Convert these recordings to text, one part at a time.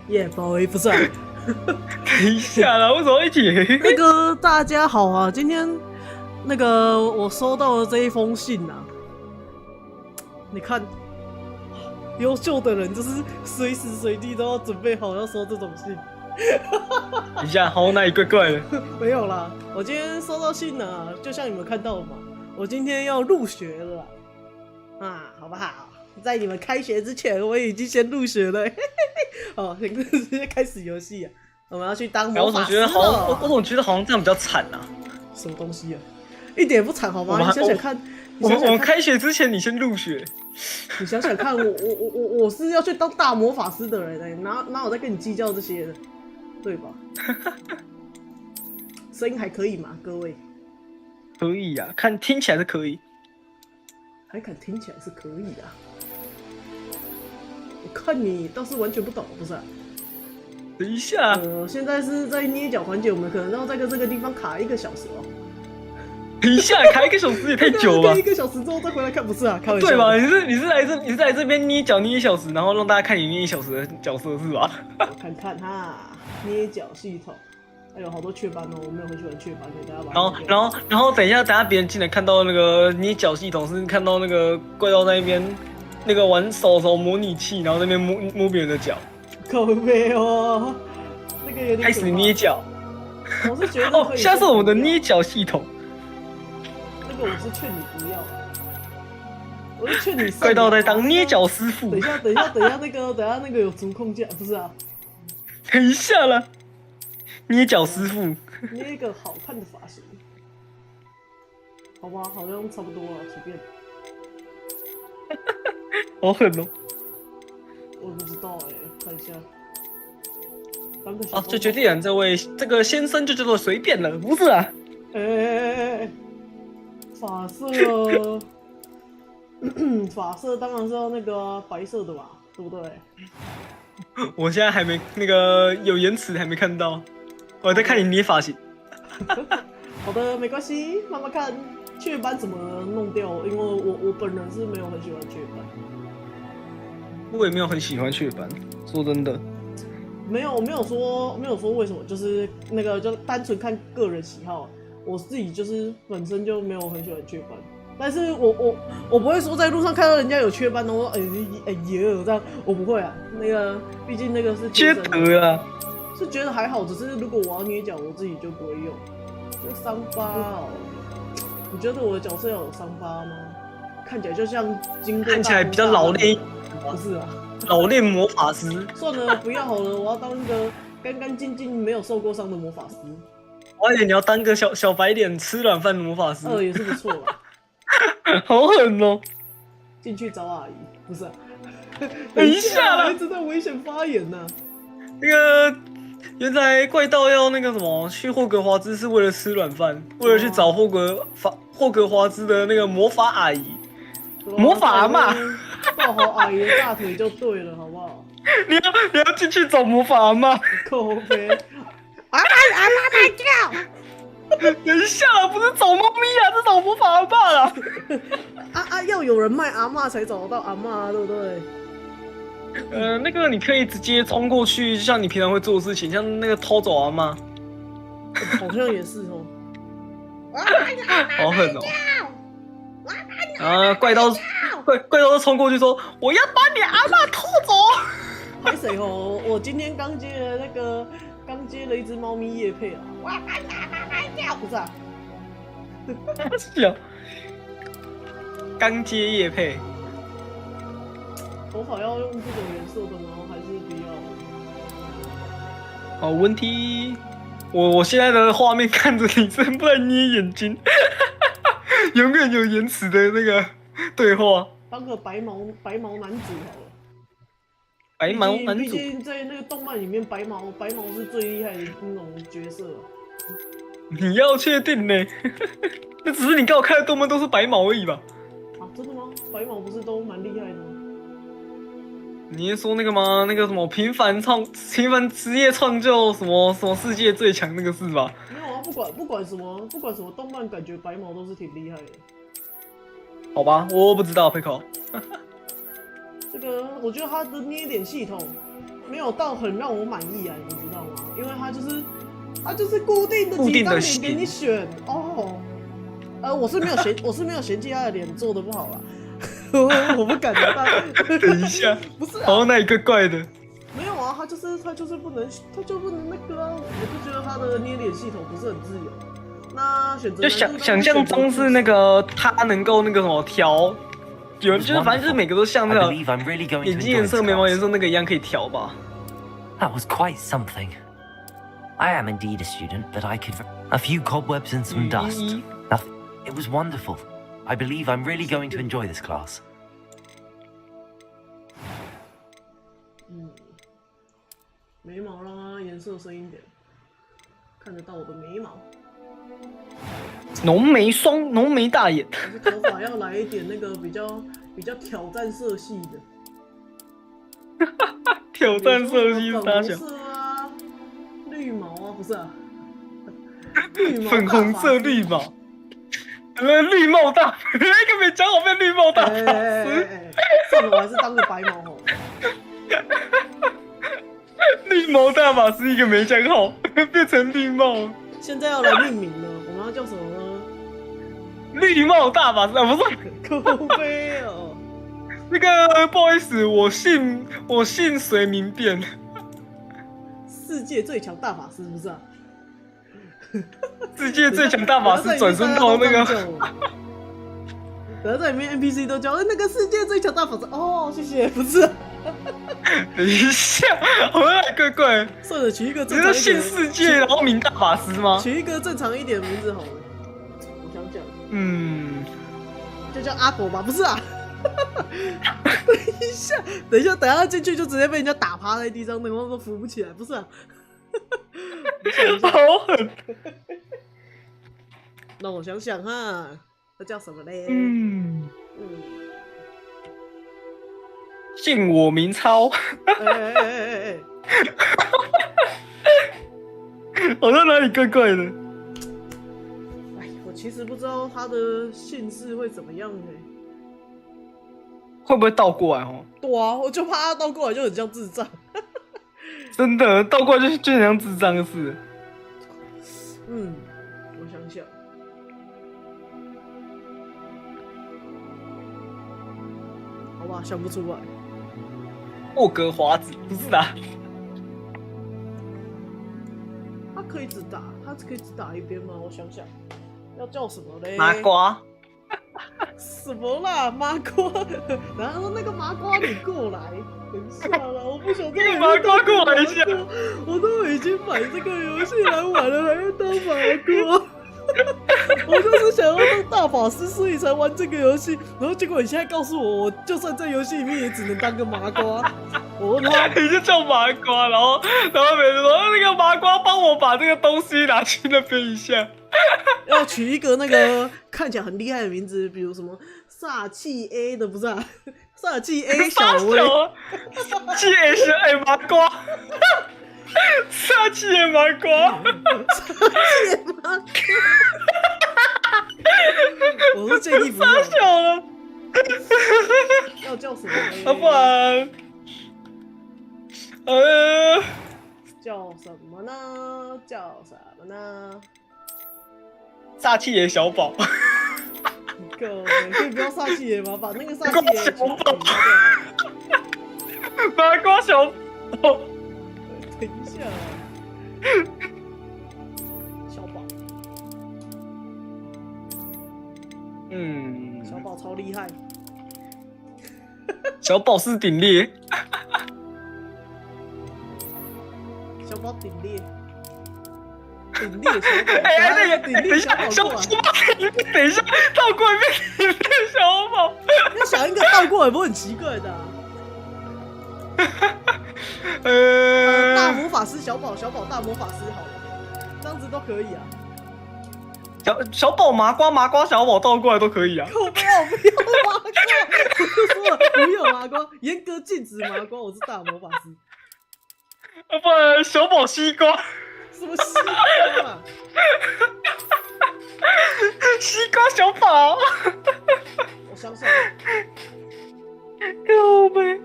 耶，宝贝不是、啊。等一下啦，为什么一起？那个大家好啊，今天那个我收到了这一封信啊，你看，优秀的人就是随时随地都要准备好要收这种信。等一下，好哪里怪怪的？没有啦，我今天收到信啊，就像你们看到的嘛，我今天要入学了啦啊，好不好？在你们开学之前，我已经先入学了。好，直接开始游戏啊！我们要去当魔法师了。我总觉得好像这样比较惨啊。什么东西啊？一点不惨好吗？你想想看，我们开学之前你先入学。你想想看，我是要去当大魔法师的人欸，哪有在跟你计较这些的，对吧？声音还可以吗，各位？可以啊，听起来是可以。还敢听起来是可以啊？我看你倒是完全不懂，不是、啊？等一下，现在是在捏脚环节，我们可能要在这个地方卡1个小时哦。等一下，卡1个小时也太久了吧？ 1个小时之后再回来看，不是啊？开玩笑。对吧？你是来这边捏脚捏1小时，然后让大家看你捏1小时的角色是吧？我看看哈，捏脚系统。哎呦，好多雀斑哦！我没有很喜欢雀斑的，大家把。然后等一下别人进来看到那个捏脚系统，是看到那个怪盗那边那个玩手模拟器，然后那边摸别人的脚。靠背哦，那个有点。开始捏脚。我是觉得哦，现在是我们的捏脚系统。那个我是劝你不要，我是劝你。怪盗在当捏脚师傅。等一下那个有足控架，不是啊？等一下啦。捏脚师傅，捏一个好看的发型，好吧，好像差不多了，随便。好狠哦！我不知道哎，看一下。啊，就决定了，这个先生就叫做随便了，不是啊？哎，发色，发色当然是要那个白色的吧，对不对？我现在还没那个有延迟，还没看到。我在看你捏发型。好的，没关系，慢慢看。雀斑怎么弄掉？因为我本人是没有很喜欢雀斑。我也没有很喜欢雀斑，说真的。没有说为什么，就是那个就单纯看个人喜好。我自己就是本身就没有很喜欢雀斑，但是我不会说在路上看到人家有雀斑，然后哎呀这样，我不会啊。那个毕竟那个是缺德啊。是觉得还好，只是如果我要捏脚，我自己就不会用。这个伤疤哦，你觉得我的角色要有伤疤吗？看起来就像经过。看起来比较老练。不是啊，老练魔法师。算了，不要好了，我要当一个干干净净、没有受过伤的魔法师。我以为你要当个小白脸吃软饭的魔法师。也是不错啦。好狠哦！进去找阿姨，不是、啊？等一下啦，一直在危险发言呢、啊。那个。原来怪盗要那个什么去霍格华兹是为了吃软饭，为了去找霍格华兹的那个魔法阿姨，魔法阿嬷，抱好阿姨的大腿就对了，好不好？你要进去找魔法阿嬷，口碑，阿嬷卖掉！等一下啦，不是找猫咪啊，是找魔法阿嬷啦。要有人卖阿嬷才找得到阿嬷啊，对不对？那个你可以直接冲过去，就像你平常会做的事情，像那个偷走阿嬷。好像也是哦。好狠哦！啊，怪盗就冲过去说：“我要把你阿嬷偷走。”拍谁哦？我今天刚接了一只猫咪业配啊！我要把你阿嬷卖掉，不是啊？是啊，刚接业配。头发要用这种颜色的吗？还是不要？好问题，我现在的画面看着你，真不能捏眼睛，永远有延迟的那个对话。当个白毛男主好了。白毛男主，毕竟在那个动漫里面，白毛是最厉害的那种角色。你要确定呢？那只是你刚好看的动漫都是白毛而已吧？啊，真的吗？白毛不是都蛮厉害的吗？你是说那个吗？那个什么平凡职业创就什么世界最强那个是吧？没有啊，不管什么动漫，感觉白毛都是挺厉害的。好吧，我不知道 Pico。这个我觉得他的捏脸系统没有到很让我满意啊，你知道吗？因为他就是固定的几张脸给你选哦。我是没有嫌弃他的脸做的不好啦，我不敢的。等一下，不是、啊，好像那一个怪的。没有啊，他就是不能那个啊，我就觉得他的捏脸系统不是很自由。那选择就想象中是那个他能够那个什么调，就是反正就是每个都像那个眼睛颜色、眉毛颜色那个一样可以调吧。That was quite something. I am indeed a student, but I could a few cobwebs and some dust. Nothing. It was wonderful. I believe I'm really going to enjoy this class. 眉毛让它颜色深一点，看得到我的眉毛。浓眉双，浓眉大眼。头发要来一点那个比较挑战色系的。挑战色系是啥？粉红色啊，绿毛啊，不是啊。粉红色绿毛。绿帽大，那个没讲好变绿帽大法师。算了，我还是当个白毛好了。绿毛大法师一个没讲好，变成绿帽。现在要来命名了，我们要叫什么呢？绿帽大法师啊，不是。口碑哦。那个不好意思，我姓随名变。世界最强大法师不是啊？世界最强大法师转身到那个。等下在里面 NPC 都叫那个世界最强大法师哦，谢谢，不是、啊。等一下，好像怪怪。算了，取一个正常一点。你是姓世界然后名大法师吗？取一个正常一点的名字好了。我想想，就叫阿狗吧，不是啊。等一下，等下进去就直接被人家打趴在地上，那个都扶不起来，不是啊。好狠！让我想想哈，那叫什么嘞？姓我名超。好像哪里怪怪的。哎，我其实不知道他的姓氏会怎么样呢？会不会倒过来哦？对啊，我就怕他倒过来就很像智障。真的倒过来就很像智障的事。我想想，好吧，想不出来。霍格华兹不是啦。他可以只打一边吗？我想想，要叫什么嘞？麻瓜。什么啦，麻瓜？然后说那个麻瓜你过来，等一下啦，我不想这个麻瓜过来一下。我都已经买这个游戏来玩了，还要当麻瓜？我就是想要当大法师，所以才玩这个游戏。然后结果你现在告诉我，我就算在游戏里面也只能当个麻瓜。我问他，你就叫麻瓜，然后每人说那个麻瓜帮我把这个东西拿去那边一下。要取一个那个看起来很厉害的名字，比如什么煞气 A 的，不是啊？煞气 A 小薇，煞气 A 小 A 麻瓜，煞气 A 麻瓜，煞气 A 麻瓜。我是建议不要。傻小了。要叫什么？要不然，叫什么呢？叫什么呢？煞气爷小宝。可以不要煞气爷吗？把那个煞气爷小宝。麻瓜小宝。等一下。小宝。小宝超厉害。小宝是顶猎。小宝顶猎。顶猎小宝，等一下，小宝，等一下，倒过来变顶猎小宝。要想一个倒过来，不会很奇怪的、啊。大魔法师小宝，小宝大魔法师好了，这样子都可以啊。小宝麻瓜，麻瓜小宝倒过来都可以啊。不要麻瓜，我就说了不要麻瓜，严格禁止麻瓜，我是大魔法师。不然小宝西瓜。什么西瓜啊？西瓜小宝。我想想，靠北。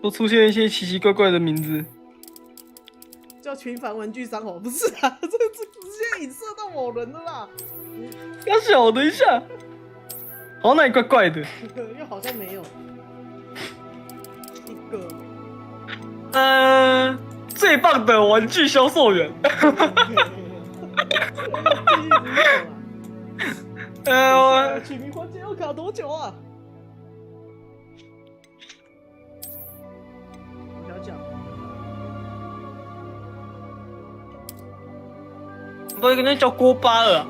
都出现一些奇奇怪怪的名字。叫群凡玩具商哦，不是啊，这直接影射到某人了啦。要小等一下，好像那里怪怪的。又好像没有一个。最棒的玩具销售员。取名环节要卡多久啊？我想讲，我跟那叫锅巴了。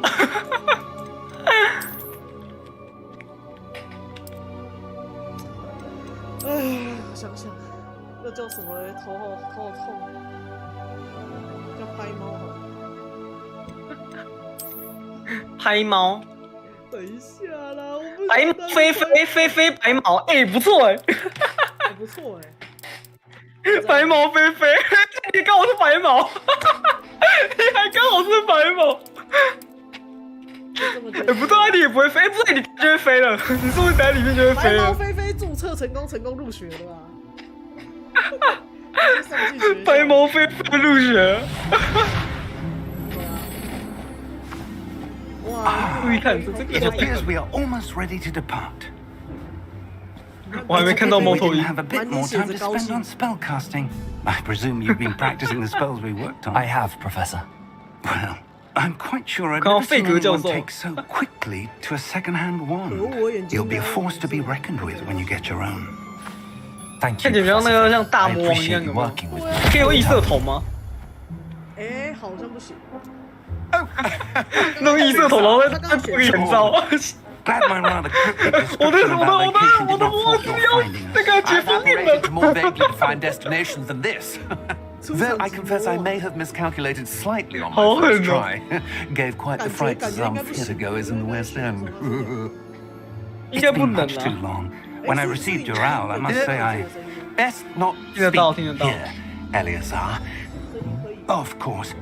想想，又叫什么嘞？头好痛，叫拍猫好了。拍猫。等一下啦，我不白毛飞白毛，不错不错白毛飞，你刚好是白毛，你还刚好是白毛。不对啊，你也不会飞，不对，你就会飞了，你是不是在里面就会飞了？白毛飞注册成功入学了啊！白毛飞入学。It appears we are almost ready to depart. 我还没看到猫头鹰。 Have a bit more time to spend on spell casting. I presume you've been practicing the spells we worked on. I have, Professor. Well, I'm quite sure I've 刚刚 never 费 seen 格教 anyone 授。 take so quickly to a second-hand wand. You'll be a force to be reckoned with when you get your own. Thank 看 you, 起来像那个 Professor. 像大 I 魔王一样 appreciate 的 you 吗？ working with me. 可以用异色头吗？好像不行。弄异色头，然后再做个眼罩。Glad my rather cryptic description of our location did not force your finding 那 us. 个解封印了。 to more vaguely defined destinations than this. Though I confess I may have miscalculated slightly on my first try. Gave quite the fright to some theatregoers in the West End. 应该 It's 不 been 能 much 啊 too。long. When I received your owl, I must say I best not 听得到， speak 听得到。 here, Eleazar. Of course.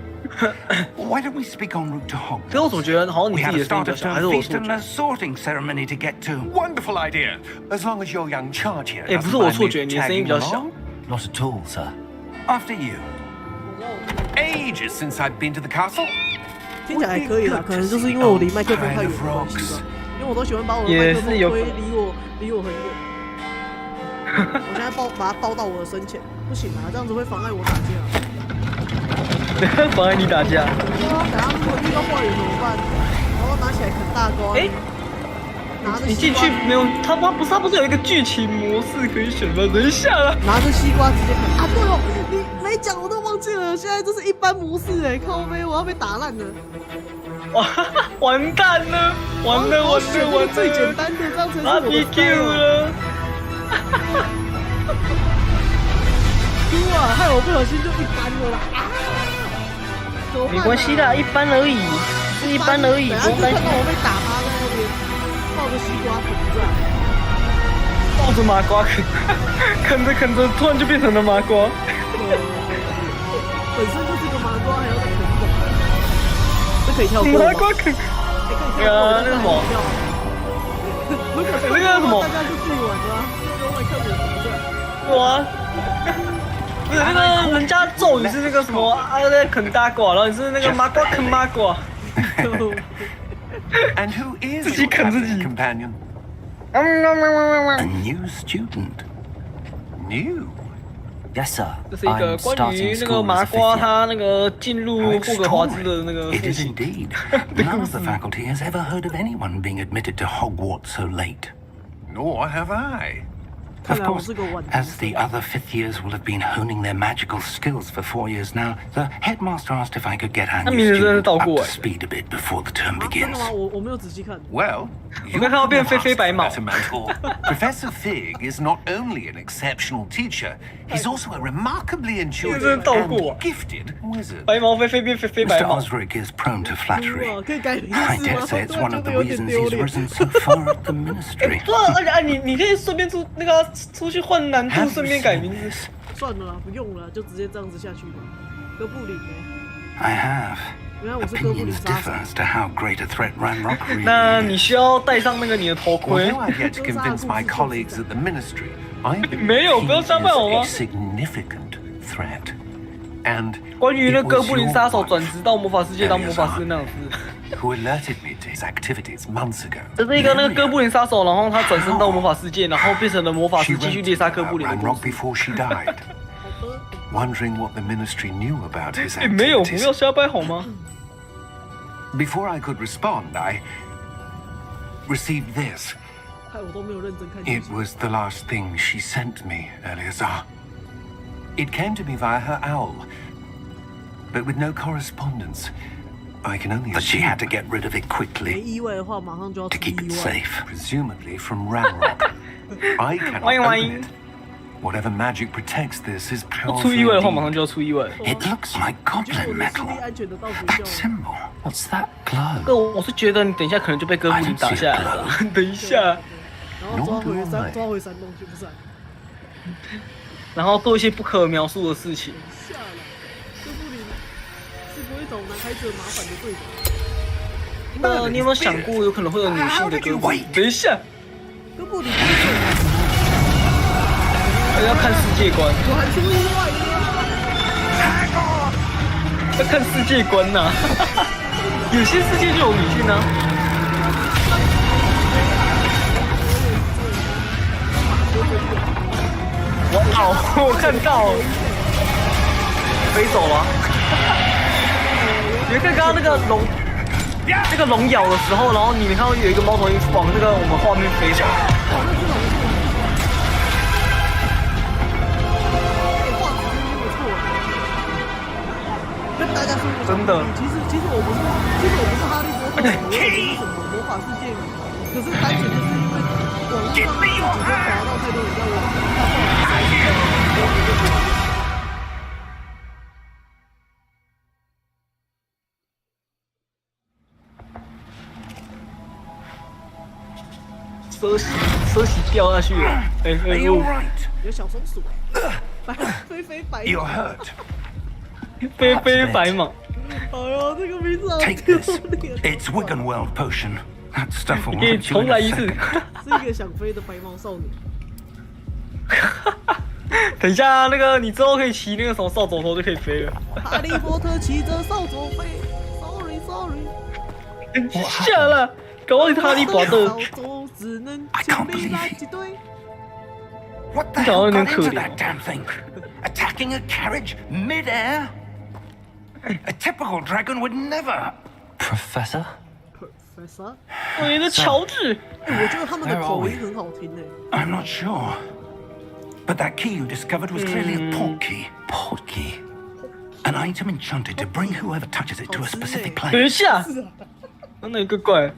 Why don't we speak en route to 可是我 Hogwarts? 总觉得好像你 We 自己 have 的 a 声音比较 start 小， of 还是 term 我 feast 错 and 觉？ a sorting ceremony to get to. Wonderful idea. As long as your young charge here 不 doesn't 是我 mind 错 me 觉，你的声音 tagging 比较小 along.。 Not at all, sir. After you. Ages since I've been to the castle. 听起来还可以啦，可能就是因为我离麦克风太远的关系吧。因为我都喜欢把我的麦克风推离我很远。我现在把它抱到我的身前，不行啊，这样子会妨碍我打架。妨碍你打架。对啊，等下如果遇到坏人怎么办？然后拿起来啃大瓜。拿着你进去没有？他不是有一个剧情模式可以选吗？等一下啦。拿着西瓜直接啃啊！对哦，你没讲我都忘记了，现在这是一般模式哎，靠背我要被打烂了。哇，完蛋了，完了，我选那个最简单的，这样才是我的 BQ 了。哇，害我不小心就一般了啦！没关系的，一般而已，是一般而已，不用担心。看到我被打趴在那边，抱着西瓜啃着，抱着麻瓜啃，啃着啃着，突然就变成了麻瓜。本身就是个麻瓜，还要再啃一个，这可以跳过吗？麻瓜啃，可以跳过，那个什么，如果那个什么，大家就自己玩了，就会看着什么有啊。不是那个人家咒语是那个什么在啃大瓜，然后你是那个麻瓜啃麻瓜。 And who is 自己 your 啃自 captain 己。 companion? A new student. New. Yes, sir. 这是一个 I'm 关于 starting 那个 school 麻 as a 瓜 fifth year. 他那个进入 How 霍格华兹的那个 extraordinary. It 复 is 习。 indeed. None of the faculty has ever heard of anyone being admitted to Hogwarts so late. Nor have I. Of course, as the other fifth years will have been honing their magical skills for 4 years now, the headmaster asked if I could get our new student up to speed a bit before the term 真 begins. 的吗？我没有仔细看。 Well, 我刚看到变飞飞白毛。 better mentor. Professor Fig is not only an exceptional teacher, he's also a remarkably intuitive 这是倒过啊。 and gifted wizard. 白毛飞飞变飞飞白 Mr. 毛。 Osric is prone to flattery. 哇，可以改名 I 字 dare 吗？ say it's one of the 有点 reasons 丢 he's 脸。 risen so far at the ministry. 对啊，而且你可以顺便出去换难度，顺便改名字。算了啦，不用了，就直接这样子下去吧。哥布林哎， I have. 原来我是哥布林 Opinions 杀手 differ。as to how great a threat Ranrock 那 really 你 is. 需要戴上那个你的头盔 Although。I've yet to convince my colleagues at the ministry, I believe 没有，不要 he 瞎掰好 is 吗 a significant threat, and 关于那 it 哥 was 布林 your 杀手 wife 转职到魔法世界当魔法师那样子。 who alerted me to his activities months ago. 这是一个那个哥布林杀手，然后他转身到魔法世界，然后变成了魔法 She 师，继续 wrote 猎杀哥布林的 about 故 Ranrock 事。 before she died, wondering what the ministry knew about his 没有，不 activities. 要瞎掰好吗？ Before I could respond, I received this. 害我都没有认真看 It was the last thing she sent me, Eleazar. It came to me via her owl, but with no correspondence. I can only assume she had to get rid of it 没 quickly 意外的话，马上就要 to 出 keep 意 it 外。 safe, presumably from Ranrock. I cannot Wang open Wang. it. Whatever magic protects this is 出 powerful 意外的话，马上 indeed. 就要出意外。 It looks like 结果 goblin 我的视 metal. 力安全的到学 That 校， symbol. What's that 这 glow? 个我是觉得你等一下可能就被哥布林打下来了。等一下，然后抓回山洞去，不是啊？然后做一些不可描述的事情。下了，哥布林是不会找男孩子麻烦的对手。那你有没有想过，有可能会有女性的哥布林？等一下，哥布林不是最麻烦，要看世界观，我还出意外了。要看世界观呐、有些世界就有女性啊。哇，我看到了，飞走了。你看刚刚那个龙咬的时候，然后你们看到有一个猫头鹰往那个我们画面飞走。跟大家说一个真的其实我不是哈利波特，我也不是什么魔法世界迷，可是单纯就是因为网络上自己就滑到太多人在蛇洗掉下去了。Are you alright? 有小松鼠飞白 You're 马， hurt. 飞白马。哎呀，这个名字好 Take 丢 this. 脸。 It's Wiggenweld potion. That stuff will 你可以 hurt you 重 in 来 a 一次。 second. 是一个想飞的白毛少女。等一下，那个你之后可以骑那个什么扫帚头就可以飞了。哈利波特骑着扫帚飞，sorry。等一下了，搞忘记哈利波特。扫帚只能 I 清 can't 理 believe 垃 it. 圾堆。 What the 你讲 hell 得有 got 点可 into 怜 that damn thing? Attacking a carriage mid-air? A typical dragon would never. Professor? Professor，你的乔治，我觉得他们的口音很好听诶。 I'm not sure. But that key you discovered was clearly a port key. Port key. An item enchanted to bring whoever touches it to a specific 等 place. 一下，是啊，真的有个怪。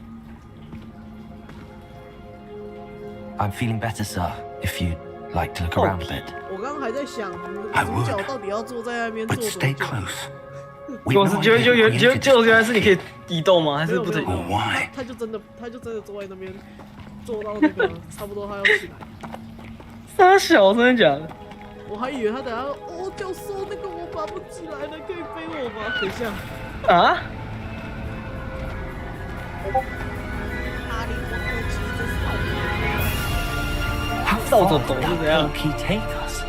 I'm feeling better, sir, if you'd like to look around a bit. 我刚刚还在想， I 主 would. 角到底要坐在那边做 But 什 stay 么？ close. We 我 have 是 no 觉得 idea 就 what 原来是你可以移动吗？还没有是不可以？没有 Why? 他就真的坐在那边，坐到那个差不多他要起来。傻小，真的假的？我还以为他等下哦，教授那个我爬不起来了，可以背我吗？等一下，啊？哈利波特骑着扫帚斗是怎样 Port？key take us?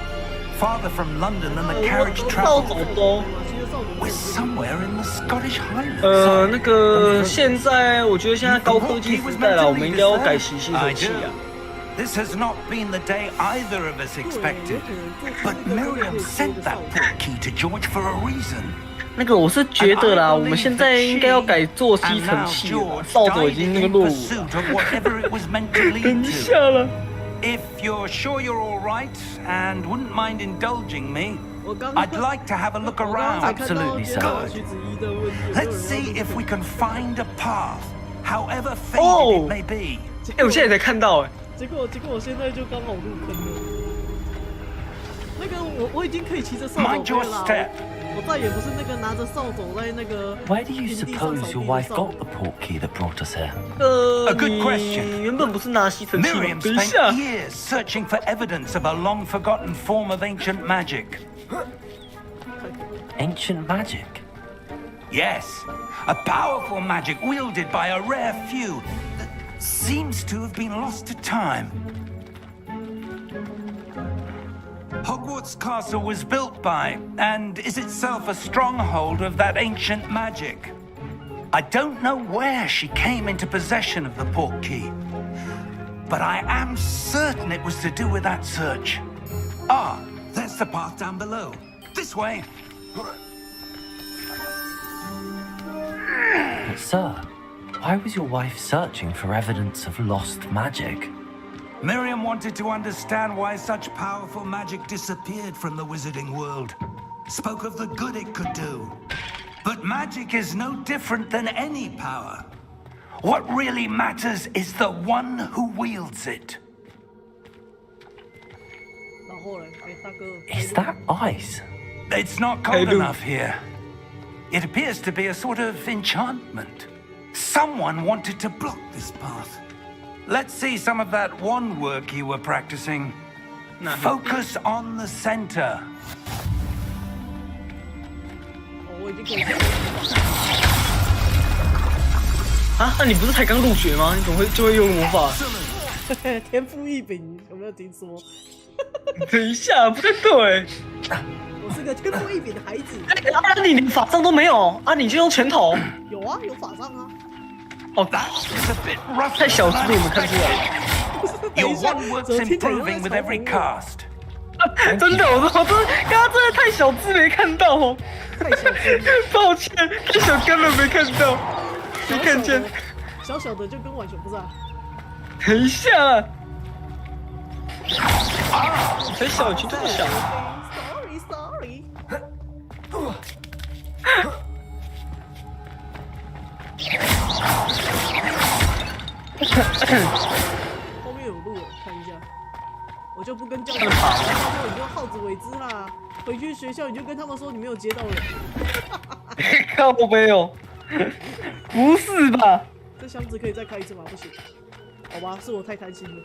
Farther from London than the 扫 carriage 帚 traveled. 斗。骑着扫帚 We're somewhere in the Scottish Highlands. 那个现在我觉得现在高科技时代了，我们应该要改习新手 I 气 do. 啊。 This has not been the day either of us expected. But Miriam sent that port key to George for a reason. 那个我是觉得啦，我们现在应该要改做吸 And 尘 now 器了， George 扫帚已 died 经那个 in 落伍了。 pursuit of whatever it was meant to 等 lead 一下 to. 了， If you're sure you're all right and wouldn't mind indulging me, 我刚 I'd like to have a look 我刚刚才 around. 看到 Absolutely, 监 sir. 考徐子怡的问题。 Let's see if we can find a path, however faded Oh. it may be. 哎，我现在才看到哎，结果我现在就刚好入坑了。那个我已经可以骑着扫 Mind 帚 your 飞了， step. 我再也不是那个拿着扫帚在那个 Where do you 平地上 suppose 扫 your 地的 wife 少 got 女 the port key that brought us here? A good 你 question. 原本不是拿吸尘器吗？ Miriam 等一 spent 下， years searching for evidence of a long-forgotten form of ancient magic. Ancient magic? Yes, a powerful magic wielded by a rare few that seems to have been lost to time. Quartz Castle was built by, and is itself a stronghold of that ancient magic. I don't know where she came into possession of the port key, but I am certain it was to do with that search. Ah, there's the path down below. This way. But sir, why was your wife searching for evidence of lost magic? Miriam wanted to understand why such powerful magic disappeared from the wizarding world. Spoke of the good it could do. But magic is no different than any power. What really matters is the one who wields it. 然后嘞，大哥。 Is that ice? It's not cold enough here. It appears to be a sort of enchantment. Someone wanted to block this path. Let's see some of that wand work you were practicing. Focus on the center. 我已经可以。啊，那你不是才刚入学吗？你怎么会就会用魔法？天赋异禀，有没有听说？等一下，不太对。我是个天赋异禀的孩子。啊，你连法杖都没有啊？你就用拳头？有啊，有法杖啊。 哦，太小只被你们看出来。Your wand works improving with every cast. 真的，我真的，刚刚真的太小只没看到哦。太小只，抱歉，太小根本没看到，没看见。小小的就跟浣熊不是啊？等一下，才小就这么小。Sorry。后面有路，看一下。我就不跟教授跑，你就好自为之啦。回去学校你就跟他们说你没有接到人。靠背哦，不是吧？这箱子可以再开一次吗？不行。好吧，是我太贪心了。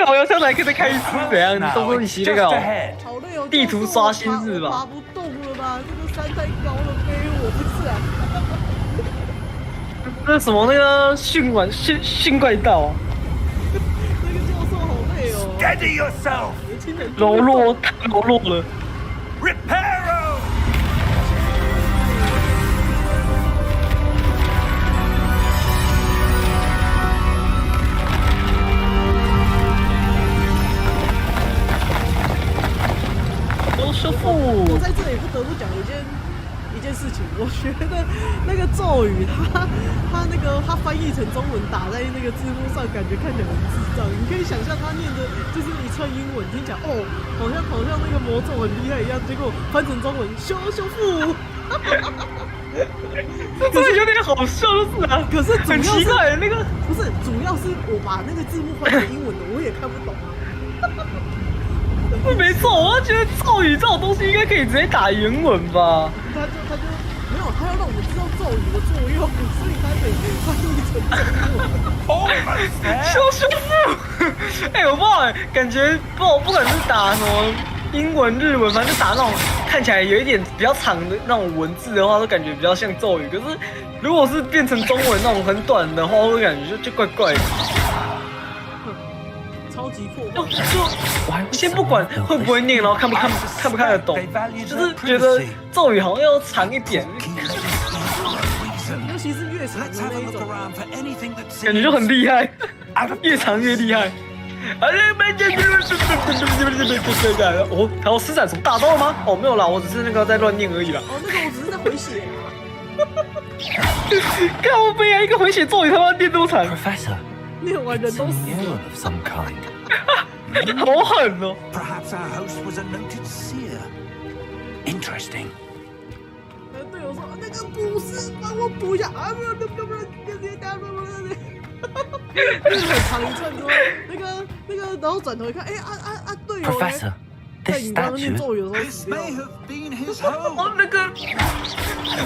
好像箱子还可以再开一次，怎样？你动作你骑那个哦？好累哦，地图刷新是吧？爬不动了吧？这个山太高了，背我不是啊。那什么那个训怪盗啊？那个教授好累哦。Steady yourself. 年轻人柔弱，太柔弱了。Reparo. 修复。我在这里不得不讲一件事情，我觉得那个咒语它翻译成中文打在那个字幕上，感觉看起来很智障。你可以想象他念的就是一串英文，听起来哦，好像那个魔咒很厉害一样，结果翻成中文修复。真的有点好笑，就是啊。可是很奇怪，那个不是，主要是我把那个字幕翻成英文的，我也看不懂啊。没错，我觉得咒语这种东西应该可以直接打原文吧。他就没有，他要让我们知道咒语的作用，所以他得翻译成中文。修复。哎，我不知道，感觉不管是打什么英文、日文，反正打那种看起来有一点比较长的那种文字的话，都感觉比较像咒语。可是如果是变成中文那种很短的话，我感觉就怪怪的。超级破坏。先不管会不会念，然后看不看得懂，就是觉得咒语好像要长一点，尤其是越长的那一种，感觉就很厉害，越长越厉害。哦，还有施展什么大招了吗？哦，没有啦，我只是那个在乱念而已啦。哦，那个我只是在回血。靠背啊，一个回血咒语他妈念多长 Professor, 念完人都死 mural 了。 of some kind. 好狠哦！ Perhaps our host was a noted seer. Interesting. 队友说那个不是，帮我补一下啊！不，很长一串之后，那个，然后转头一看，哎队友 Professor, 在 this 你刚刚念 statue. 咒语的时候 This 死掉 may 了。 have been his home. 哦，那个，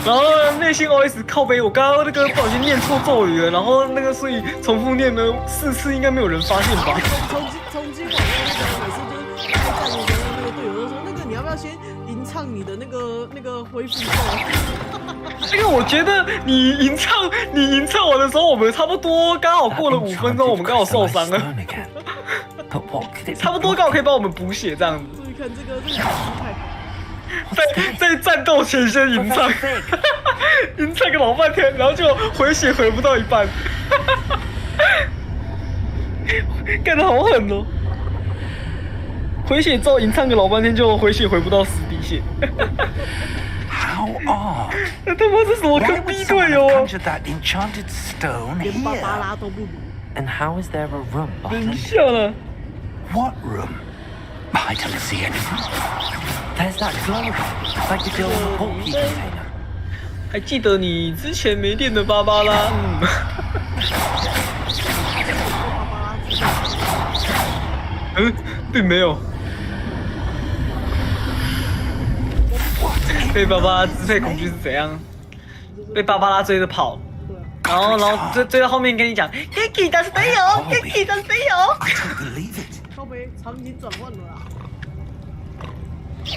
然后内心 OS 靠背，我刚刚那个不小心念错咒语了，然后那个所以重复念了4次，应该没有人发现吧？从今往后那个每次就是开战的时候，那个队友都说，那个你要不要先吟唱你的那个恢复咒？这个我觉得你吟唱完的时候，我们差不多刚好过了5分钟，我们刚好受伤了。But What could it 差不多刚好可以帮我们补血这样子。注意看这个太好。在战斗前先吟唱，吟唱个老半天，然后就回血回不到一半，干得好狠哦！回血之后吟唱个老半天，就回血回不到10滴血。How odd! 那他妈是什么 Why 坑 would 逼 someone 队 have 哦？ conjured that enchanted stone 连芭芭 here? 拉都不如。 And how is there a room 等一 behind? 下了， What room? I don't see anything. There's that glow, like the glow in the portkey container. 还记得你之前没练的芭芭拉？并没有。被芭芭拉支配恐惧是怎样？被芭芭拉追着跑，然后追到后面跟你讲 ，Kiki 但是没有 ，Kiki 但是没有。 I don't believe it. 靠北场景转换了啦。这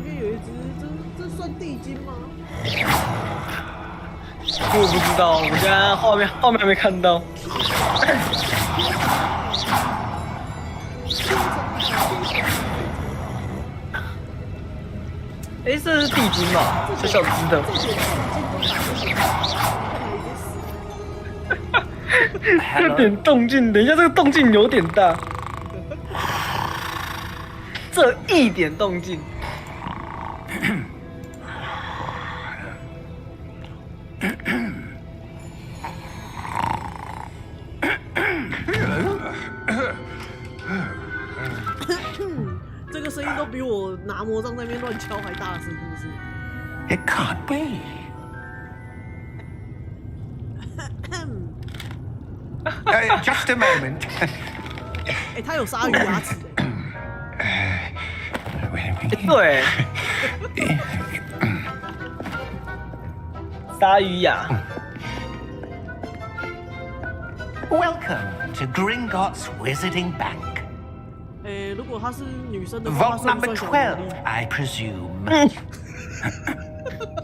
边有一只，这算地精吗？我不知道，我现在后面还没看到。哎，这是地精吧？小小只的。这点动静，等一下，这个动静有点大。这一点动静。这个声音都比我拿魔杖在那边乱敲还大声，是不是？ It can't be. Just a moment. 哎，它有鲨鱼牙齿哎。对，鲨鱼牙。Welcome to Gringotts Wizarding Bank. 哎，如果她是女生的话， Vault 算不 number 算小 12, 萝莉 I presume.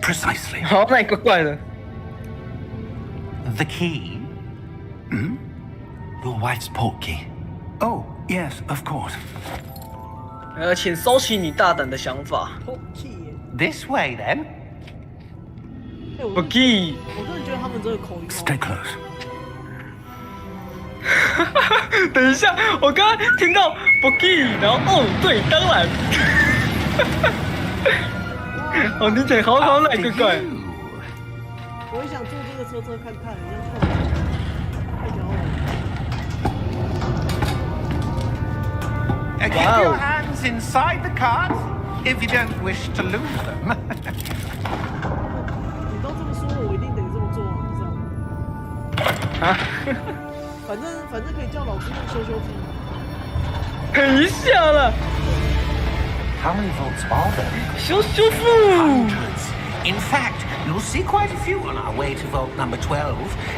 Precisely. 好，那你怪怪的。 The key? Your wife's portkey. Oh, yes, of course. 请收起你大胆的想法。好气耶！ This way, then. 哎，我不给。个人觉得他们这个口音好 Stay close. 等一下，我刚刚听到不给，然后哦，对，当然。哦，听起来好好奶怪怪。我也想坐这个车车看看，像太骄傲了。 Keep Wow. your hands inside the cart if you don't wish to lose them. 你都这么说了，我一定得这么做，你知道吗？啊，反正可以叫老师用修修复。等一下了， How many vaults are there? 修复。 Hundreds. In fact, you'll see quite a few on our way to vault number 12.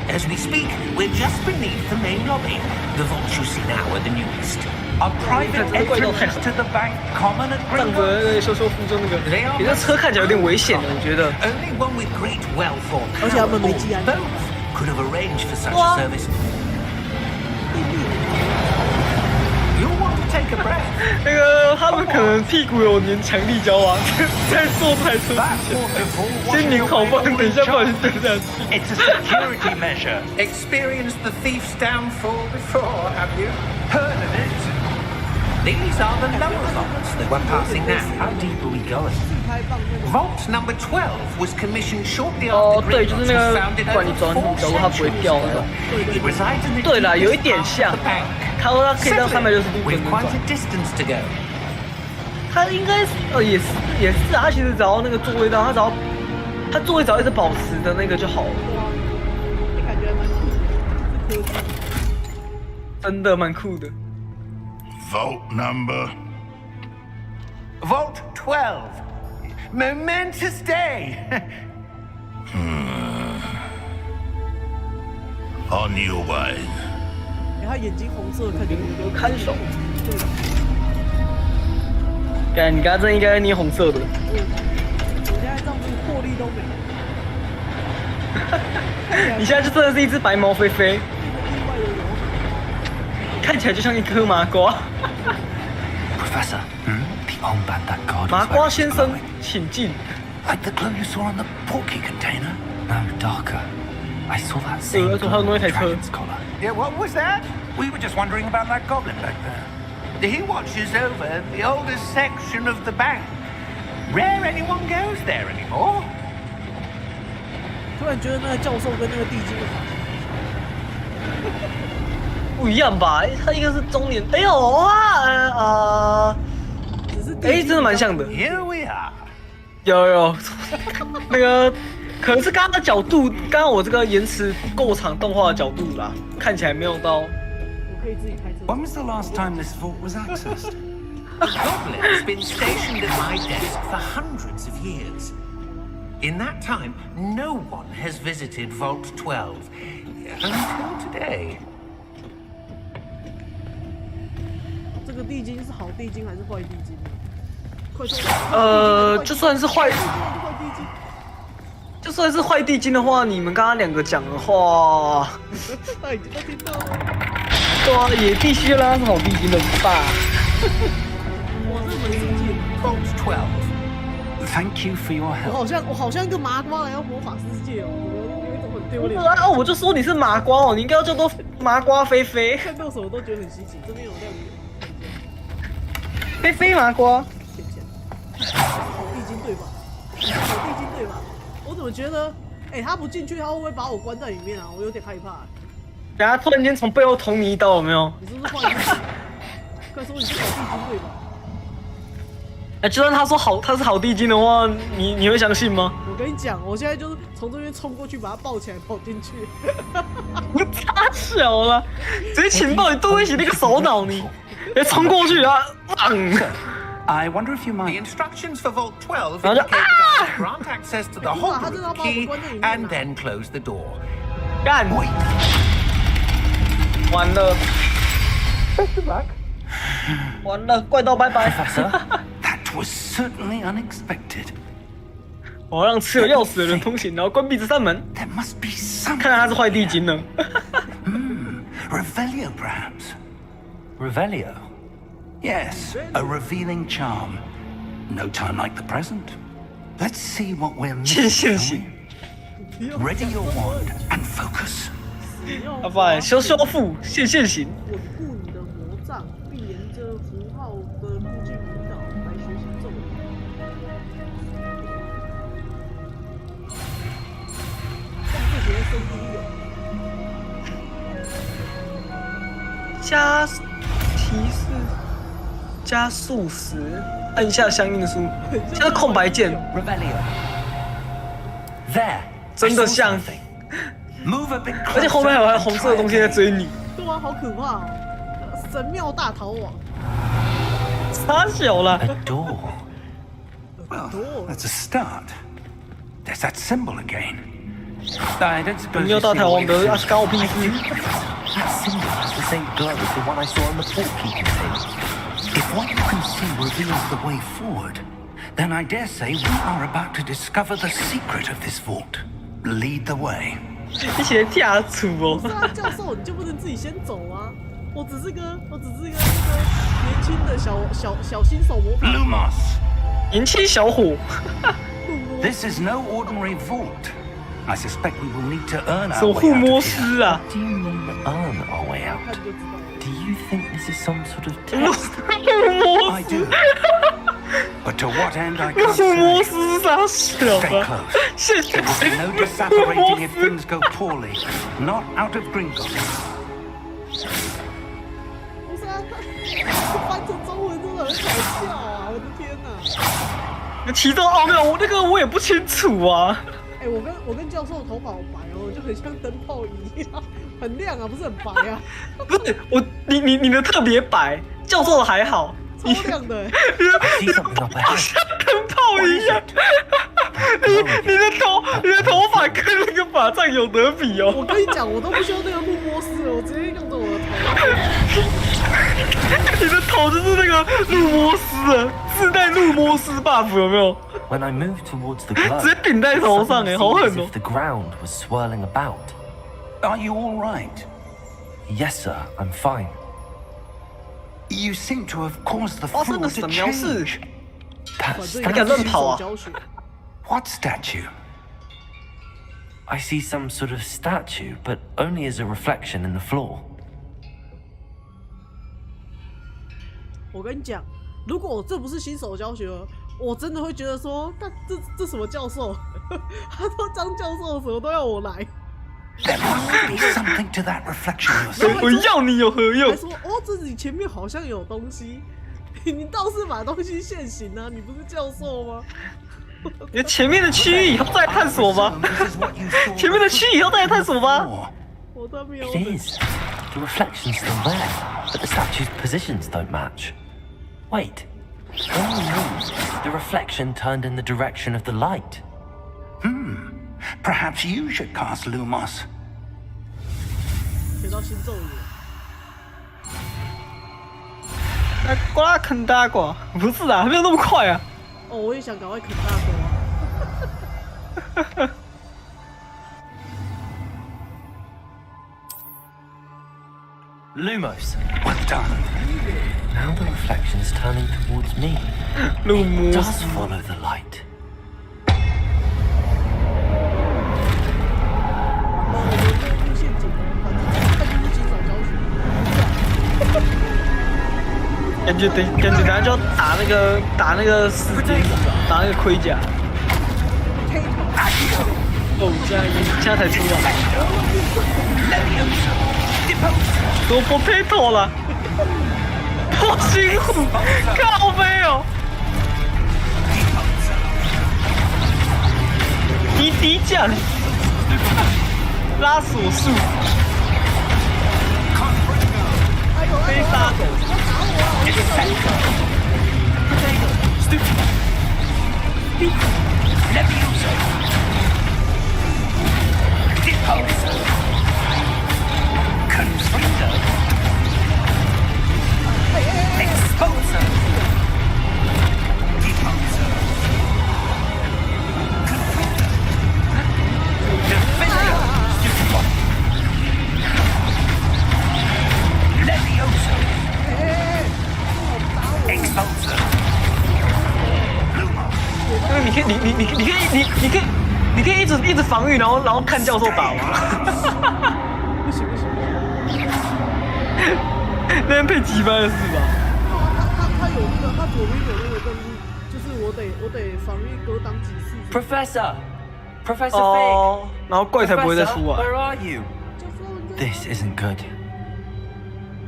As we speak, we're just beneath the main lobby. The vaults you see now are the newest. Are private entrances to the bank common at 仗 Gringotts? 着修复中那个，你这车看起来有点危险的，我觉得。 Only one with great wealth or而且他 power 们 or 没系安全 both could have arranged for such What? a service. You'll want to take a breath. 那个他们可能屁股有粘强力胶啊，在坐台车 That 之前， waterfall 先拧好棒，等一下不小心掉下去。 It's a security measure. Experienced the thief's downfall before, have you? Heard of it? These are the lower vaults that we're passing How now. deep are we going? 开棒那个。 Vault number 12 was commissioned shortly 哦 after 对，就是那 Gringotts 个 was founded 不管你 over 走到哪 4角度，它不会 centuries 掉 ago. 的。 It resides in the 对啦，有一 deepest 点 part 像 of the bank. 他说他可以到 Simply, 360度 with 旋 quite 转 a。distance to go. 他应该是也是啊，他其实只要那个座位到，他座位只要一直保持的那个就好了，你感觉还蛮酷的，是科技。真的蛮酷的。 Vault number. Vault 12. Momentous day. On your way. 哎，他眼睛红色，看起来有看守。对的。干，你刚刚真应该捏红色的。都没。你现在就真的是一只白毛飞飞，看起来就像一颗麻瓜。Professor, the old band that guard 麻 was 瓜 wearing 先 is 生 glowing. 请进。 Like the glow you saw on the portkey container? No, darker. I saw that same that's what I glow on the wanted to dragon's collar. Yeah, what was that? We were just wondering about that goblin back there. He watches over the oldest section of the bank. Rare anyone goes there anymore. 突然觉得那个教授跟那个地精的发型不一样吧？他一个是中年，哎呦啊只是真的蛮像的。 Here we are. 有，那个可能是刚刚的角度，刚刚我这个延迟够长动画的角度啦，看起来没有到。我可以自己开车。 When was the last time this vault was accessed? A goblin has been stationed at my desk for hundreds of years. In that time, no one has visited Vault 12 until today. 这个地精是好地精还是坏地精？快说！就算是坏，地精。就算是坏地精的话，你们刚刚两个讲的话，他已经都听到了。对啊，也必须让他是好地精的吧。我是没生气。 Vault 12. Thank you for your 我 help. 好像一个麻瓜来到魔法世界哦，我有一种很丢脸。啊，我就说你是麻瓜哦，你应该要叫做麻瓜菲菲。看到什么都觉得很稀奇。这边有亮点。菲菲麻瓜。钱钱。好地精对吧？好地精对吧？我怎么觉得，他不进去，他会不会把我关在里面啊？我有点害怕。等下突然间从背后捅你一刀，有没有？你是不是坏地精？快说你是好地精对吧？就算他说他是好地精的话，你会相信吗？我跟你讲，我现在就是从这边冲过去，把他抱起来跑进去。你太小了，直接请到你对不起那个首脑你，冲过去啊！ I wonder if you might. The instructions for Vault 12 然后就 indicate that I grant access to the 哇他真的要 Hogwarts 把我们 key 关在里面啊 and then close the door. 干，完了，完了，怪盗拜拜。 Professor, that was certainly unexpected. 我要让持有钥匙的人通行，然后关闭这扇门。 There must be some 看来他是坏地精呢。 Revelio, perhaps? Revelio. Yes, a revealing charm. No time like the present. Let's see what we're 见 missing. 现 shall 行 we?。Ready your wand and focus. 阿爸，修复现行。稳固你的魔杖，并沿着符号的路径引导来学习咒语。这些声音加提示加速时，按下相应的数，现在空白键， Revelio. There. 真的像， Move a bit 而且后面还有红色的东西在追你，对啊，好可怕哦！神庙大逃亡。差小了。 A door. Well, that's a start. There's that symbol again. I don't suppose 又 you 到 see 台湾的 what 阿 exists. 高屁 I 事 do. That symbol has the same glow as the one I saw on the portkey container. If what you can see reveals the way forward, then I dare say we are about to discover the secret of this vault. Lead the way. 你写跳楚哦不。是啊，教授，你就不能自己先走啊？我只是个那个年轻的小新手魔法。 Lumos. 年轻小伙， This is no ordinary vault. I suspect we will need to earn 守 our 护 way 魔 out of here. 师啊！ Do you mean earn our way 看 out? 就知道了。 Do you think this is some sort of 护 test? 魔 I 师， do. But to what end I 那 can't 护魔 say. 师啥小 Stay 啊？ close. 谢谢 There will be no 护魔 disapparating if 师。 things go poorly. Not out of Gringotts. 不是啊，他翻成中文真的很好笑啊！我的天哪！其中奥妙，我也不清楚啊。我跟教授的头发好白哦，就很像灯泡一样，很亮啊，不是很白啊，不是你的特别白，教授的还好，超亮的欸。 I see something up 好 ahead. 像灯泡一样。你的头发跟那个法杖有得比哦。我跟你讲，我都不需要那个录播师了，我直接用着我的头。你的头就是那个录播师啊，自带录播师 buff 有没有？ When I moved towards the glow, 直接顶在头上 it 好 suddenly 狠 seemed as 哦 if！the ground was swirling about. Are you all right? Yes, sir, I'm fine. You seem to have caused the 发生 floor 了 to 什么事？ change. That 反正 I got 乱 statue. 跑啊教学。What statue? I see some sort of statue, but only as a reflection in the floor. 我跟你讲，如果这不是新手教学，我真的会觉得说，这什么教授？他都当教授，什么都要我来。There must be something to that reflection you're 我 seeing. 要你有何用还？说哦，这里前面好像有东西，你倒是把东西现行啊！你不是教授吗？你前面的区域以后再来探索吧。 This is what you saw 前面的区域以后再来探索吧。 before. 我都没有。 It is. The reflection's still there, but the statue's positions don't match. Wait. When we moved, the reflection turned in the direction of the light. Perhaps you should cast Lumos. 学到新咒语了。瓜啃大瓜，不是啊，没有那么快啊。哦，我也想赶快啃大瓜。Lumos. Well done. Now the reflection's turning towards me. 路姆 It does follow the light. 我们这个路线简单，反正这就是新手教学。感觉等下就要打那个死金，打那个盔甲。哦，现在才出来。多 potato 了，好辛苦，靠背哦。滴酱，拉锁术，飞沙狗。你可以一直防御，然后看教授打吗？不行不行，那边配几班的是吧？他有那个，他左边有那个任务，就是我得防御格挡几次。Professor! Professor 哦， Fig! 然后怪才不会再 Professor, 出来。 where are you? 教授，你 This isn't good.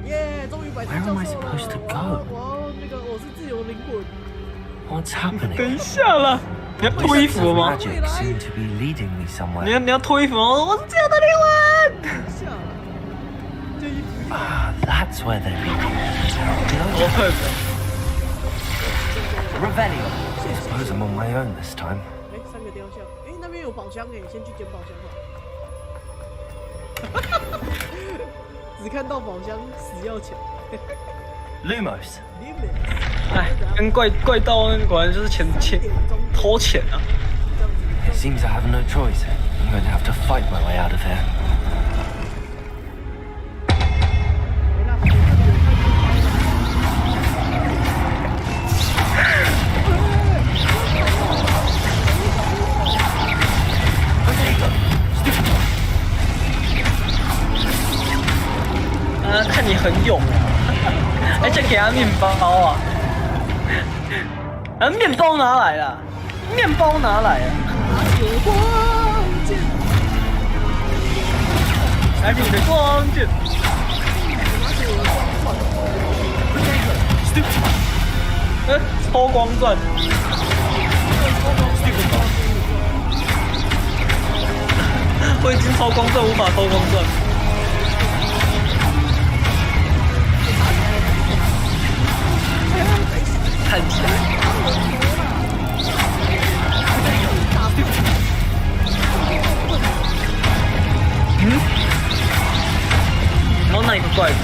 耶，终于摆脱 Where 教 am I 授 supposed to 了。 go? 我要那个，我是自由灵魂。 What's 等 happening? 一下啦，你要脱衣服了吗？ Magic seem to be leading me 你 somewhere. 要脱衣服吗？我是这样的灵魂。下了，这衣服。 Ah, that's where they're leading. Glow. Open。 Revelio. Suppose I'm on my own this time. 哎，3个雕像，哎，那边有宝箱哎，先去捡宝箱好。只看到宝箱，死要抢。Lumos. 哎，跟怪盗果然就是钱偷钱啊！ It seems I have no choice. I'm going to have to fight my way out of here. 看你很勇啊，而且给他面包啊！面包拿来了，面包拿来了，有光剑，来你的光剑，抽光钻，我已经抽光钻，无法抽光钻。看起来。一个怪物。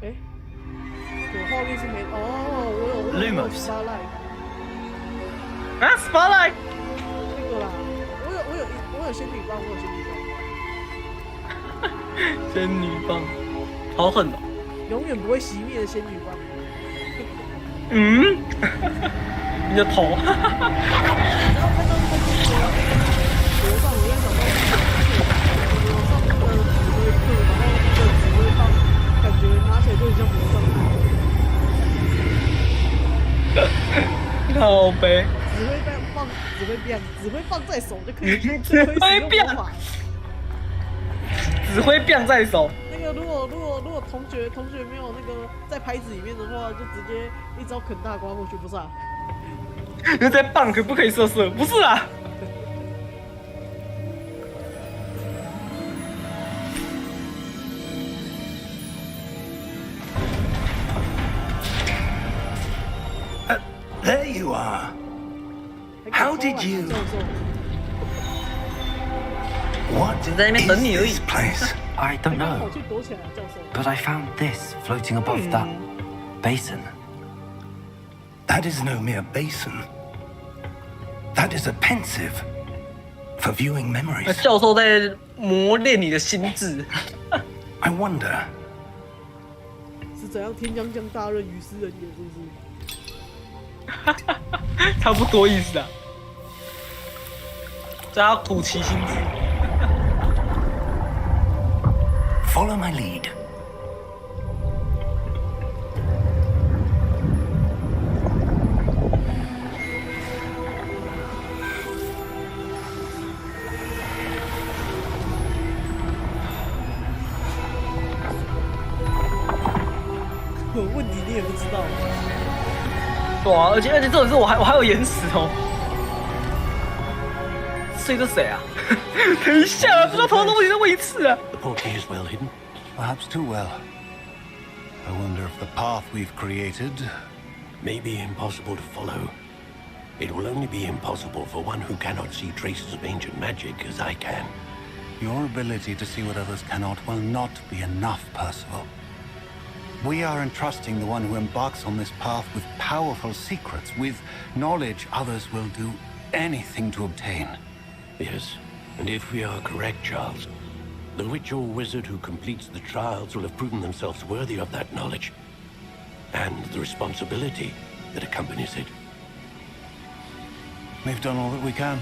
哎，我画面是没哦，我有 Lumos Starlight 啊 ，Spotlight 那个啦，我有仙女棒，仙女棒，好狠哦！永远不会熄灭的仙女棒。嗯，你的头。然后看到那个头上，我在想到我上那个指挥课，然后那个指挥棒，感觉拿起来就很像魔杖。靠背。指挥棒在手就可以。指挥棒。指挥棒在手。那个如果同学没有那个在拍子里面的话，就直接一招啃大瓜过去，不是啊？那在棒可不可以射？不是啊。There you are. How did you? What is 在那边等你而已。 this place? I don't 跑 know, 去躲起来，教授。 but I found this floating above that basin. That is no mere basin. That is a pensive for viewing 那 memories. 教授在磨练你的心智。I wonder, 是怎样天将降大任于斯人也，是不是？差不多意思啊。叫他苦其心志。 follow my lead. 问题你也不知道。对啊，而且这种是我还有延时哦。所以这谁啊？等一下，不知道同样东西再问一次啊。 The portkey is well hidden. Perhaps too well. I wonder if the path we've created May be impossible to follow. It will only be impossible for one who cannot see traces of ancient magic as I can. Your ability to see what others cannot will not be enough, Percival. We are entrusting the one who embarks on this path with powerful secrets, with knowledge others will do anything to obtain. Yes, and if we are correct, Charles, the witch or wizard who completes the trials will have proven themselves worthy of that knowledge, and the responsibility that accompanies it. We've done all that we can.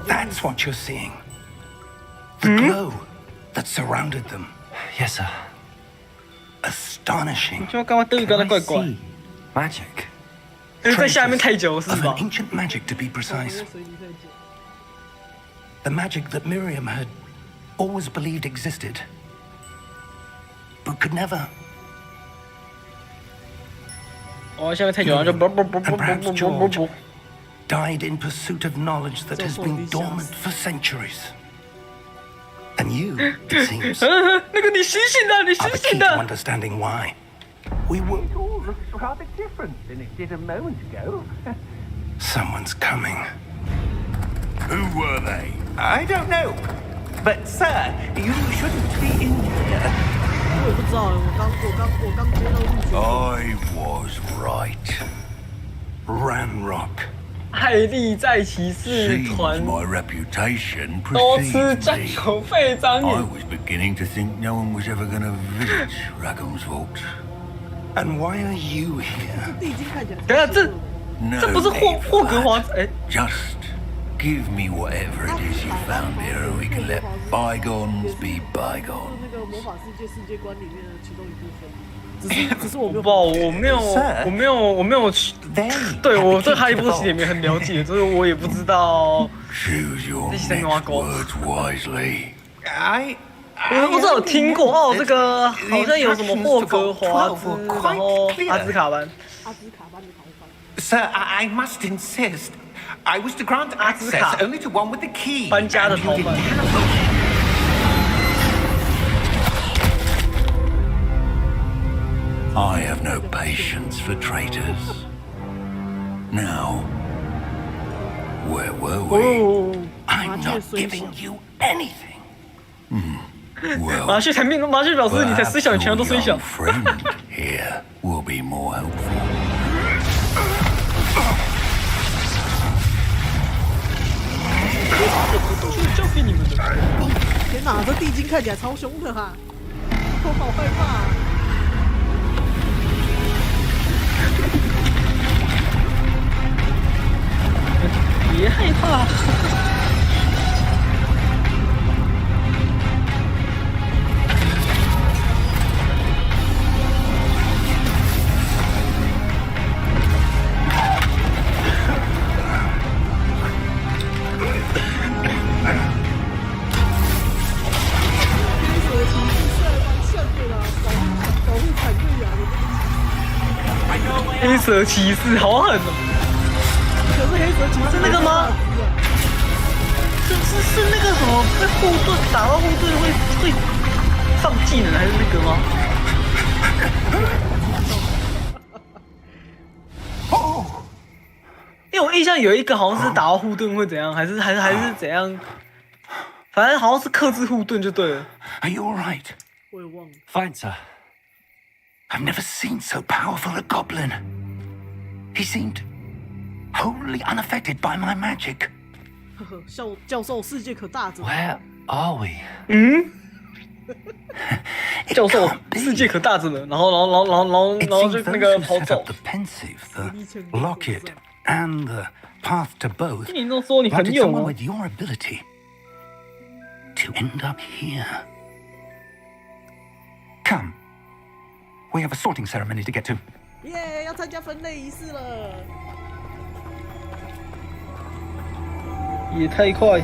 That's what you're seeing. The glow that surrounded them. Yes, sir. Astonishing. 就刚刚灯刚才怪怪， Magic. 因为在下面太久是 Of 吧 an？ancient magic, to be precise. The magic that Miriam had always believed existed, but could never. 哦，下面太久了，就啵啵啵啵 And 啵 perhaps 啵啵啵 George 啵。 died in pursuit of knowledge that has been dormant for centuries. And you, it seems, 那个你醒醒的，你 are 醒 the 醒 key to 的。 understanding why. We were. It all looks rather different than it did a moment ago. Someone's coming. Who were they? I don't know. But, sir, you shouldn't be in here. 我也不知道，我刚接到入学。 I was right. Ranrock. 艾丽在骑士 Seems 团 my reputation 多吃 precedes 占 me. 有费张 I 眼。 was beginning to think no one was ever going to visit Rackham's Vault. And why are you here? 地精看起来。等下这 No 这不是 need 霍 for 格华 that. 兹？哎， Just give me whatever it is you found here, and we can let bygones be 是 bygones. 那个魔法世界观里面的其中一部分。只是我没有。不，我没有去。对我对哈利波特系列没很了解，所以我也不知道 Choose your 这是什么 next 歌？ words wisely. 我只有听过哦，这个好像有什么霍格华兹，然后阿兹卡班。阿兹卡班的逃犯。 Sir, I must insist. I was to grant access only to one with the key. 搬家的逃犯。 I have no patience for traitors. Now, where were we? 哦， I'm not giving you anything. Well, 麻雀表示你才虽小，你全都虽 perhaps 小 your。friend here will be more helpful. 交给你们的。天哪，这地精看起来超凶的哈，我好害怕、啊。 别害怕。黑蛇骑士好狠哦！ 可是黑蛇骑士是那个吗？是那个什么被护盾打到护盾会放技能还是那个吗？哦，因为我印象有一个好像是打到护盾会怎样，还是怎样，反正好像是克制护盾就对了。 Are you all right? 我也忘了。 Fine, sir. I've never seen so powerful a goblin. He seemed wholly unaffected by my magic. 呵呵，教授世界可大着。 Where are we? 嗯，教授世界可大着呢，然后 It 就 seems 那个 those 跑 who set 走 up。the pensive, the locket, and the path to both 你都说你很 wanted 勇 someone 哦。 with your ability to end up here. Come. We have a sorting ceremony to get to. 耶，要参加分类仪式了。也太快，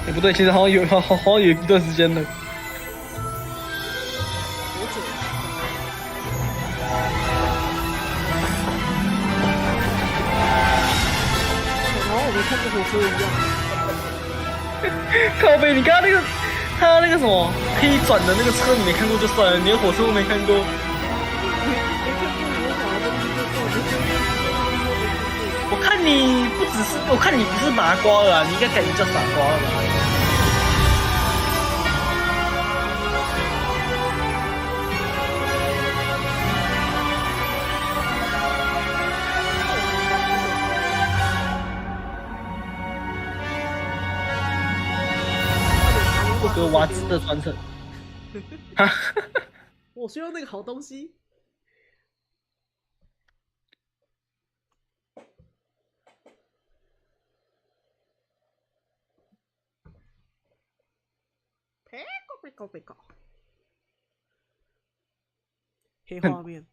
也不对，其实好像有一段时间了。多久？好像我没看过火车一样。靠背，你刚刚那个他那个什么可以转的那个车你没看过就算了，你连火车都没看过。我看你不只是，我看你不是麻瓜了啊，你应该改名叫傻瓜了吧。霍格华兹的传承。我需要那个好东西。黑画面，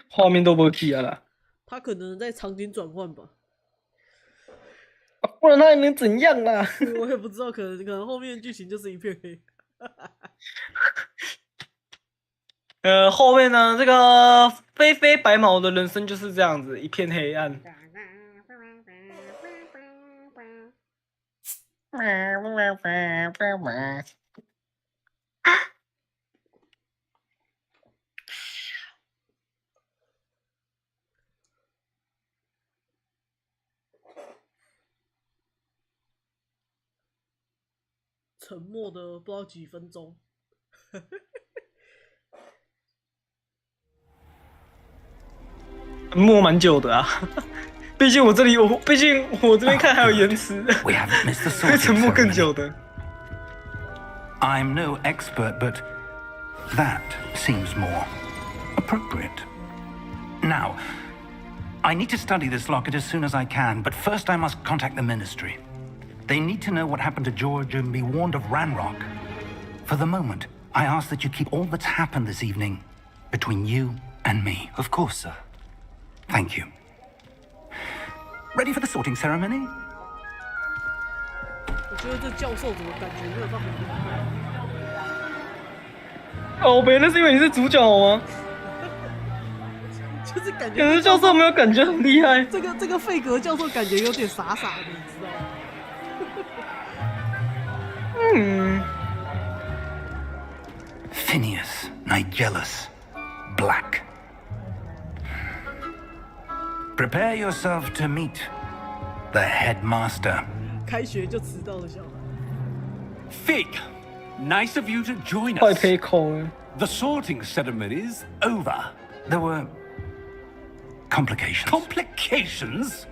画面都不起来了，他可能在场景转换吧。不然他还能怎样啦？我也不知道，可能后面剧情就是一片黑。后面呢，这个非白毛的人生就是这样子，一片黑暗。沉默的不知道几分钟。默蛮久的啊，毕竟我这边看还有延迟， We haven't missed the 会 sorting 沉默更 ceremony. 久的。 I'm no expert, but that seems more appropriate. Now, I need to study this locket as soon as I can, but first I must contact the ministry. They need to know what happened to George and be warned of Ranrock. For the moment, I ask that you keep all that's happened this evening between you and me. Of course, sir. Thank you. Ready for the sorting ceremony? 我觉得这教授怎么感觉没有到很厉害？哦，别，那是因为你是主角好吗？就是感觉，可是教授没有感觉很厉害。这个费格教授感觉有点傻傻的，你知道吗？Phineas, Nigellus, Black. Prepare yourself to meet the headmaster. 开学就迟到的小孩。 Fig, nice of you to join 快 us. 赔口。 The sorting ceremony's over. There were complications. Complications?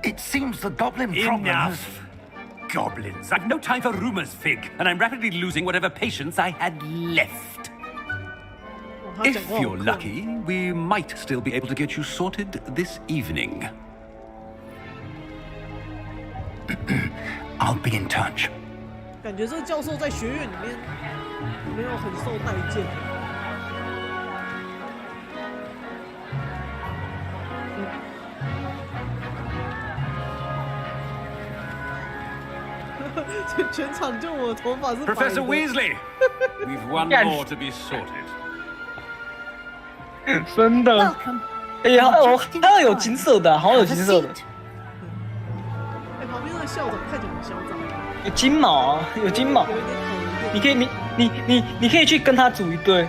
It seems the goblin problem has... Enough. Goblins. I've no time for rumors, Fig, and I'm rapidly losing whatever patience I had left. 哇他讲 If 话好 you're 快 lucky, we might still be able to get you sorted this evening. I'll be in touch. 感觉这个教授在学院里面没有很受待见。全场就我的头发是白的。 Professor Weasley, we've one Yes. more to be sorted. 真的。哎呀，他要有金色的，好像有金色的。哎，旁边那个校长看起来很嚣张，有金毛啊，有金毛。有一点讨人厌。你可以，你可以去跟他组一队。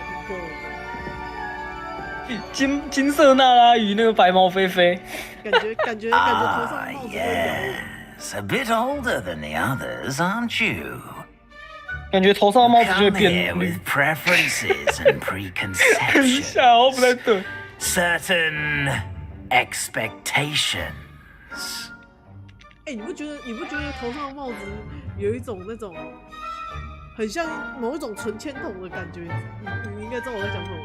金色娜拉与那个白毛菲菲。感觉头上帽子会摇。 Yes, a bit older than the others, aren't you? 感觉头上的帽子就会 Come 变 here 绿。 with preferences and 等一 preconceptions, 下，我不太对。 certain expectations. 哎，你不觉得头上的帽子有一种那种很像某一种存钱筒的感觉？你应该知道我在讲什么吧？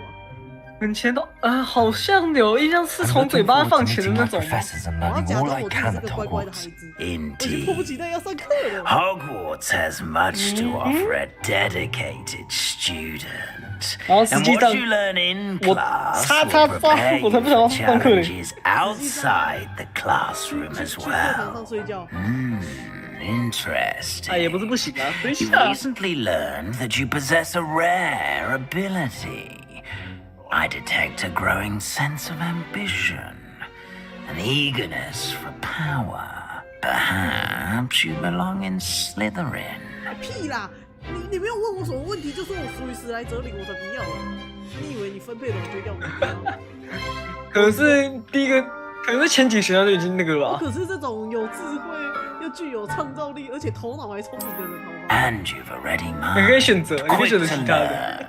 很前头好像有印象是从嘴巴放钱的那种吗？ Professors and 我要 learning 假 all 装 I 我自己 can 是 at 个乖乖的孩 Hogwarts. 子，我已经迫不及 Indeed. 待要上课了。 Hogwarts has much to offer a dedicated student. 然后 And 实际 what 上 you learn in 我 class 叉 will 叉 prepare 我 you 才不想要 for 上课嘞。 challenges outside the classroom as 去课堂 well. 上睡觉。 Interesting. 哎，也不是不行啊。等一 You've 下， recently learned that you possess a rare ability. I detect a growing sense of ambition, an eagerness for power. Perhaps you belong in Slytherin. 屁啦！你没有问我什么问题，就说我属于史莱哲林，我才不要了。你以为你分配了我就要我？可能是第一个，可能是前几个学校就已经那个了吧。可是这种有智慧又具有创造力，而且头脑还聪明的人，好吗？ And you've already 你可以 marked. 选择，你可以 Quick 选择 to 其他的。 learn.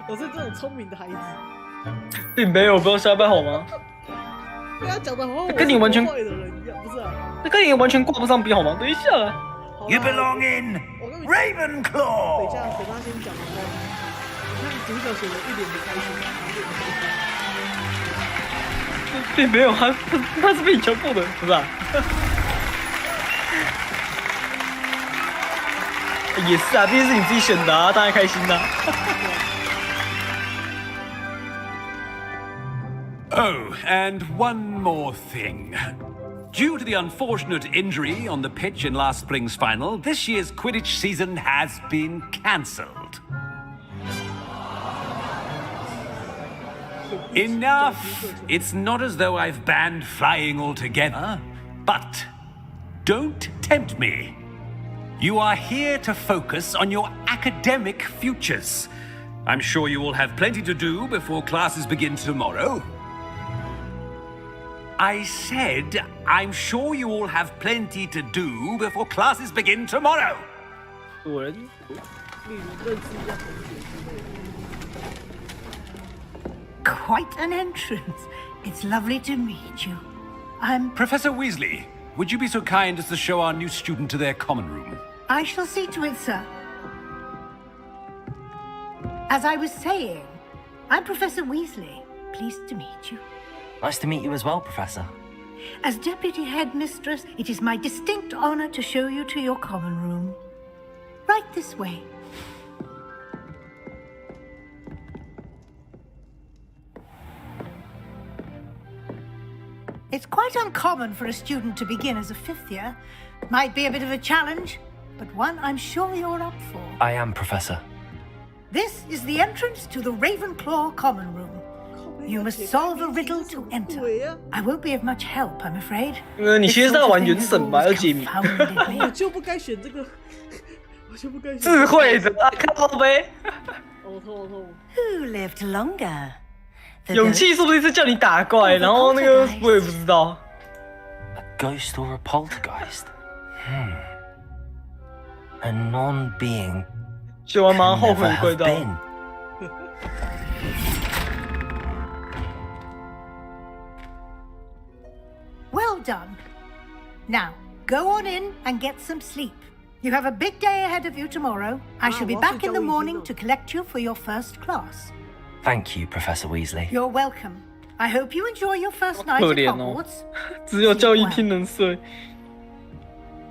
我是这种聪明的孩子，并没有，不要瞎掰好吗？被他讲的好像我跟你完全是坏的人一样，不是啊？那跟你完全挂不上边好吗？等一下，好啦 You belong in 我跟你等一 Ravenclaw. 下，等他先讲的话，你看主角写的一脸的开心，一脸的开心。并没有，他是被你强迫的，不是啊？也是啊，毕竟是你自己选的啊，当然开心啦、Oh, and one more thing. Due to the unfortunate injury on the pitch in last spring's final, this year's Quidditch season has been cancelled. Enough! It's not as though I've banned flying altogether, but don't tempt me. You are here to focus on your academic futures. I'm sure you will have plenty to do before classes begin tomorrow. I said, I'm sure you all have plenty to do before classes begin tomorrow. 果然，例如认识一下同学之类的。 Quite an entrance. It's lovely to meet you. I'm... Professor Weasley, would you be so kind as to show our new student to their common room? I shall see to it, sir. As I was saying, I'm Professor Weasley. Pleased to meet you. Nice to meet you as well, Professor. As Deputy Headmistress, it is my distinct honor to show you to your common room. Right this way. It's It's quite uncommon for a student to begin as a 5th year. Might be a bit of a challenge, but one I'm sure you're up for. I am, Professor. This is the entrance to the Ravenclaw Common Room. You must solve a riddle to enter. I won't be of much help, I'm afraid. 你其实是在玩原神吧？要解谜。我就不该选这个，我就不该选。智慧的啊，靠呗。痛。 Who lived longer? 勇气说不定是叫你打怪，然后那个我也不知道。A ghost or a poltergeist? A non-being 学完蛮 can 后 never 悔 have 怪盗。 been. Well done. Now, go on in and get some sleep. You have a big day ahead of you tomorrow. I shall be back in the morning to collect you for your first class. Thank you, Professor Weasley. You're welcome. I hope you enjoy your first night 可 at 怜哦 Hogwarts. 只有教育厅能睡。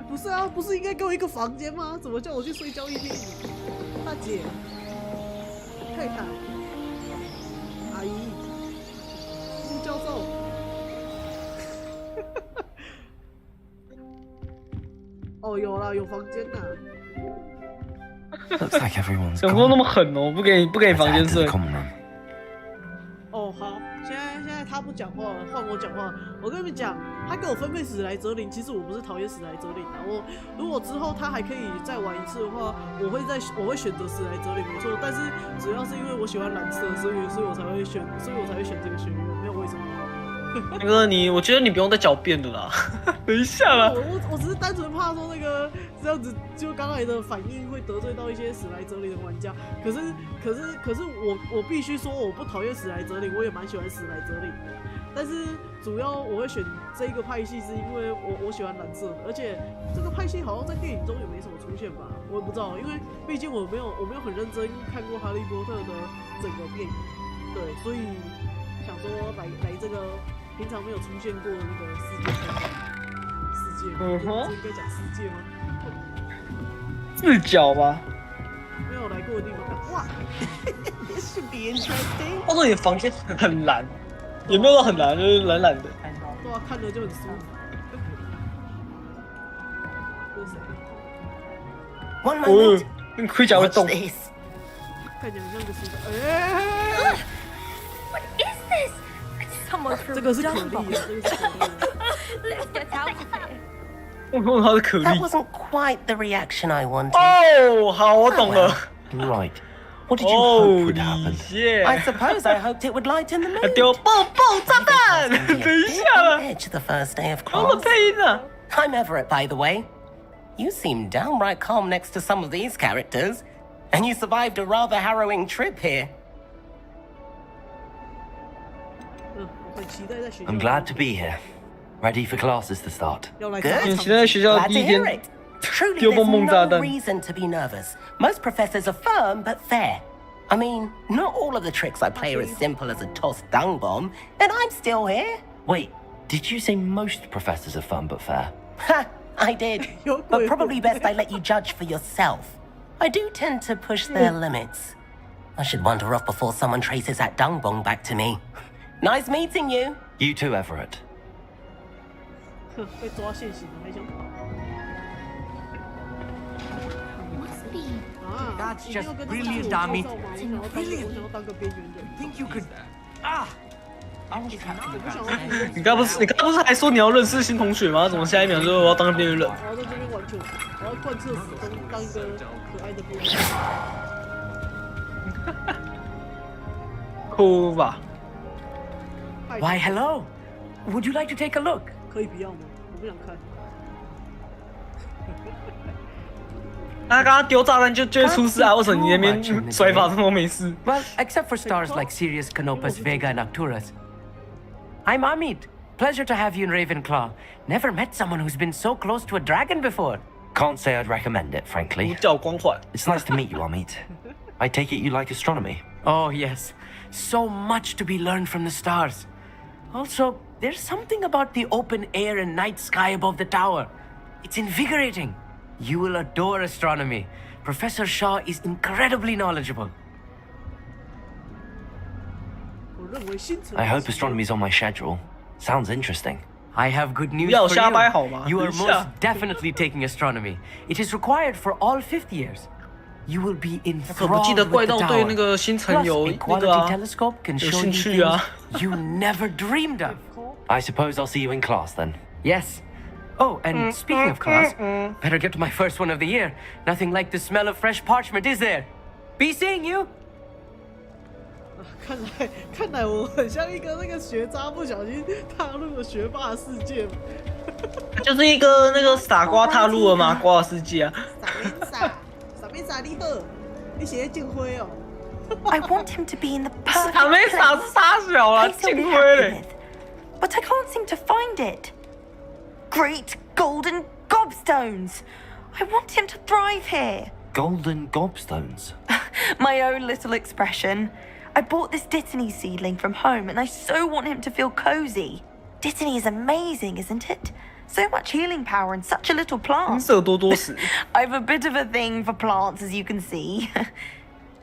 不是啊，不是应该给我一个房间吗？怎么叫我去睡教育厅？大姐，太太，阿姨，副教授。哦，有啦，有房间啦。 Looks like everyone's 想说那 gone. 么狠哦，不给你房间 Let's head to 睡 the。common room. 哦，好，现在他不讲话了，换我讲话。我跟你们讲，他给我分配史莱哲林，其实我不是讨厌史莱哲林啊。我如果之后他还可以再玩一次的话，我会选择史莱哲林，没错。但是主要是因为我喜欢蓝色，所以我才会选这个学院，没有为什么。那个我觉得你不用再狡辩了啦。等一下啦。我只是单纯怕说那个这样子，就刚才的反应会得罪到一些史莱哲林的玩家。可是我必须说，我不讨厌史莱哲林，我也蛮喜欢史莱哲林的。但是主要我会选这一个派系，是因为我喜欢蓝色的，而且这个派系好像在电影中也没什么出现吧，我也不知道，因为毕竟我没有很认真看过哈利波特的整个电影，对，所以想说来这个平常没有出现过的那个世界，这应该讲世界吗？视角吧。没有来过的地方，哇，This should be interesting。他说你的房间很蓝，也没有到很蓝，就是蓝蓝的。对啊，看着就很舒服。这是谁？ One moment. 那盔甲会 What's 动。 this? 看起来像个书生。What is this? Someone from 这个是可 Dumbo. 莉啊，这个是可莉。 Let's get out of here. 我问他是可莉。 That wasn't quite the reaction I wanted. 哦，好，我懂了。 Right. What did you hope would 哦 happen? 耶！ I suppose I hoped it would lighten the mood. 丢爆炸弹！等一下了， Edge the first day of 帮我 class. 配音啊！ I'm Everett, by the way. You seem downright calm next to some of these characters, and you survived a rather harrowing trip here. 我很期待在学校。 I'm glad to be here. Ready for classes to start. 要来 Good. 你现在学校 Glad 第 to 一 hear 天 it. Truly, 丢 there's 蹦蹦炸 no 弹。 reason to be nervous. Most professors are firm but fair. I mean, not all of the tricks I play are as simple as a tossed dung bomb, and I'm still here. Wait, did you say most professors are fun but fair? Ha! I did. But probably best I let you judge for yourself. I do tend to push their limits. I should wander off before someone traces that dung bomb back to me. Nice meeting you. You too, Everett. 被抓现行了，还想跑 Must be. 啊？ That's 一定 just 要跟他 brilliant, 当 Dami. 我想要当个边缘人。 Think you could. Ah! I was 我不想 trapped. 要。你刚不是还说你要认识新同学吗？怎么下一秒就我要当边缘人？我要在这边玩球，我要贯彻始终，当一个可爱的边缘人。哭吧。 Why, hello. Would you like to take a look? 可以不要吗？我不想看。他刚刚丢炸弹就会出事啊！为什么你那边甩法这么没事？ Well, except for stars like Sirius, Canopus, Vega, and Arcturus. I'm Amit. Pleasure to have you in Ravenclaw. Never met someone who's been so close to a dragon before. Can't say I'd recommend it, frankly. 主角光环。 It's nice to meet you, Amit. I take it you like astronomy. Oh, yes. So much to be learned from the stars. Also, there's something about the open air and night sky above the tower. It's invigorating. You will adore astronomy. Professor Shaw is incredibly knowledgeable. 我认为星辰。 I hope astronomy's on my schedule. Sounds interesting. I have good news 不要 for 瞎掰好吗？ you. You are 等一下 most definitely taking astronomy. It is required for all fifth years. You will be 可不记得 enthralled 怪 with the 盗对那 tower. 个星辰 Plus, 有 a 那 quality 个啊 telescope can 有 show 兴 you 趣啊。 things you never dreamed of. I suppose I'll see you in class then. Yes. Oh, and speaking of class, better get to my first one of the year. Nothing like the smell of fresh parchment, is there? Be seeing you. 看来我很像一个那个学渣，不小心踏入了学霸的世界。就是一个那个傻瓜踏入了麻瓜的世界啊。傻妹傻你好，你写进灰哦。I want him to be in the 傻 perfect 妹傻 place. 傻小了， Place he'll 进 be 灰 happy 嘞。 with. But I can't seem to find it. Great golden gobstones. I want him to thrive here. Golden gobstones. My own little expression. I bought this Dittany seedling from home and I so want him to feel cozy. Dittany is amazing, isn't it? So much healing power in such a little 金 plant. 色多多石， I've a bit of a thing for plants, as you can see.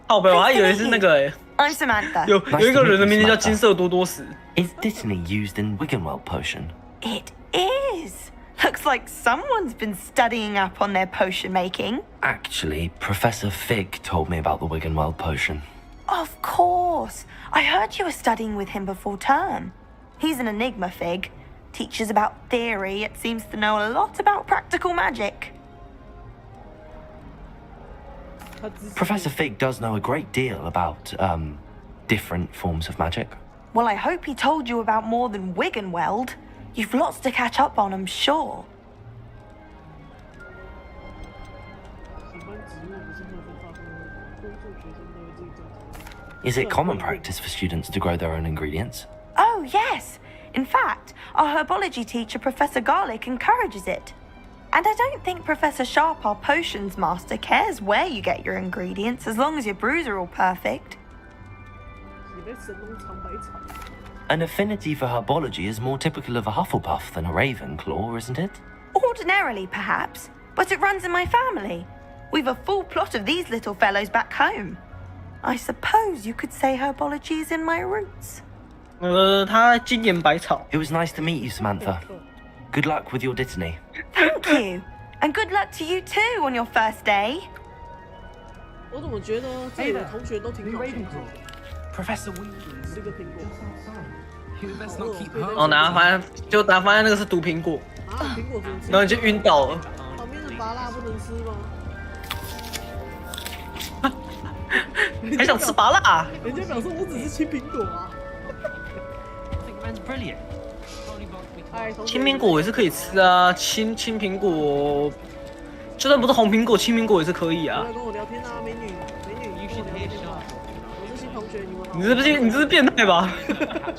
好朋友，我还以为是那个哎， I'm Samantha. 有一个人的名字叫金色多多石。 Is Dittany used in Wiggenweld potion? It is. Looks like someone's been studying up on their potion making. Actually, Professor Fig told me about the Wiggenweld potion. Of course. I heard you were studying with him before term. He's an enigma, Fig. Teaches about theory, it seems to know a lot about practical magic. Professor Fig does know a great deal about, different forms of magic. Well, I hope he told you about more than Wiggenweld. You've lots to catch up on, I'm sure. Is it common practice for students to grow their own ingredients? Oh, yes. In fact, our herbology teacher, Professor Garlic, encourages it. And I don't think Professor Sharp, our potions master, cares where you get your ingredients as long as your brews are all perfect. An affinity for herbology is more typical of a Hufflepuff than a Ravenclaw, isn't it? Ordinarily, perhaps, but it runs in my family. We've a full plot of these little fellows back home. I suppose you could say herbology is in my roots. 他金眼百草。 It was nice to meet you, Samantha. Good luck with your Dittany. Thank you. And good luck to you too on your first day. 我怎么觉得这里的同学都挺好笑的？ Professor Weasley. 吃个苹果。 You best not keep her. 哦，发现那个是毒苹果，啊，苹果怎么吃？然后你就晕倒了。旁边的芭乐不能吃吗？还想吃芭乐？人家表示我只是青苹果啊。青苹果也是可以吃啊，青苹果，就算不是红苹果，青苹果也是可以啊。来跟我聊天啊，美女，美女，跟我聊天啊。我是新同学，你们好。你这是变态吧？ Let's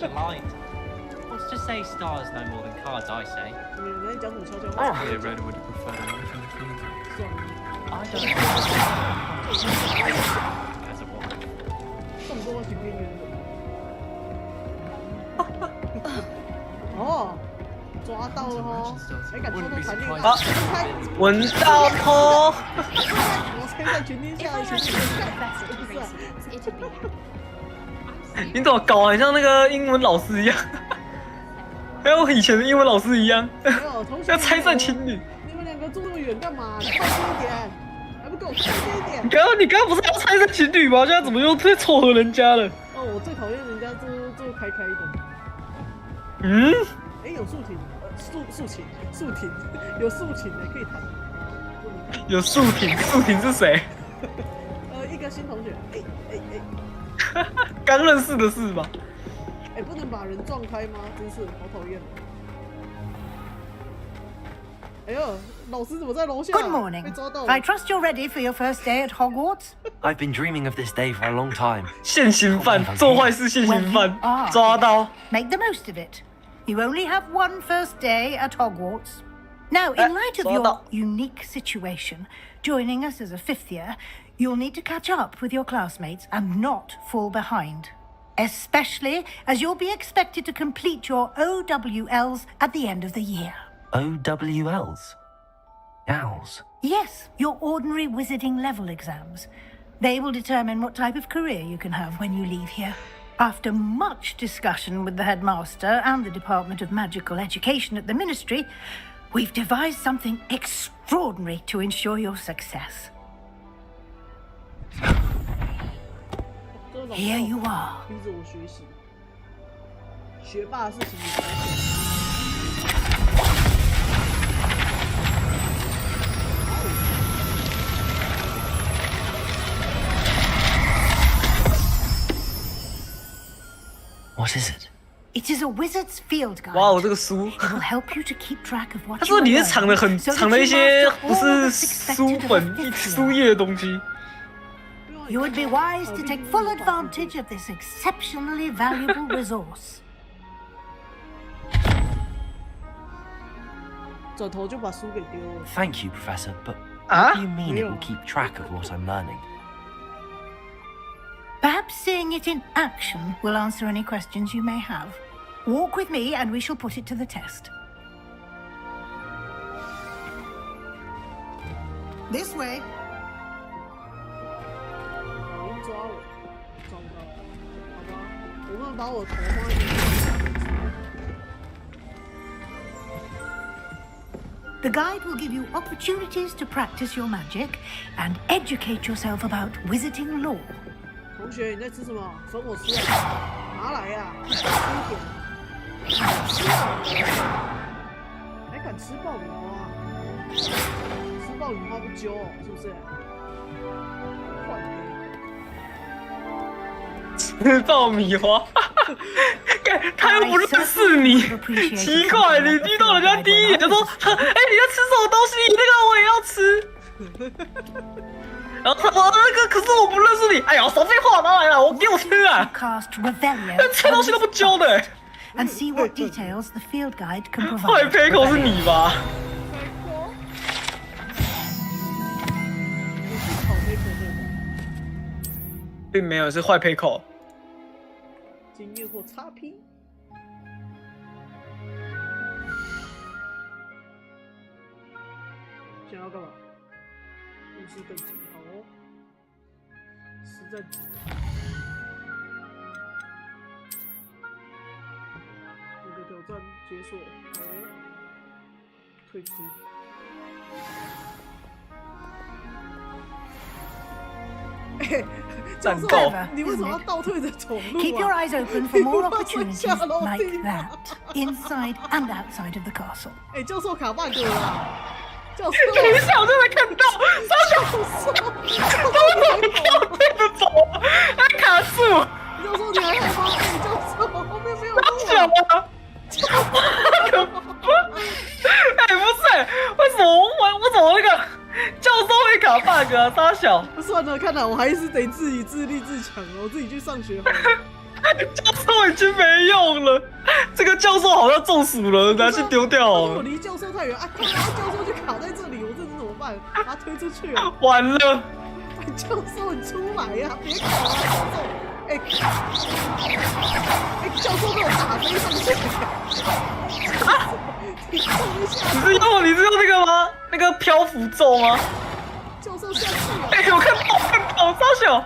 just say stars no more than cards, I say. 你在讲什么悄悄话？ Red would prefer. 算了。 I don't know. As a woman. 这么多挺边缘的。哦，抓到了哦！还敢偷偷谈恋爱？啊，闻到偷！我猜在全天下的全世界不是啊？你怎么搞很像那个英文老师一样？还有以前的英文老师一样，没有，同学要拆散情侣。你们两个住这么远干嘛？靠近一点，还不给我靠近一点。你刚刚不是要拆散情侣吗？现在怎么又在撮合人家了？哦，我最讨厌人家做开的。嗯？哎，有竖琴，竖琴，有竖琴的可以弹。有竖琴是谁？一个新同学，刚认识的是吧？哎，不能把人撞开吗？真是好讨厌。哎呦，老师怎么在楼下？ Good morning. 被抓到了。 I trust you're ready for your first day at Hogwarts. I've been dreaming of this day for a long time. 现行犯，做坏事现行犯， are. 抓到。 Make the most of it. You only have one first day at Hogwarts. Now, in light of your unique situation, joining us as a fifth year, you'll need to catch up with your classmates and not fall behind. Especially as you'll be expected to complete your OWLs at the end of the year. OWLs? Owls? Yes, your ordinary wizarding level exams. They will determine what type of career you can have when you leave here. After much discussion with the headmaster and the Department of Magical Education at the Ministry, we've devised something extraordinary to ensure your success. Here you are. 逼着我学习，学霸的事情你才What is it? It is a wizard's field guide. 哇，我这个书， It will help you to keep track of what 它 you 说 are 里面 learning, 藏了一些 so that 不 you master all 是 that's 书 expected of a 本 fifth 书 year. 页的东西。 You would be wise to take full advantage of this exceptionally valuable resource. 转头就把书给丢了。 Thank you, Professor, but Huh? what do you mean it will keep track of what I'm learning? Perhaps seeing it in action will answer any questions you may have. Walk with me and we shall put it to the test. This way. 抓我，糟糕，好吧，我们把我头放在这里。 The guide will give you opportunities to practice your magic and educate yourself about wizarding lore. 同学，你在吃什么？分我吃啊！拿来呀、吃一点。还敢吃爆米花？吃爆米花不揪哦，是不是？换吃爆米花，他又不认识你，奇怪，你遇到人家第一眼就说，哎，你在吃什么东西？那个我也要吃。然后他说那个，可是我不认识你。哎呀，少废话，拿来了，给我吃啊！吃东西都不揪的。 And see what details the field guide can 坏 provide. 胚口是你吧？并没有，是坏胚口。经验或差评。想要干嘛？巫师等级好哦，实战级。这个挑战解锁，好哦，退出。战斗。你为什么要倒退着走路啊 Keep your eyes open for more opportunities like that, inside and outside of the castle. 哎，教授卡 bug 了，教授。等一下，我真的看到，他怎么跳对着走啊？还卡住。教授，你还害怕？哎，教授，后面没有路啊！哎，不是，为什么我怎么那个教授会卡 bug 啊？大小。算了，看来我还是得自己自立自强了，我自己去上学好了。教授已经没用了，这个教授好像中暑了，拿去丢掉哦。我离教授太远啊！快，教授就卡在这里，我这怎么办？把他推出去了。完了！教授，你出来呀！别卡了，教授。哎，教授被我打飞上去。啊！你动一下。你是用那个吗？那个漂浮咒吗？教授下去了。哎，我看到，大小。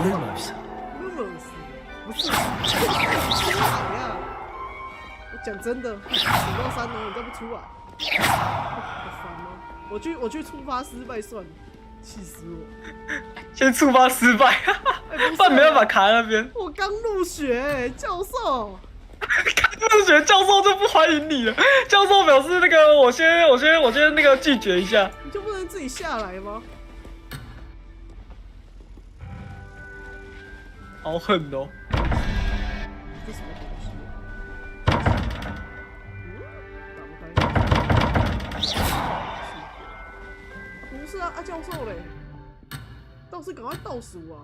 Lumos. 不是，出来呀！我讲真的，走到3楼你再不出来，好烦哦！我去触发失败算了，气死我！先触发失败，不然没办法卡在那边。我刚入学，教授。刚入学，教授就不欢迎你了。教授表示那个，我先那个拒绝一下。你就不能自己下来吗？好狠哦！这什么东西？打不开。不是啊，教授嘞，倒是赶快倒数啊！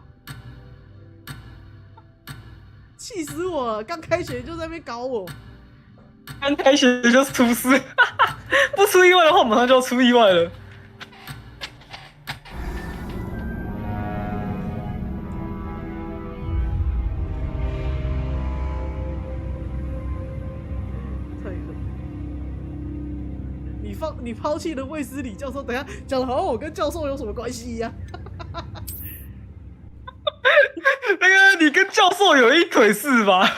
气死我了！刚开学就在那边搞我，刚开学就出事，不出意外的话，马上就要出意外了。你抛弃了卫斯理教授，等一下讲的好像我跟教授有什么关系一样。那个得你跟教授有一腿是吧？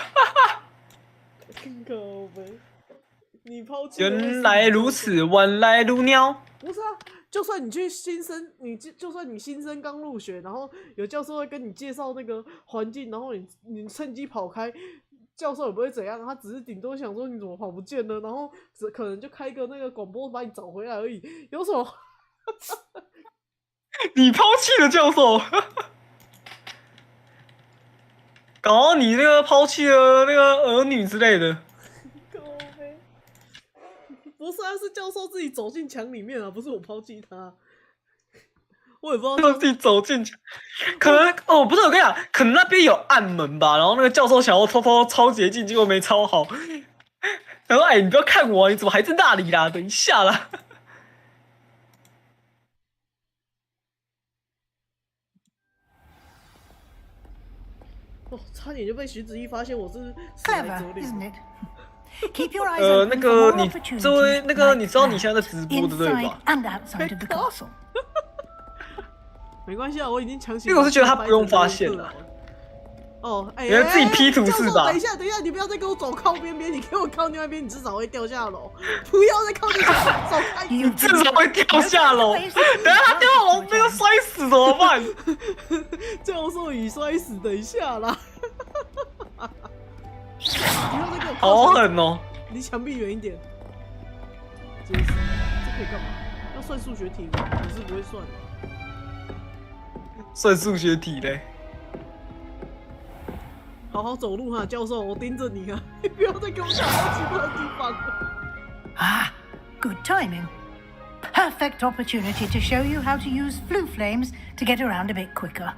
靠北，你抛弃。原来如此，晚来如鸟。不是啊，就算你去新生，就算你新生刚入学，然后有教授会跟你介绍那个环境，然后你趁机跑开，教授也不会怎样，他只是顶多想说你怎么跑不见了，然后可能就开个那个广播把你找回来而已，有什么？你抛弃了教授，搞到你那个抛弃了那个儿女之类的。不是啊，是教授自己走进墙里面啊，不是我抛弃他。我也不知道他自己走进墙，可能哦，不是我跟你讲，可能那边有暗门吧，然后那个教授想要偷偷抄捷径，结果没抄好。然后哎，你不要看我啊，你怎么还在那里啦？等一下啦。哦，差点就被徐子怡发现我是Clever, isn't it? Keep your eyes 那 open 个 for more 你 opportunities 这位那个你知道你 like 现在在直播的对 inside 吧？ and outside of the castle. 没关系啊，我已经强行。因为我是觉得他不用发现了。哦，哎，原来自己 P 图是吧？等一下，你不要再跟我走靠边边，你给我靠另外一边，你至少会掉下楼。不要再靠近走开，你至少会掉下楼。等下他掉下楼，被他摔死怎么办？教授已摔死，等一下啦。好狠哦！离墙壁远一点。真是，这可以干嘛？要算数学题吗？我是不会算的。算数学题嘞。好好走路哈，教授，我盯着你啊！你不要再给我想到其他地方了。Ah, good timing. Perfect opportunity to show you how to use flue flames to get around a bit quicker.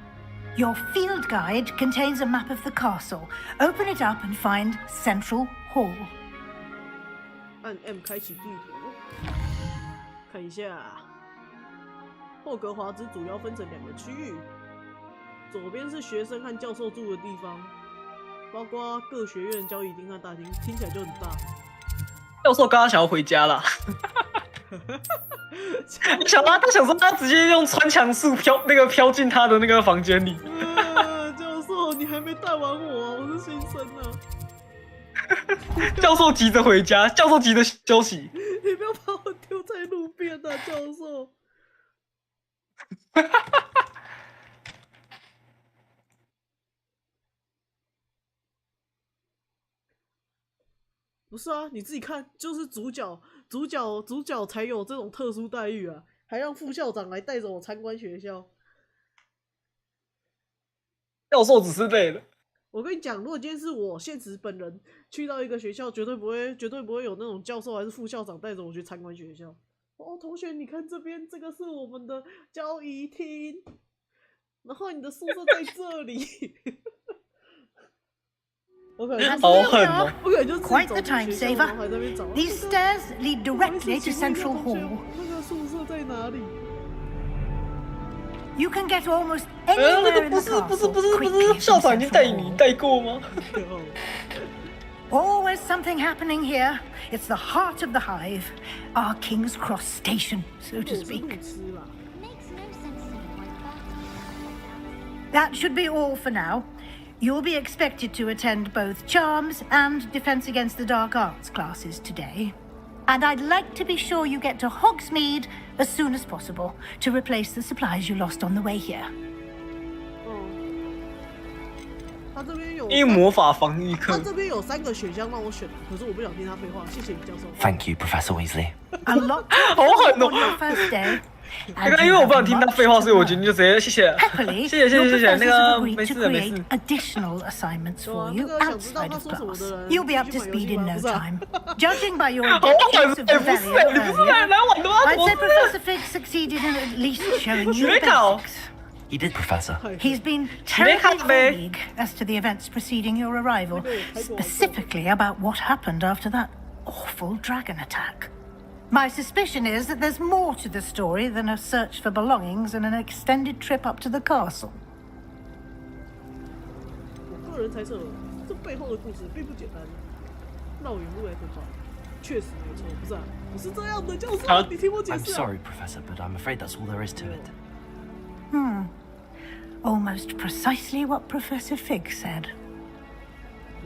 Your field guide contains a map of the castle. Open it up and find Central Hall. 按 M 开启地图，看一下。霍格华兹主要分成2个区域，左边是学生和教授住的地方，包括各学院交易厅和大厅，听起来就很大。教授刚刚想要回家啦。他想说他直接用穿墙术飘进他的那个房间里。教授，你还没带完我啊！我是新生啊。教授急着回家，教授急着休息。你不要把我丢在路边啊，教授。不是啊，你自己看，就是主角才有这种特殊待遇啊，还让副校长来带着我参观学校。教授只是累了。我跟你讲，如果今天是我现实本人去到一个学校，绝对不会有那种教授还是副校长带着我去参观学校。哦，同学，你看这边，这个是我们的交易厅，然后你的宿舍在这里。Quite the time saver. These stairs lead directly to Central Hall. You can get almost anywhere in the castle quickly. 校长已经带过吗？ Always something happening here. It's the heart of the hive, our King's Cross station, so to speak. That should be all for now. You'll be expected to attend both Charms and Defense Against the Dark Arts classes today. And I'd like to be sure you get to Hogsmeade as soon as possible to replace the supplies you lost on the way here. 他这边有魔法防御课。他这边有3个选项让我选，可是我不想听他废话。谢谢你，教授。Thank you, Professor Weasley. A lot 好狠哦！ on your first day. 因为我不想听他废话，所以我决定就直接谢谢。谢谢。那个没事。 Additional assignments for you outside of class. You'll be up to speed in no time. Judging by your use of the I'd say Professor Fig succeeded in at least showing you the basics. He did, Professor. He's been terribly vague as to the events preceding your arrival, specifically about what happened after that awful dragon attack. My suspicion is that there's more to the story than a search for belongings and an extended trip up to the castle. 我个人猜测，这背后的故事并不简单。绕远路来可怕，确实没错，不是啊？不是这样的，教授，你听我解释啊。I'm sorry, Professor, but I'm afraid that's all there is to it. Almost precisely what Professor Fig said.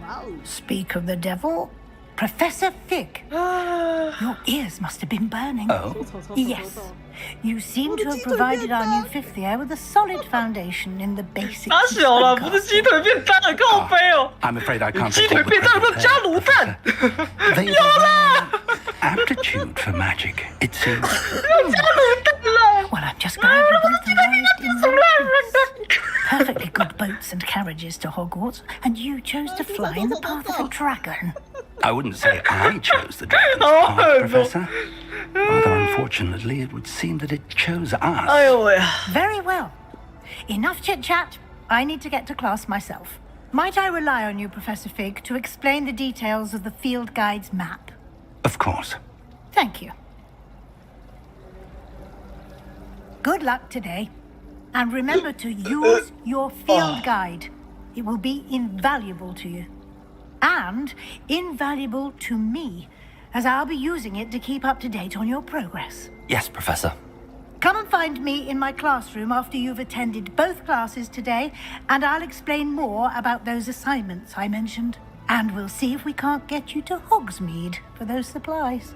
Wow. Speak of the devil, Professor Fig. Your ears must have been burning. Oh? Yes. You seem to have provided our new fifth year with a solid foundation in the basics. 他小了，不是鸡腿变大了，靠背哦。I'm afraid I can't. 鸡腿变大了，加卤蛋。They have aptitude for magic, it seems. Well, I'm just glad you both arrived in one piece. Perfectly good boats and carriages to Hogwarts, and you chose to fly in the path of a dragon. I wouldn't say I chose the dragon's path, Professor. Rather unfortunately, it would seem that it chose us. 哎呦喂！ Very well. Enough chit-chat. I need to get to class myself. Might I rely on you, Professor Fig, to explain the details of the field guide's map? Of course. Thank you. Good luck today. And remember to use your field guide. It will be invaluable to you. And invaluable to me, as I'll be using it to keep up to date on your progress. Yes, Professor. Come and find me in my classroom after you've attended both classes today, and I'll explain more about those assignments I mentioned. And we'll see if we can't get you to Hogsmeade for those supplies.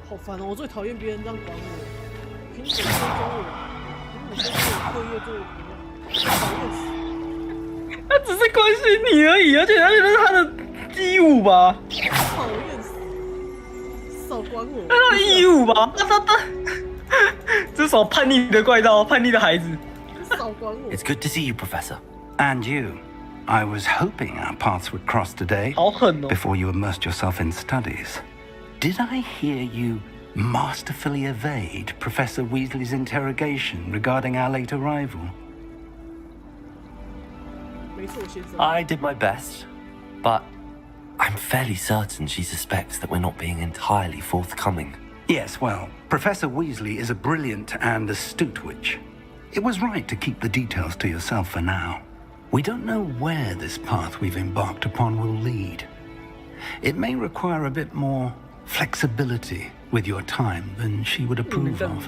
好烦哦！我最讨厌别人这样管我，凭什么跟踪我？凭什么跟我课业做的不一样？讨厌死！他只是关心你而已，而且那是他的义务吧？讨厌死！少管我！那他的义务吧？他，这是叛逆的怪盗，叛逆的孩子。少管我！ It's good to see you, Professor. And you. I was hoping our paths would cross today 好狠哦！ before you immersed yourself in studies. Did I hear you masterfully evade Professor Weasley's interrogation regarding our late arrival? 没错，先生。 I did my best, but I'm fairly certain she suspects that we're not being entirely forthcoming. Yes, well, Professor Weasley is a brilliant and astute witch. It was right to keep the details to yourself for now. We don't know where this path we've embarked upon will lead. It may require a bit more flexibility with your time than she would approve of.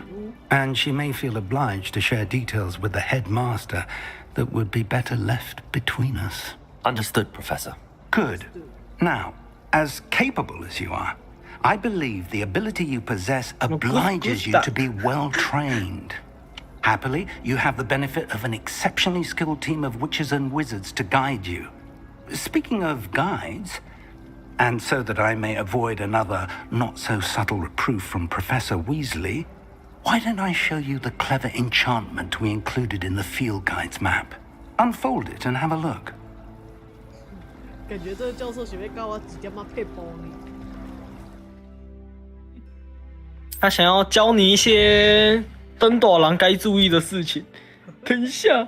And she may feel obliged to share details with the headmaster that would be better left between us. Understood, Professor. Good. Now, as capable as you are, I believe the ability you possess obliges you to be well trained. Happily, you have the benefit of an exceptionally skilled team of witches and wizards to guide you. Speaking of guides, and so that I may avoid another not-so-subtle reproof from Professor Weasley, why don't I show you the clever enchantment we included in the field guide's map? Unfold it and have a look. 感觉这个教授学妹教我几点嘛配包呢？他想要教你一些登斗狼该注意的事情。等一下，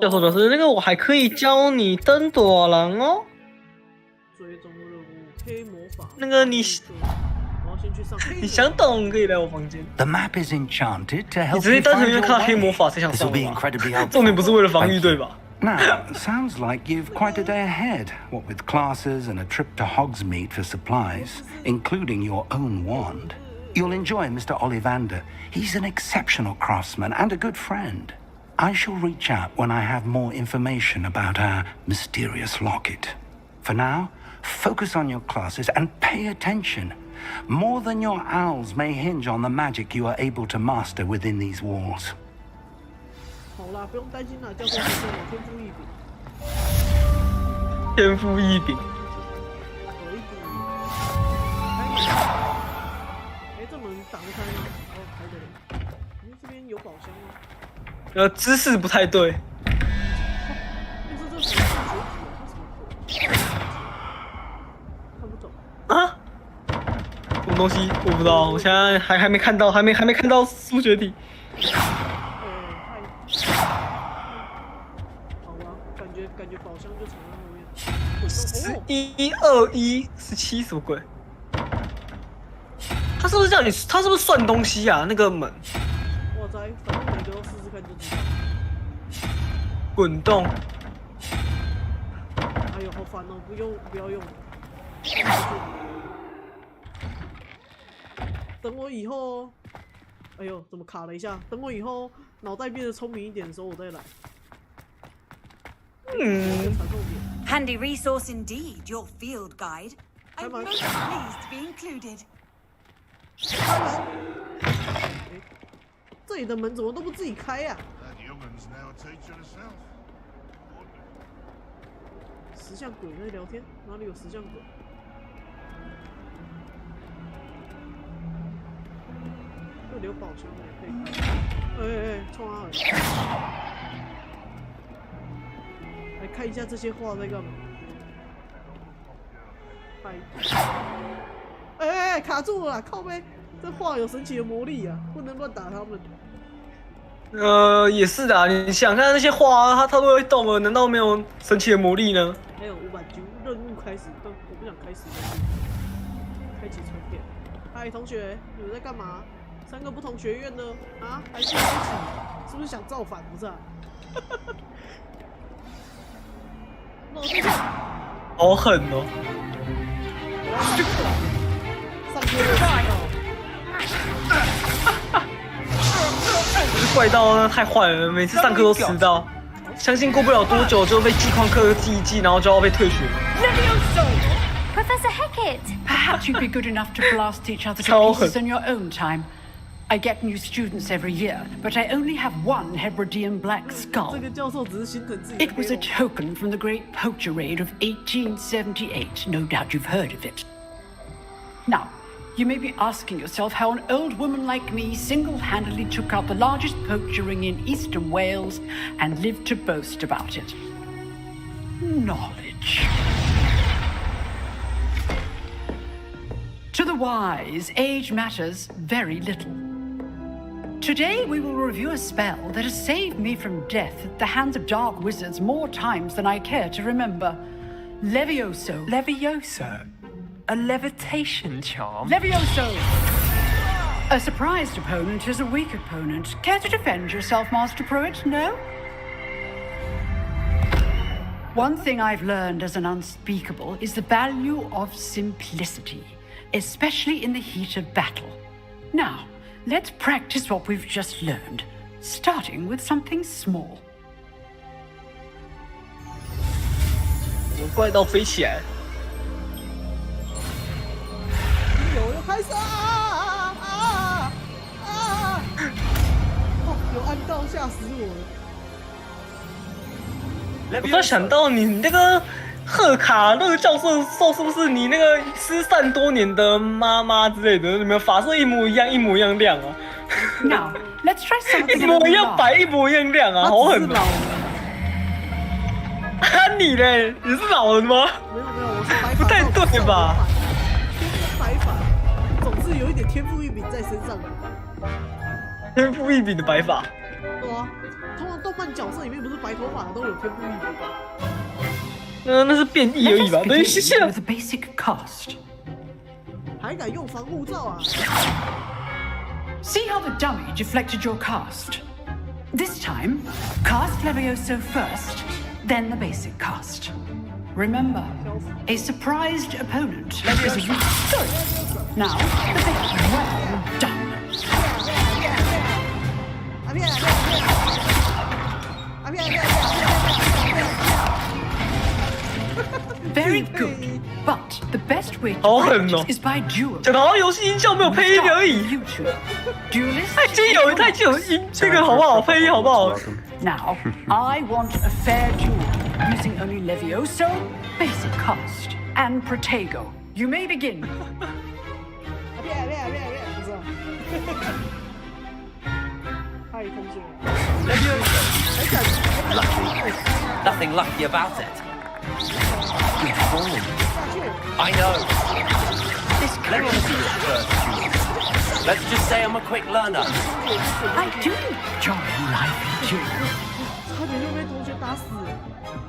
教授表示，那个我还可以教你登斗狼哦。追踪任务黑魔法。那个你，我要先去上。你想懂可以来我房间。 The map is enchanted to help 你直接 you 单纯 find 因为 your 看到黑 way. 魔法才想 This 上 will be 吧？ incredibly helpful. 重点不是为了防御，对吧？ Now, sounds like you've quite a day ahead, what with classes and a trip to Hogsmeade for supplies, including your own wand. You'll enjoy Mr. Ollivander. He's an exceptional craftsman and a good friend. I shall reach out when I have more information about our mysterious locket. For now, focus on your classes and pay attention. More than your owls may hinge on the magic you are able to master within these walls. 好啦，不用担心啦，教授先生我天赋异禀。天赋异禀。可以。哎，这门打不开吗？哦，开着了。这边有宝箱吗？姿势不太对。但是这什么数学题啊？这什么鬼？看不懂。啊？什么东西？我不知道，我现在还没看到，还没看到数学题。好吧，感觉宝箱就藏在后面。112117什么鬼？他是不是叫你？他是不是算东西啊？那个门。哇塞，反正每个都试试看就知道。滚动。哎呦，好烦哦！不要用。等我以后哎呦，怎么卡了一下？等我以后脑袋变得聪明一点的时候，我再来。Handy resource indeed, your field guide. I'm most pleased to be included. 这里的门怎么都不自己开呀、石像鬼在聊天，哪里有石像鬼？这里有宝箱也可以开。冲啊！来看一下这些画在干嘛？卡住了啦！靠背，这画有神奇的魔力啊，不能乱打他们。也是的、啊，你想看那些画，它都会动了，难道没有神奇的魔力呢？还有500局任务开始，我不想开始。开启存片。嗨，同学，你们在干嘛？3个不同学院呢？啊，还是一起？是不是想造反？不是啊？好狠哦！上课怪盗呢太坏了，每次上课都迟到，相信过不了多久就被记旷课记一记，然后就要被退学。Professor Hecat! Perhaps you'd be good enough to blast each other to pieces in your own time. I get new students every year, but I only have one Hebridean black skull. It was a token from the great poacher raid of 1878. No doubt you've heard of it. Now, you may be asking yourself how an old woman like me single-handedly took out the largest poacher ring in eastern Wales and lived to boast about it. Knowledge. To the wise, age matters very little. Today we will review a spell that has saved me from death at the hands of dark wizards more times than I care to remember. Levioso. Levioso? A levitation charm? Levioso! A surprised opponent is a weak opponent. Care to defend yourself, Master Pruitt? No? One thing I've learned as an unspeakable is the value of simplicity, especially in the heat of battle. Now, let's practice what we've just learned, starting with something small. 怪盗飞起来。又开始有暗道，吓死我了！我突然想到你那个贺卡那个教授是不是你那个失散多年的妈妈之类的？你们发色一模一样亮啊！ Now, let's try something 一模一样白，一模一样亮啊，好狠！你嘞？你是老人吗？没有，我是白发。不太对吧？白发，总是有一点天赋异禀在身上的。天赋异禀的白发。对啊，通常动漫角色里面不是白头发的都有天赋异禀吧？那是变异而已吧？等于是现在。 basic cast. 还敢用防护罩啊 See how the dummy deflected your cast. This time, cast Levioso first, then the basic cast. Remember, a surprised opponent is a weak foe. Now, the basic well done. Very good, but the best way to practice is by duel. 讲的好像游戏音效没有配音而已。它已经有音，这个好不好？配音好不好 ？Now, I want a fair duel using only Levioso, basic cast, and Protego. You may begin. Nothing lucky about it. Good form. I know. This can't be your first duel. Let's just say I'm a quick learner. I do enjoy life duels.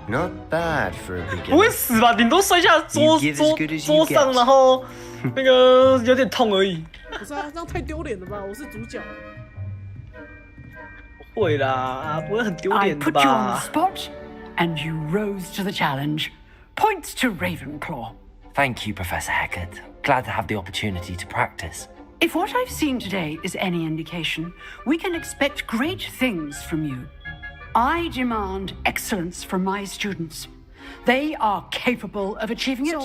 Not bad for a beginner. 不会死吧？顶多摔下桌上，然后那个有点痛而已。不是啊，这样太丢脸了吧？我是主角。不会啦，不会很丢脸的吧 I put you on the spot, and you rose to the challenge. Points to Ravenclaw. Thank you, Professor Hecat. Glad to have the opportunity to practice. If what I've seen today is any indication, we can expect great things from you. I demand excellence from my students. They are capable of achieving it,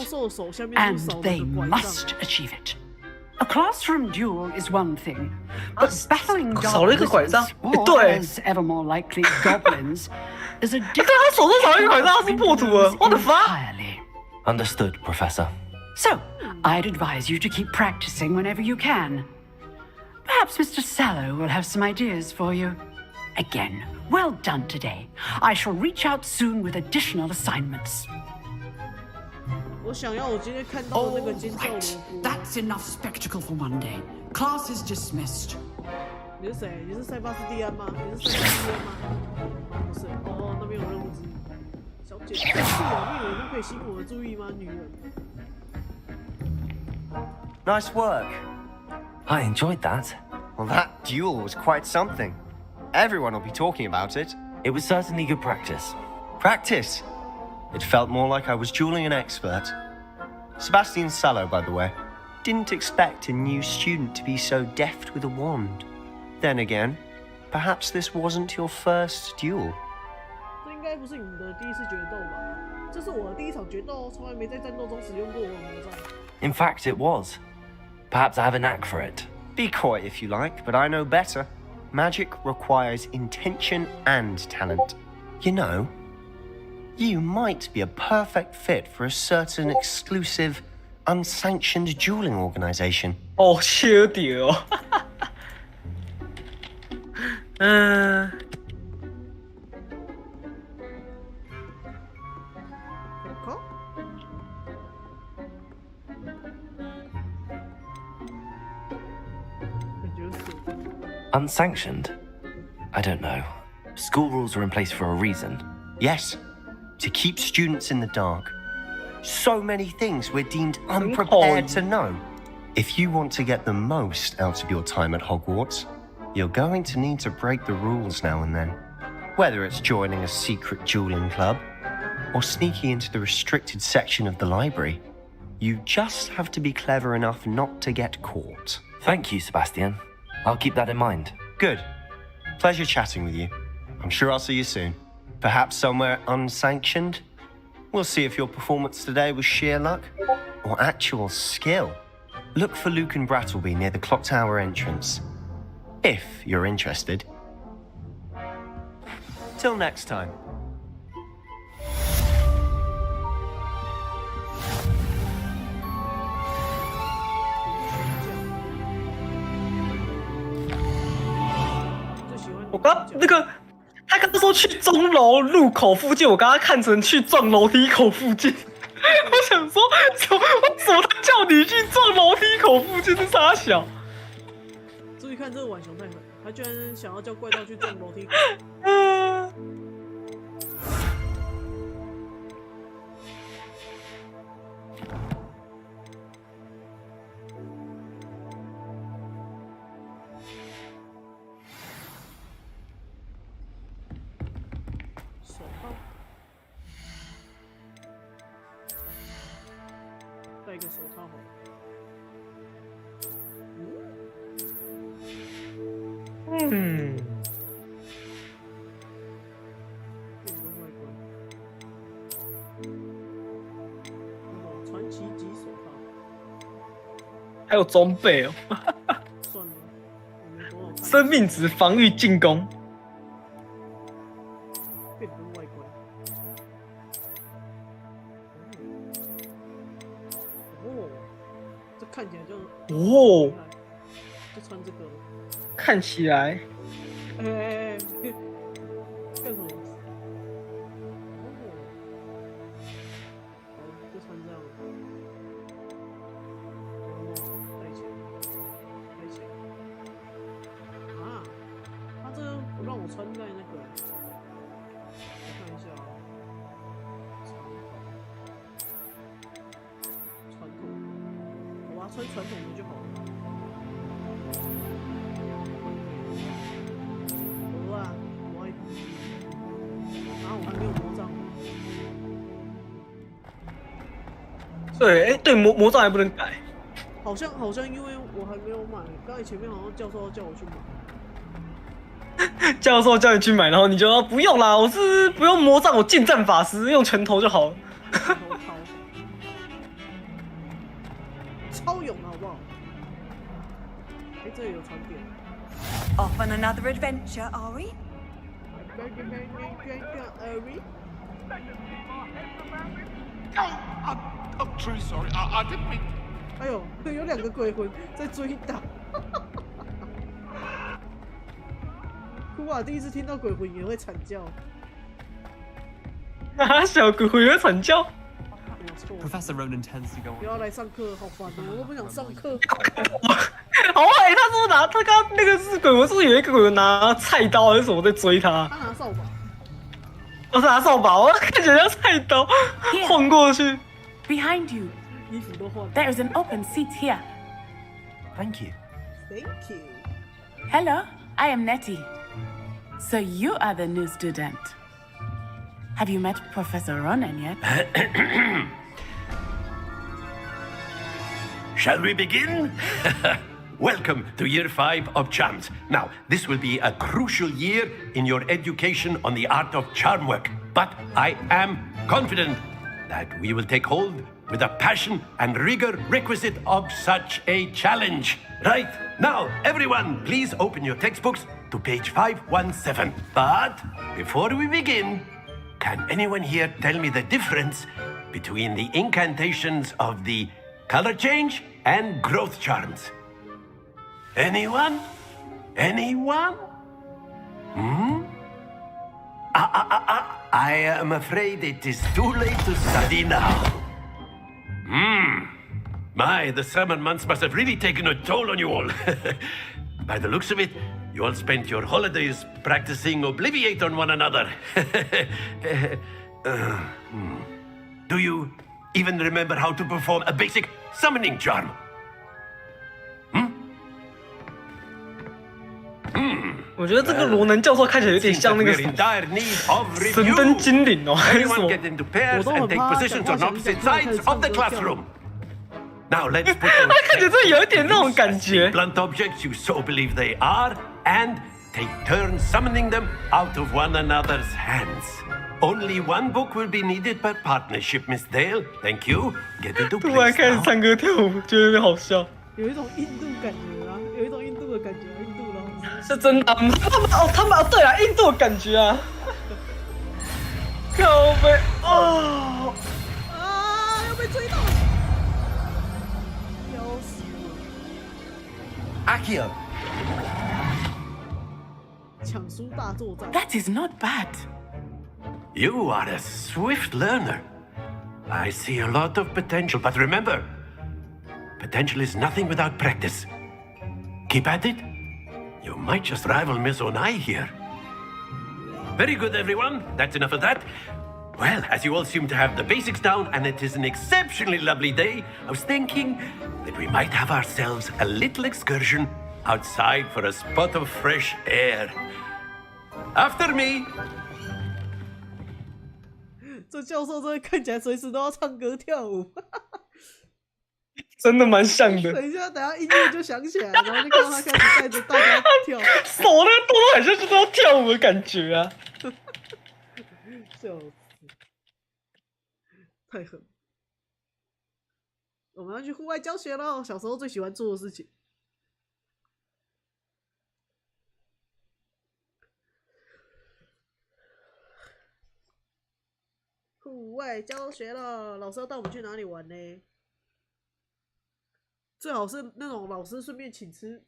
and they must achieve it. A classroom duel is one thing, but battling goblins, or as ever more likely goblins, is a different entirely. Understood, Professor. So, I'd advise you to keep practicing whenever you can. Perhaps Mr. Sallow will have some ideas for you. Again, well done today. I shall reach out soon with additional assignments. That's enough spectacle for one day. Class is dismissed. 你是谁？你是塞巴斯蒂安吗？你是塞巴斯蒂安吗？不是，哦，那边有任务之一。小姐，这有命人都可以吸引我的注意吗？女人。Nice work. I enjoyed that. Well, that duel was quite something. Everyone will be talking about it. It was certainly good practice. Practice? It felt more like I was dueling an expert. Sebastian Sallow, by the way. Didn't expect a new student to be so deft with a wand. Then again, perhaps this wasn't your first duel. 这应该不是你的第一次决斗吧？这是我的第一场决斗，从来没在战斗中使用过我的魔杖。In fact, it was. Perhaps I have a knack for it. Be coy if you like, but I know better. Magic requires intention and talent. You know, you might be a perfect fit for a certain exclusive, unsanctioned dueling organization. 哦，缺点哦。Unsanctioned? I don't know. School rules are in place for a reason. Yes, to keep students in the dark. So many things we're deemed unprepared to know. If you want to get the most out of your time at Hogwarts, you're going to need to break the rules now and then. Whether it's joining a secret dueling club or sneaking into the restricted section of the library, you just have to be clever enough not to get caught. Thank you, Sebastian. I'll keep that in mind. Good. Pleasure chatting with you. I'm sure I'll see you soon. Perhaps somewhere unsanctioned? We'll see if your performance today was sheer luck or actual skill. Look for Luke and Brattleby near the clock tower entrance. If you're interested. Till next time. 我刚那个，他刚说去钟楼入口附近，我刚刚看成去撞楼梯口附近。我想说，怎么他叫你去撞楼梯口附近是啥小？注意看这个浣熊太狠，他居然想要叫怪盗去撞楼梯口。戴个手套好了。嗯。传奇级手套。还有装备哦。算了，我没多少看。生命值、防御、进攻。变更外观。这看起来就哦，就穿这个，看起来，干什么？哦，就穿这样，戴起来，啊，他这不让我穿在那个，我看一下啊，传统。我要穿传统的就好了。我啊，我然后我还没有魔杖。对，对，魔杖还不能改。好像因为我还没有买，刚才前面好像教授要叫我去买。教授叫你去买，然后你就说不用啦，我是不用魔杖，我近战法师用拳头就好了。超勇好不好？哎，这里有船点。Off on another adventure, are we? I'm truly sorry. I didn't mean. 哎呦，有2个鬼魂在追打。哭啊！第一次听到鬼魂也会惨叫。小鬼魂也会惨叫。Professor Ronan tends to go 不要来上课，好烦哦！我都不想上课。好坏，他说拿他刚刚那个是鬼魂，是不是有一个鬼魂拿菜刀还是什么在追他？他拿扫把。我是拿扫把，我看起来像菜刀晃过去。Behind you. 衣服都换了。 There is an open seat here. Thank you. Thank you. Hello, I am Nettie. So you are the new student. Have you met Professor Ronan yet? Shall we begin? Welcome to Year 5 of Charms. Now, this will be a crucial year in your education on the art of charm work. But I am confident that we will take hold with the passion and rigor requisite of such a challenge. Right, now, everyone, please open your textbooks to page 517. But before we begin, can anyone here tell me the difference between the incantations of the color change and growth charms? Anyone? Anyone? I am afraid it is too late to study now. My, the summer months must have really taken a toll on you all. By the looks of it, you all spent your holidays practicing Obliviate on one another. Do you even remember how to perform a basic summoning charm? 我觉得这个罗能教授看起来有点像那个什么神灯精灵哦，还是什么？ Everyone get into pairs and take positions on opposite sides of the classroom. Now let's put 他看起来真的有一点那种感觉。 blunt objects you so believe they are, and take turns summoning them out of one another's hands. Only one book will be needed per partnership, Miss Dale. Thank you. Get into 突然 place 开始 now. 唱歌跳舞，觉得有点好笑。有一种印度感觉啊，有一种印度的感觉，印度的。是真的，他们对啊，印度的感觉啊。靠背哦。啊，要被追到！要死了！ Accio. 抢书大作战。 That is not bad. You are a swift learner. I see a lot of potential, but remember, potential is nothing without practice. Keep at it. You might just rival Miss Onai here. Very good, everyone. That's enough of that. Well, as you all seem to have the basics down, and it is an exceptionally lovely day, I was thinking that we might have ourselves a little excursion outside for a spot of fresh air. After me. 这教授真的看起来随时都要唱歌跳舞，真的蛮像的。等一下音乐就响起来，然后就看到他开始带着大家跳，手那个动作好像就是要跳舞的感觉啊！笑死，太狠！我们要去户外教学喽，小时候最喜欢做的事情。户外教学了，老师要带我们去哪里玩呢？最好是那种老师顺便请吃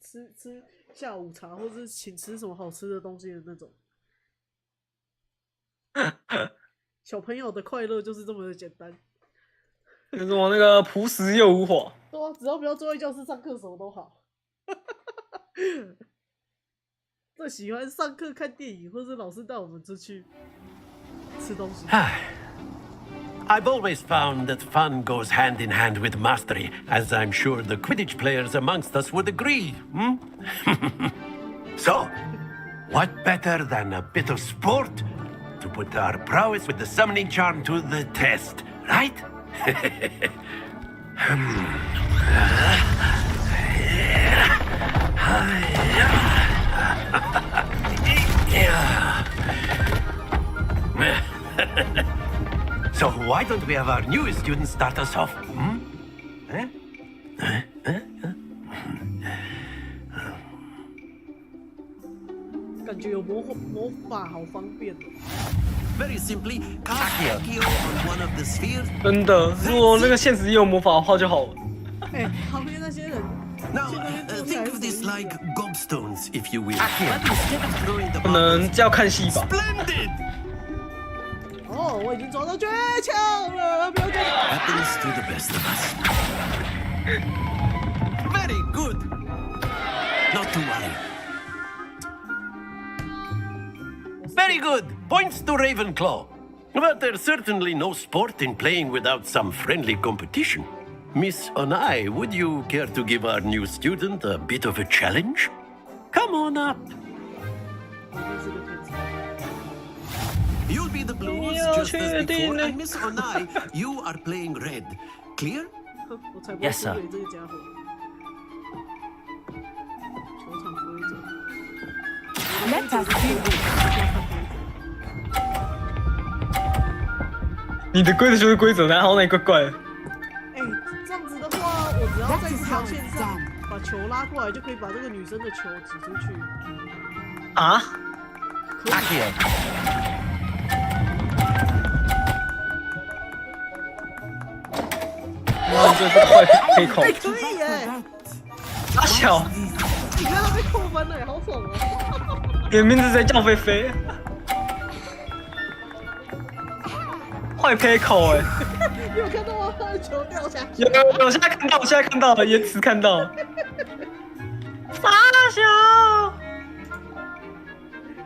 下午茶，或是请吃什么好吃的东西的那种。小朋友的快乐就是这么的简单。就是我那个朴实又无华。对啊，只要不要坐在教室上课，什么都好。最喜欢上课看电影，或是老师带我们出去吃东西。I've always found that fun goes hand in hand with mastery, as I'm sure the Quidditch players amongst us would agree. So, what better than a bit of sport to put our prowess with the summoning charm to the test, right? why don't we have our newest student start us off? Hmm? Eh? 感觉有魔法好方便哦。Very simply, cast Accio on one of the spheres. 真的，如果那个现实也有魔法的话就好了。哎，旁边那些人。Now, think of this like gobstones, if you will. 可能就要看戏吧。Splendid! 哦，我已经抓到诀窍了，不要这样。Happens to the best of us. Very good. Not to worry. Very good. Points to Ravenclaw. But there's certainly no sport in playing without some friendly competition. Miss Onai, would you care to give our new student a bit of a challenge? Come on up. You'll be the blues just as before, and Miss Onai, you are playing red. Clear? Yes, sir. Let us see this. 你的规则就是规则，然后那怪怪的。哎，这样子的话，我只要在这条线上把球拉过来，就可以把这个女生的球挤出去。啊？可以。哇，你这是坏黑口。哎，可以耶！阿小，你看他被扣分了，好爽哦！你的名字在叫菲菲。坏黑口哎！你有看到吗？他的球掉下去。有，现在看到了，延迟看到了。傻小。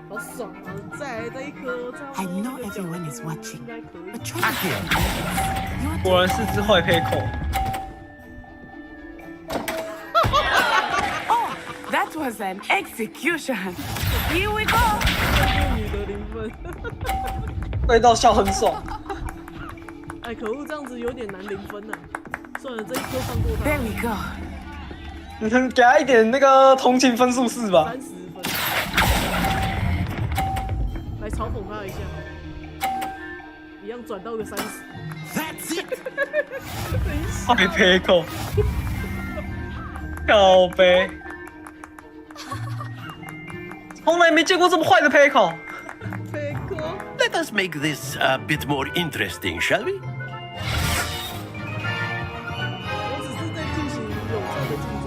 好爽啊！再来这一颗， I know everyone is watching, but try to 果然是只坏黑口。Oh, that was an execution. Here we go. 女的0分。味道笑很爽。哎，可恶，这样子有点难0分呢。算了，这一颗放过他。 There we go. 你能给他一点那个同情分数是吧？ 30分。来嘲讽他一下，一样转到个30。That's it. 坏黑口，靠背，从来没见过这么坏的黑口。黑口。Let us make this a bit more interesting, shall we? 我只是在进行友善的竞争。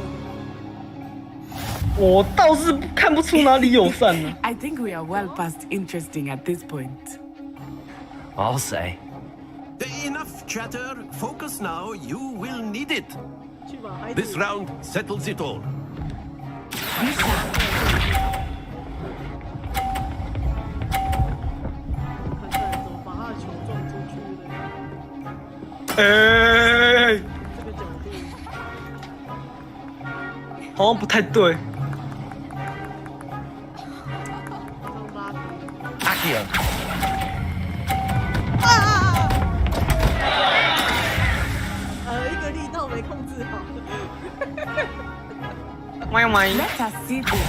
我倒是看不出哪里友善呢。I think we are well past interesting at this point. I'll say. Enough chatter. Focus now. You will need it. This round settles it all. Lisa. 哎，好像不太对。阿 Q。一个力道没控制好。喂。 Let us see this.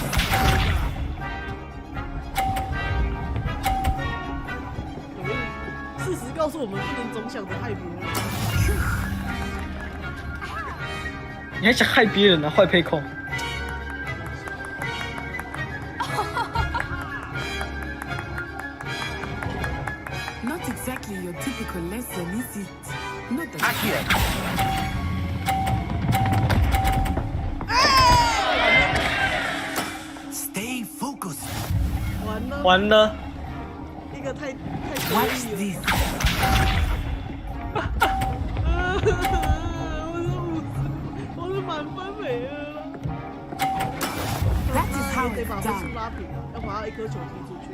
事实告诉我们，不能总想着害别人。你还想害别人呢、啊，坏配控。Not exactly your typical lesson, is it? Not that. Akio. Stay focused. 完了。一个太 Watch this. 我是满分没了。 That is how 得 it's 把分 done. 数拉平，要把他一颗球踢出去。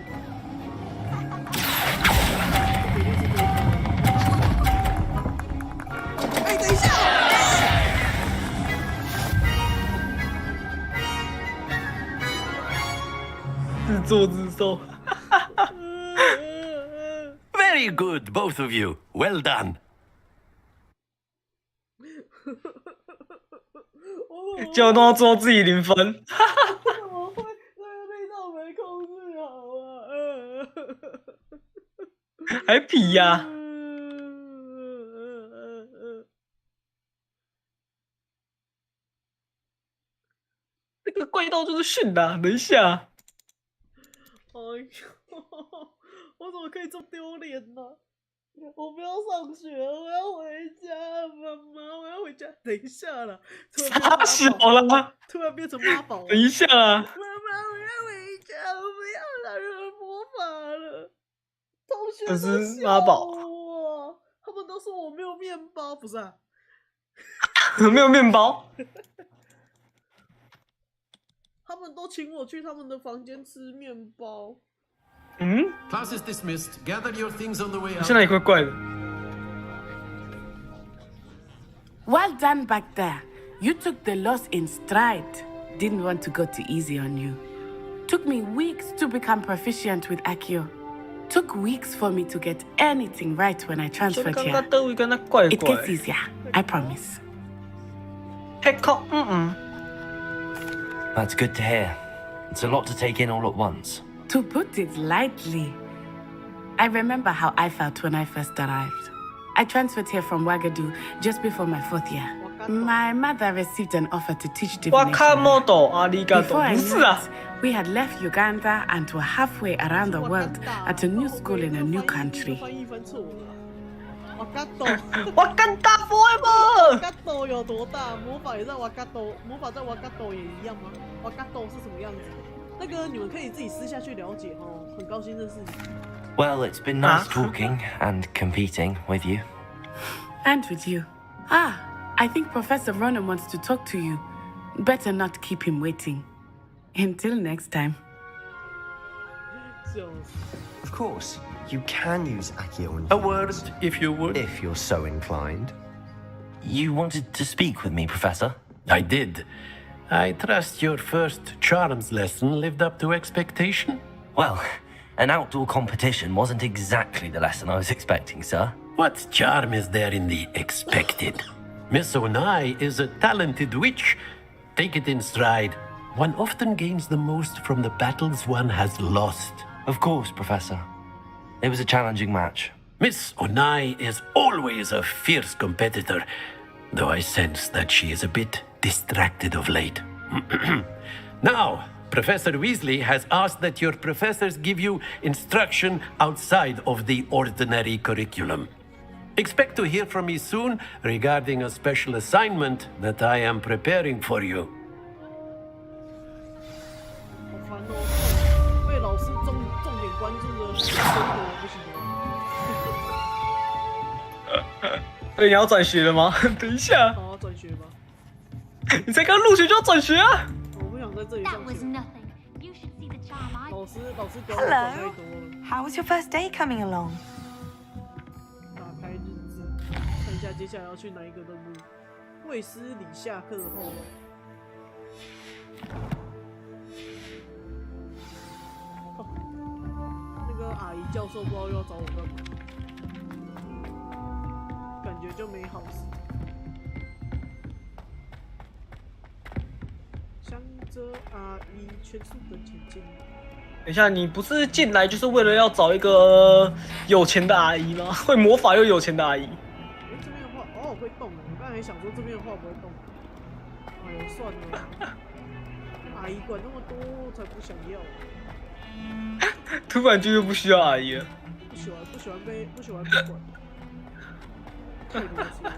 哎，等一下！自作自受。Very good, both of you. Well done. 就都要做自己0分。怎么会？那个力道没控制好啊！还皮呀、这个怪盗就是训的。等一下，哎呦，我怎么可以这么丢脸呢？我不要上学，我要回家，妈妈，我要回家。等一下啦，傻小了，突然变成妈宝。等一下啦，妈妈，我要回家，我不要让人魔法了。同学这都是妈宝，我，他们都说我没有面包，不是啊？没有面包。他们都请我去他们的房间吃面包。嗯 Class is dismissed. Gather your things on the way out. 现在也怪怪的。Well done back there. You took the loss in stride. Didn't want to go too easy on you. Took me weeks to become proficient with Accio. Took weeks for me to get anything right when I transferred here. It gets easier, I promise. That's good to hear. It's a lot to take in all at once. To put it lightly, I remember how I felt when I first arrived. I transferred here from Ouagadougou just before my 4th year. My mother received an offer to teach divination. Before I knew it, we had left Uganda and were halfway around the world at a new school in a new country. 瓦干达 forever。瓦干斗有多大？魔法也在瓦干斗，魔法在瓦干斗也一样吗？瓦干斗是什么样子？那个你们可以自己私下去了解哦。很高兴认识你。Well, it's been nice talking and competing with you. And with you. I think Professor Ronan wants to talk to you. Better not keep him waiting. Until next time. Of course, you can use Accio on A word, if you would. If you're so inclined. You wanted to speak with me, Professor? I did. I trust your first charms lesson lived up to expectation? Well, an outdoor competition wasn't exactly the lesson I was expecting, sir. What charm is there in the expected? Miss Onai is a talented witch. Take it in stride. One often gains the most from the battles one has lost. Of course, Professor. It was a challenging match. Miss Onai is always a fierce competitor, though I sense that she is a bit distracted of late. Now, Professor Weasley has asked that your professors give you instruction outside of the ordinary curriculum. Expect to hear from me soon regarding a special assignment that I am preparing for you. 好烦哦，被老师重点关注的生活不行吗？你要转学了吗？等一下。好啊，转学吧。你才刚入学就要转学啊？我不想在这里上学。老师管我管太多了。 How was your first day coming along? 打开日志，看一下接下来要去哪一个任务。卫斯理下课后。哦，那个阿姨教授不知道又要找我干嘛，感觉就没好事。向着阿姨全速的前进。等一下，你不是进来就是为了要找一个有钱的阿姨吗？会魔法又有钱的阿姨。哎，这边的话，哦，会动。我刚才想说这边的话不会动。哎呦，算了，阿姨管那么多，我才不想要。突然就又不需要阿姨了。不喜欢被管。太多次了。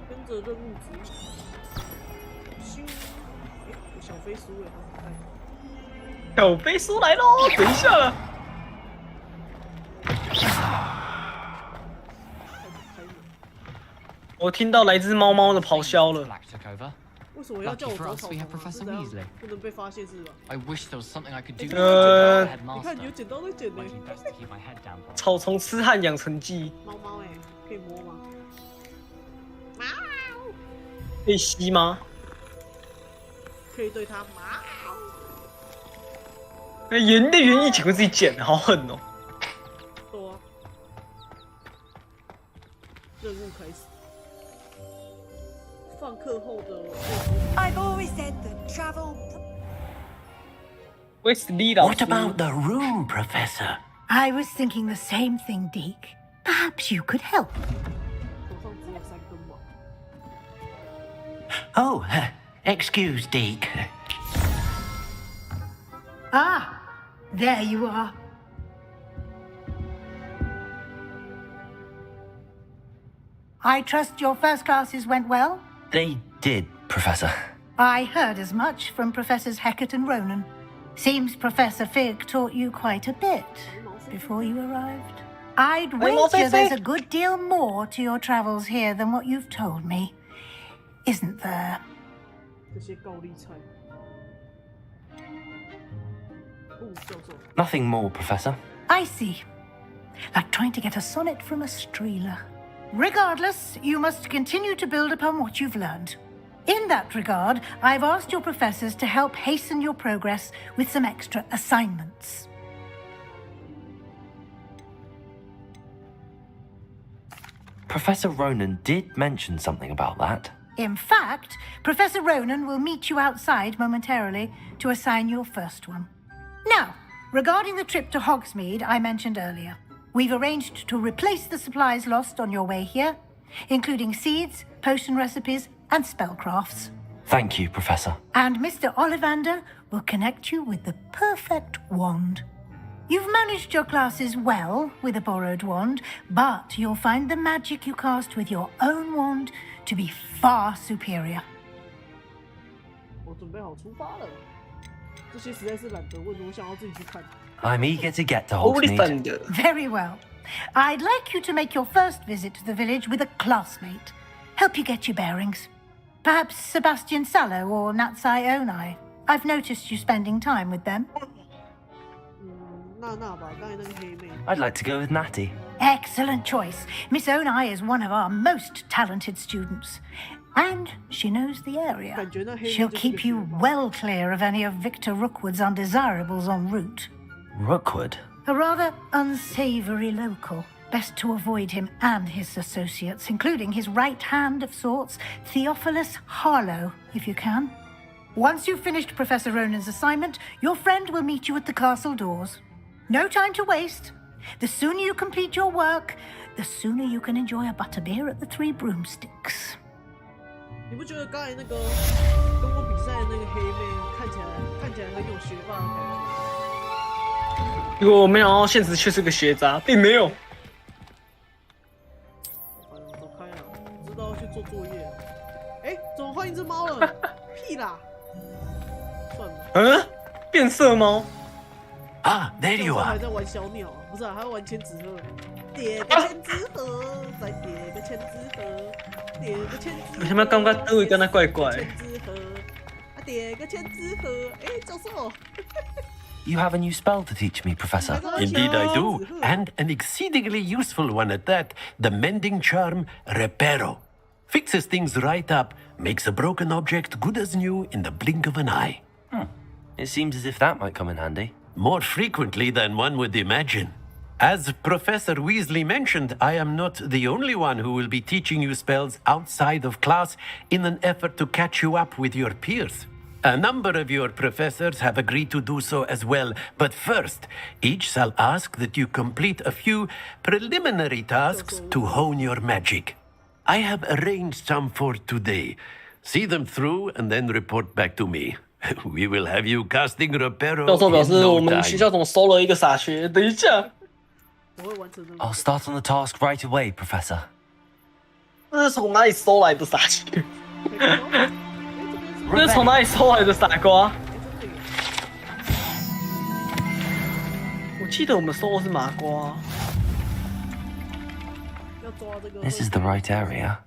跟着任务指引。小飞书哎，小飞书来喽！等一下了。我听到来自猫猫的咆哮了。为什么要叫我找草丛啊？是这样，不能被发现是吧？你看有剪刀在剪呢。草丛痴汉养成记。猫猫哎，可以摸吗？猫。可以吸吗？ 可以对他骂。那原意请会自己剪，好狠哦！对啊。任务开始。放课后的。I've always said that travel. What about the room, Professor? I was thinking the same thing, Deke. Perhaps you could help. Oh, excuse, Deke. Ah, there you are. I trust your first classes went well? They did, Professor. I heard as much from Professors Hecat and Ronan. Seems Professor Fig taught you quite a bit before you arrived. I'd wager there's a good deal more to your travels here than what you've told me. Isn't there? Nothing more, Professor. I see. Like trying to get a sonnet from a streeler. Regardless, you must continue to build upon what you've learned. In that regard, I've asked your professors to help hasten your progress with some extra assignments. Professor Ronan did mention something about that. In fact, Professor Ronan will meet you outside momentarily to assign your first one. Now, regarding the trip to Hogsmeade I mentioned earlier, we've arranged to replace the supplies lost on your way here, including seeds, potion recipes, and spellcrafts. Thank you, Professor. And Mr. Ollivander will connect you with the perfect wand. You've managed your classes well with a borrowed wand, but you'll find the magic you cast with your own wand to be far superior. I'm eager to get to Hogsmeade. Very well. I'd like you to make your first visit to the village with a classmate. Help you get your bearings. Perhaps Sebastian Sallow or Natsai Onai. I've noticed you spending time with them. I'd like to go with Natty. Excellent choice. Miss Onai is one of our most talented students. And she knows the area. She'll keep you well clear of any of Victor Rookwood's undesirables en route. Rookwood? A rather unsavory local. Best to avoid him and his associates, including his right hand of sorts, Theophilus Harlow, if you can. Once you've finished Professor Ronan's assignment, your friend will meet you at the castle doors. No time to waste. The sooner you complete your work, the sooner you can enjoy a butterbeer at the Three Broomsticks. 你不觉得刚才那个跟我比赛的那个黑妹看起来很有学霸的感觉？结果我没想到现实却是个学渣，并没有。走开啊！知道要去做作业。哎，怎么换一只猫了？屁啦！算了。嗯，变色猫。Ah, there you are. 还在玩小鸟，不是啊，还要玩千纸鹤。叠个千纸鹤，再叠个千纸鹤。为什么感觉都会跟他怪怪？You have a new spell to teach me, Professor. Indeed I do, and an exceedingly useful one at that. The mending charm, Reparo. Fixes things right up, makes a broken object good as new in the blink of an eye. It seems as if that might come in handy. More frequently than one would imagine. As Professor Weasley mentioned, I am not the only one who will be teaching you spells outside of class in an effort to catch you up with your peers. A number of your professors have agreed to do so as well, but first, each shall ask that you complete a few preliminary tasks to hone your magic. I have arranged some for today. See them through and then report back to me. We will have you casting Reparo 教授表 in 示我 no 们学 time. 校总收了一个傻学，等一下。I'll start on the task right away, Professor. 这是从哪里收来的傻学？这是从哪里收来的傻瓜？我记得我们收的是麻瓜。This is the right area.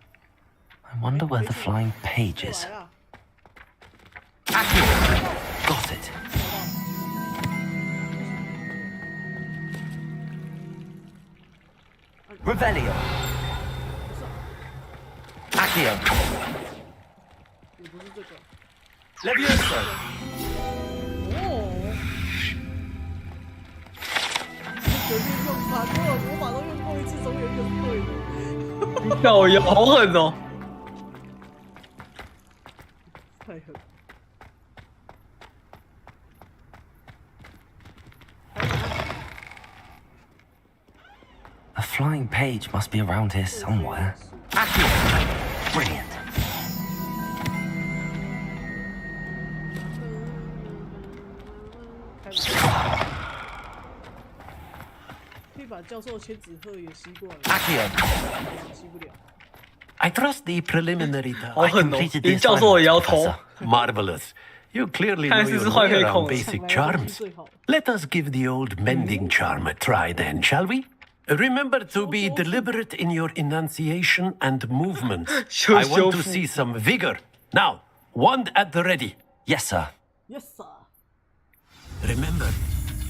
I wonder where the flying page is. Got it. Revelio. Accio. Levioso. 随便用吧，所有魔法都用过一次，总有一个是对的。靠腰，好狠哦！太狠。A flying page must be around here somewhere. Accio. Brilliant. 把教授的千纸鹤也吸过来。Accio. 吸不了。 I trust the preliminary. 好狠哦！连教授也摇头。Marvelous. You clearly know your way around basic charms. Let us give the old mending charm a try then, shall we? Remember to be deliberate in your enunciation and movements. I want to see some vigor. Now, wand at the ready. Yes, sir. Yes, sir. Remember,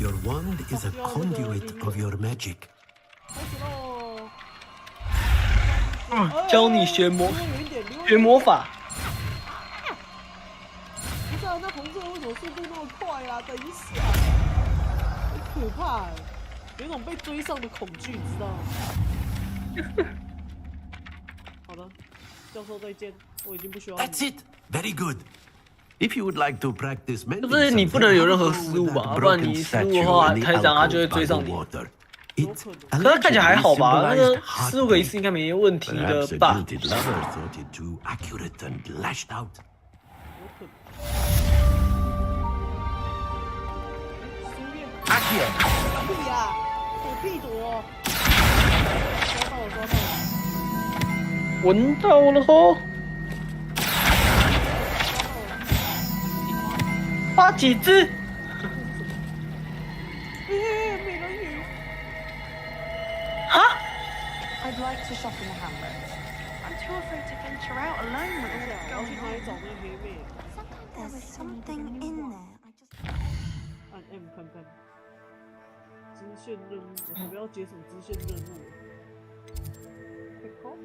your wand is a conduit of your magic. 教你学魔法。不是啊，那红色为什么速度那么快啊？等一下，很可怕哎，有一种被追上的恐惧，你知道吗？好的，教授再见，我已经不需要你。 That's it. Very good. If you would like to practice mending, 不是你不能有任何失误吧？不然你失误的话，台长他就会追上你。可是他看起来还好吧？那个失误个一次应该没问题的吧？ 阿姐，屁呀，躲屁躲！抓到了，抓到了！闻到了吼！发几只？美人鱼！啊 I'd like to shop in the hamlet. I'm too afraid to venture out alone with all this going on. There's something in there. I just 按 M 看看。支线任务，我准备要解锁支线任务。开口。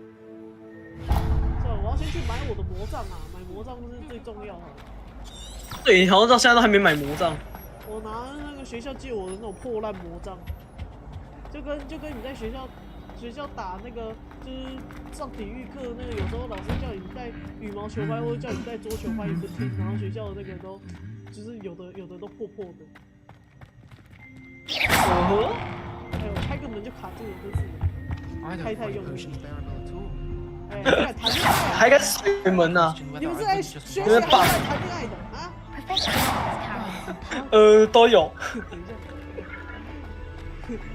算了，我要先去买我的魔杖啊！买魔杖是最重要的。对，好像到现在都还没买魔杖。我拿那个学校借我的那种破烂魔杖，就跟你在学校打那个，就是上体育课那个，有时候老师叫你带羽毛球拍或者叫你带桌球拍，你不听，然后学校的那个都就是有的都破破的。哎呦，开个门就卡住了，真是开太用力。哎，还敢水门啊？你们是在学习还是在谈恋爱的啊？都有。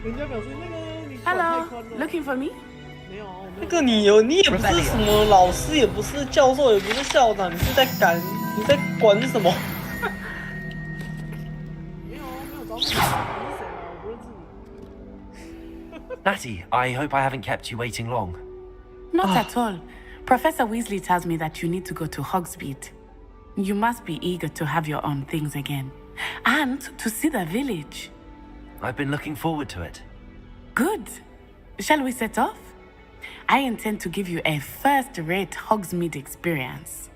人家表示那个你管太 Hello, 宽了。 looking for me? 没有，那个你也不是什么老师，也不是教授，也不是校长，你是在管什么？没有找你，你是谁啊？我不认识你。Natty, I hope I haven't kept you waiting long. Not at all. Professor Weasley tells me that you need to go to Hogsmeade. You must be eager to have your own things again. And to see the village. I've been looking forward to it. Good. Shall we set off? I intend to give you a first-rate Hogsmeade experience.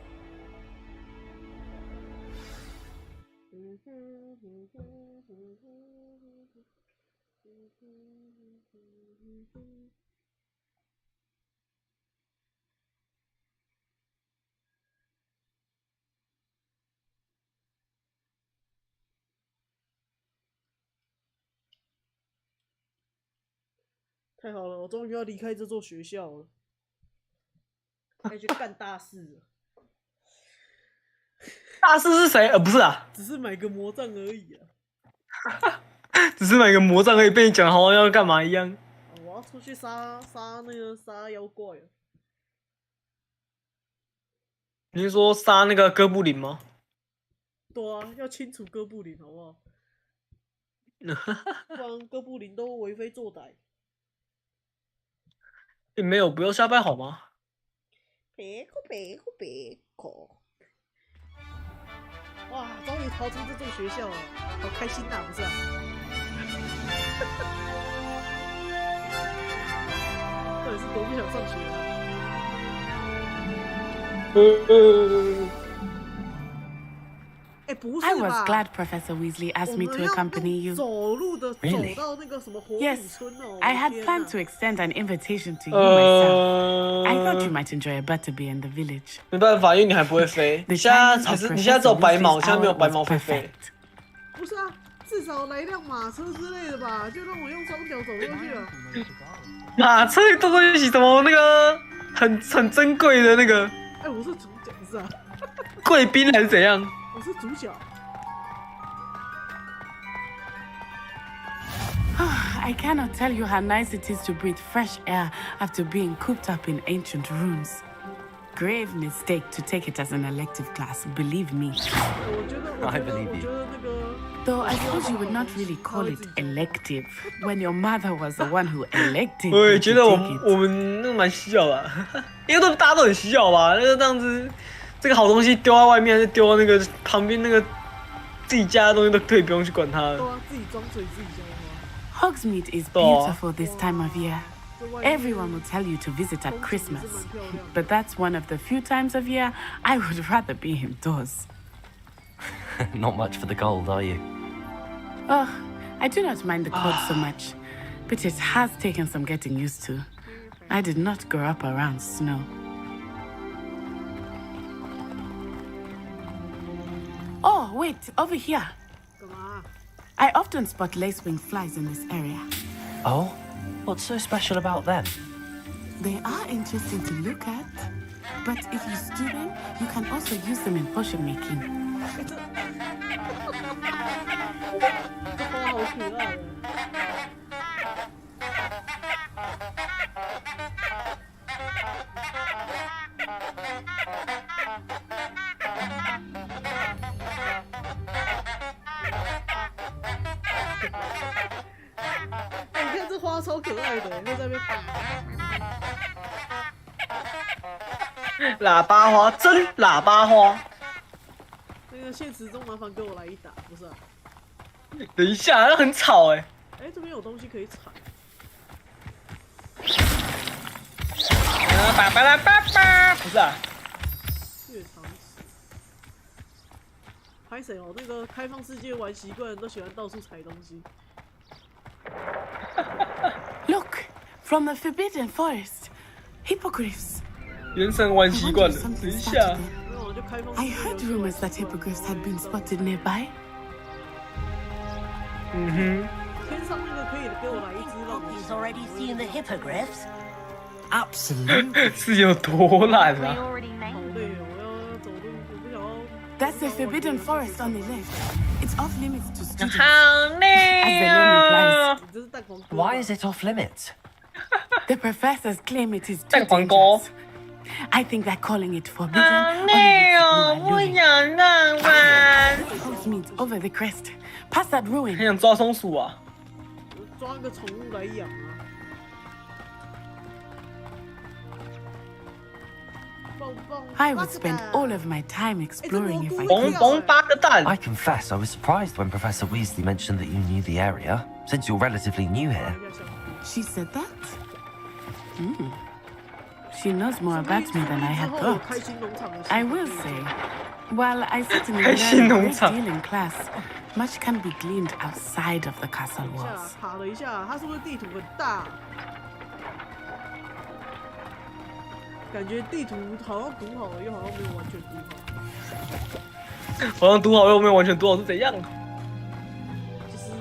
太好了，我终于要离开这座学校了，该去干大事了。大事是谁？不是啊，只是买个魔杖而已啊。只是买个魔杖可以被你讲好像要干嘛一样。我要出去杀妖怪了。你是说杀那个哥布林吗？对啊，要清除哥布林，好不好？不然哥布林都为非作歹。没有，不要下班好吗？别哭！哇，终于逃出这座学校了，好开心呐，不是啊？到底是多不想上学啊？哎，不是吧 I was glad Professor Weasley asked me to accompany you. 走路的走到那个什么火舞村哦。I had planned to extend an invitation to you myself. I thought you might enjoy a butterbeer in the village. 没办法，因为你还不会飞。你现在只有白毛，现在没有白毛会飞。不是啊，至少来辆马车之类的吧，就让我用双脚走过去了。马车这东西什么那个很珍贵的那个？哎，我是主角不是啊？贵宾还是怎样？我是主角。I cannot tell you how nice it is to breathe fresh air after being cooped up in ancient ruins. Grave mistake to take it as an elective class, believe me. I believe you. Though I suppose you would not really call it elective when your mother was the one who elected 我也 you 觉 to 得 take it. 我们那个蛮需要的，因为大家都很需要吧。那个这样子，这个好东西丢在外面，还是丢到那个旁边那个自己家的东西都可以不用去管它了。对啊，自己装水自己浇花。 Hogsmeade is beautiful this time of year. Everyone will tell you to visit at Christmas, but that's one of the few times of year I would rather be indoors. Not much for the cold, are you? Oh, I do not mind the cold so much, but it has taken some getting used to. I did not grow up around snow. Oh, wait, over here. I often spot lacewing flies in this area. Oh? What's so special about them? They are interesting to look at, but if you stew them, you can also use them in potion making. 这花好可爱哦。哎，你看这花超可爱的，会在那边喇叭花，真喇叭花。那个现实中麻烦给我来一打，不是啊？等一下，那很吵哎。哎，这边有东西可以踩。叭叭啦叭叭，不是啊。越长尺。拍谁哦？那个开放世界玩习惯，都喜欢到处踩东西。Look, from the Forbidden Forest, hippogriffs. 原神玩习惯了，等一下。 I heard rumors that hippogriffs had been spotted nearby. 天上那个可以给我来一只让我。He's already seen the hippogriffs. Absolutely. 是有多懒啊！好累，我要走路，我不想要。 That's the Forbidden Forest on the left. It's off limits to students. 好累啊！ Why is it off limits? The professors claim it is 蛋 too 黄糕。 dangerous. I think that calling it forbidden 好累哦，不想让玩。 Hogsmeade over the crest. Past that ruin. 还想抓松鼠啊？抓个宠物来养啊！ I would spend all of my time exploring if I 嘣 could. 嘣8个蛋。 I confess I was surprised when Professor Weasley mentioned that you knew the area, since you're relatively new here. She said that? She knows more about me than I had thought. I will say, while I certainly learned a great deal in class, much can be gleaned outside of the castle walls. 卡了一下，它是不是地图很大？感觉地图好像读好了，又好像没有完全读好。好像读好又没有完全读好是怎样？就是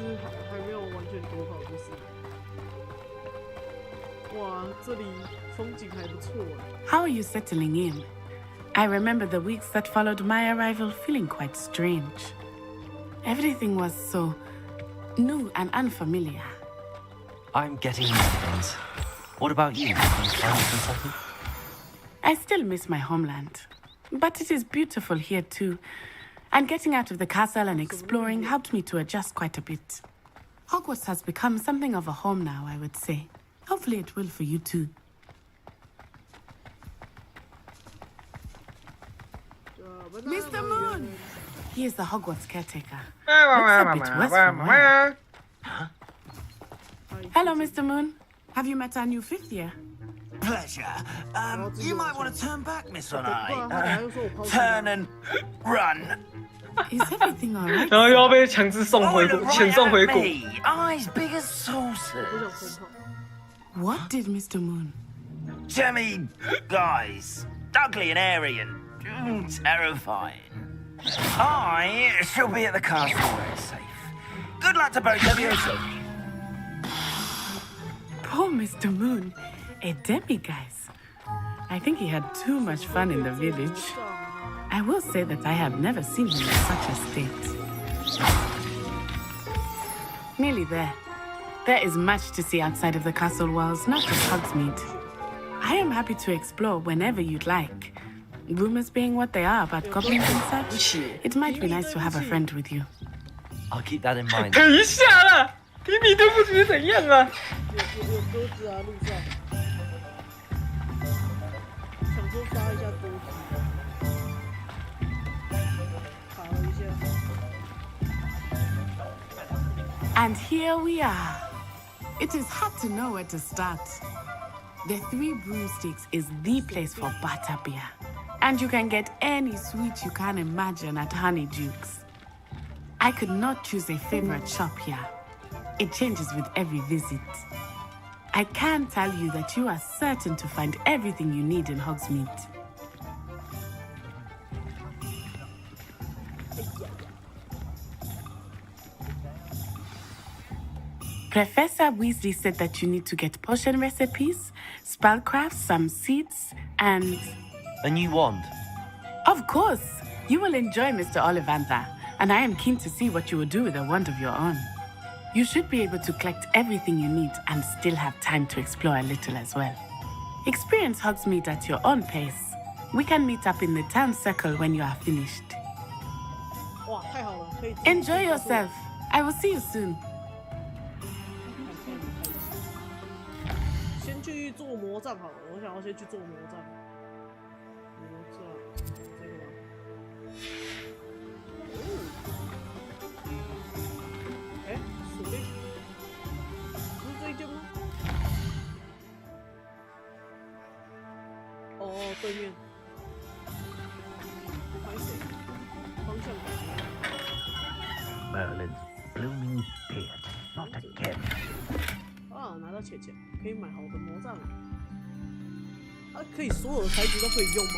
还没有完全读好，就是。哇，这里风景还不错哎。 How are you settling in? I remember the weeks that followed my arrival feeling quite strange. Everything was so new and unfamiliar. I'm getting used to things. What about you? Are you finding something? I still miss my homeland, but it is beautiful here too. And getting out of the castle and exploring helped me to adjust quite a bit. Hogwarts has become something of a home now, I would say. Hopefully it will for you too. Mr. Moon! He is the Hogwarts caretaker. Looks a bit worse from mine. Hello, Mr. Moon. Have you met our new fifth year? Pleasure. You might want to turn back, Miss Onai. Turn and run. Is everything alright? 然后又要被强制送回遣送回国。 Eyes big as saucers. What did Mr. Moon? Jemmy, guys, ugly and airy and terrifying. I shall be at the castle where it's safe. Good luck to both of you. Poor Mr. Moon. A demiguise. I think he had too much fun in the village. I will say that I have never seen him in such a state. Nearly there. There is much to see outside of the castle walls, not just Hogsmeade. I am happy to explore whenever you'd like. Rumors being what they are about goblins and such, it might be nice to have a friend with you. I'll keep that in mind. 等一下啦，皮皮对不起怎样啊？有鸽子啊，路上。想说杀一下鸽子，卡了一下。And here we are. It is hard to know where to start. The Three Broomsticks is the place for butterbeer. And you can get any sweet you can imagine at Honeydukes. I could not choose a favorite shop here. It changes with every visit. I can tell you that you are certain to find everything you need in Hogsmeade. Professor Weasley said that you need to get potion recipes, spellcrafts, some seeds, and... A new wand. Of course! You will enjoy Mr. Ollivander, and I am keen to see what you will do with a wand of your own. You should be able to collect everything you need and still have time to explore a little as well. Experience Hogsmeade at your own pace. We can meet up in the town circle when you are finished. Enjoy yourself. I will see you soon. 先去做魔杖好了，我想要先去做魔杖。魔杖，这个吗？哎，锁定，不是这一间吗？哦，对面。拍谁？方向感。Merlin's blooming beard, not again. 啊，拿到钱，可以买好的魔杖。啊，可以所有的材质都可以用吗？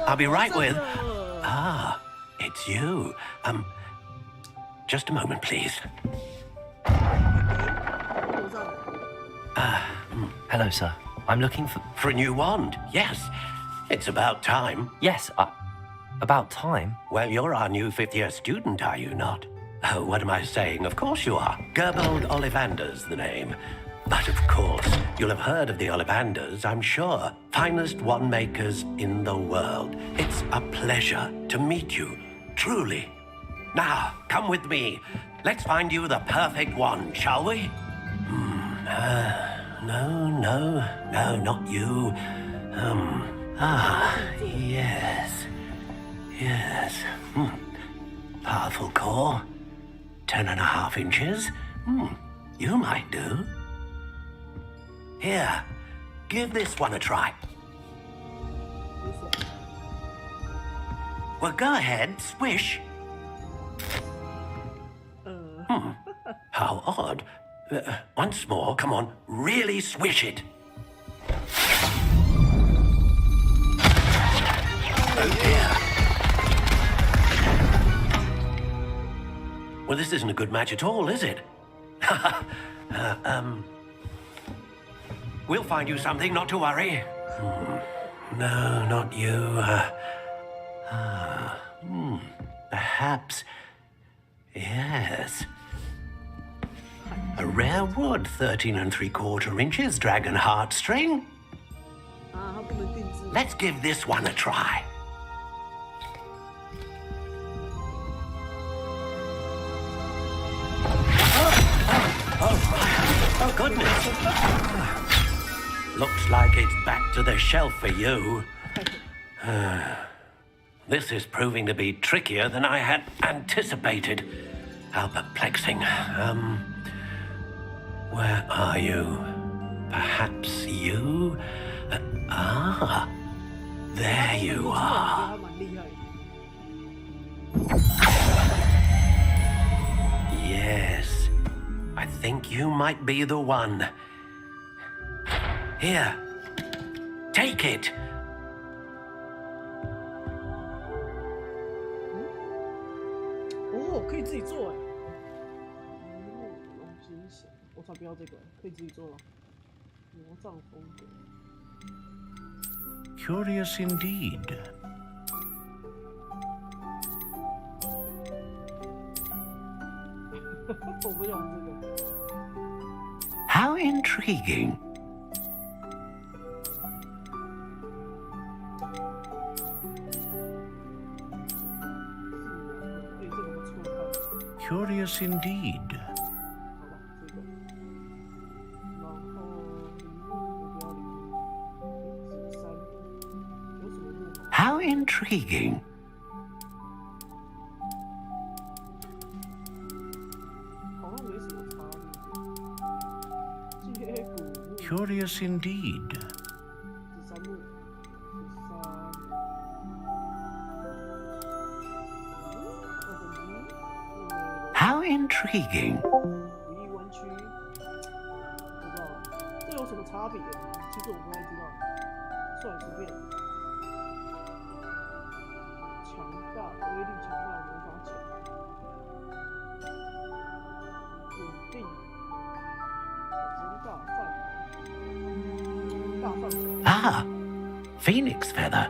I'll be right with. Ah, it's you. Just a moment, please. Hello, sir. I'm looking for a new wand. Yes, it's about time. Yes, about time? Well, you're our new fifth-year student, are you not? Oh, what am I saying? Of course you are. Gerbold Ollivander's the name. But of course, you'll have heard of the Ollivanders, I'm sure. Finest wand makers in the world. It's a pleasure to meet you, truly. Now, come with me. Let's find you the perfect wand, shall we? No, not you. Yes. Powerful core. 10.5 inches. You might do. Here, give this one a try. Well, go ahead, swish. How odd. Once more, come on, really swish it. Oh dear. Well, this isn't a good match at all, is it? We'll find you something, not to worry. No, not you. Perhaps. Yes. A rare wood, 13 3/4 inches, dragon heartstring. Let's give this one a try. Oh, goodness. Looks like it's back to the shelf for you. This is proving to be trickier than I had anticipated. How perplexing. Where are you? Perhaps you? There you are. Yes, I think you might be the one. Here, take it. Oh, 可以自己做哎。我才不要这个，可以自己做了。魔杖风格。Curious indeed. 我不用这个。How intriguing. Curious indeed. How intriguing. Curious indeed. How intriguing. 弯曲，不知道这有什么差别吗？其实我不太知道。算了，随便。强大，威力强大，魔法强，稳定，大范围。Ah, phoenix feather.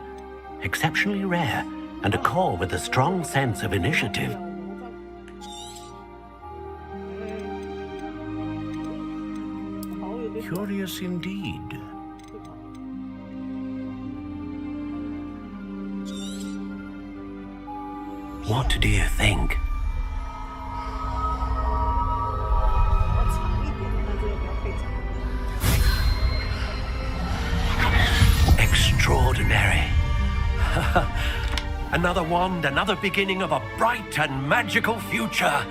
Exceptionally rare, and a core with a strong sense of initiative. Curious indeed. What do you think? Extraordinary. Another wand, another beginning of a bright and magical future.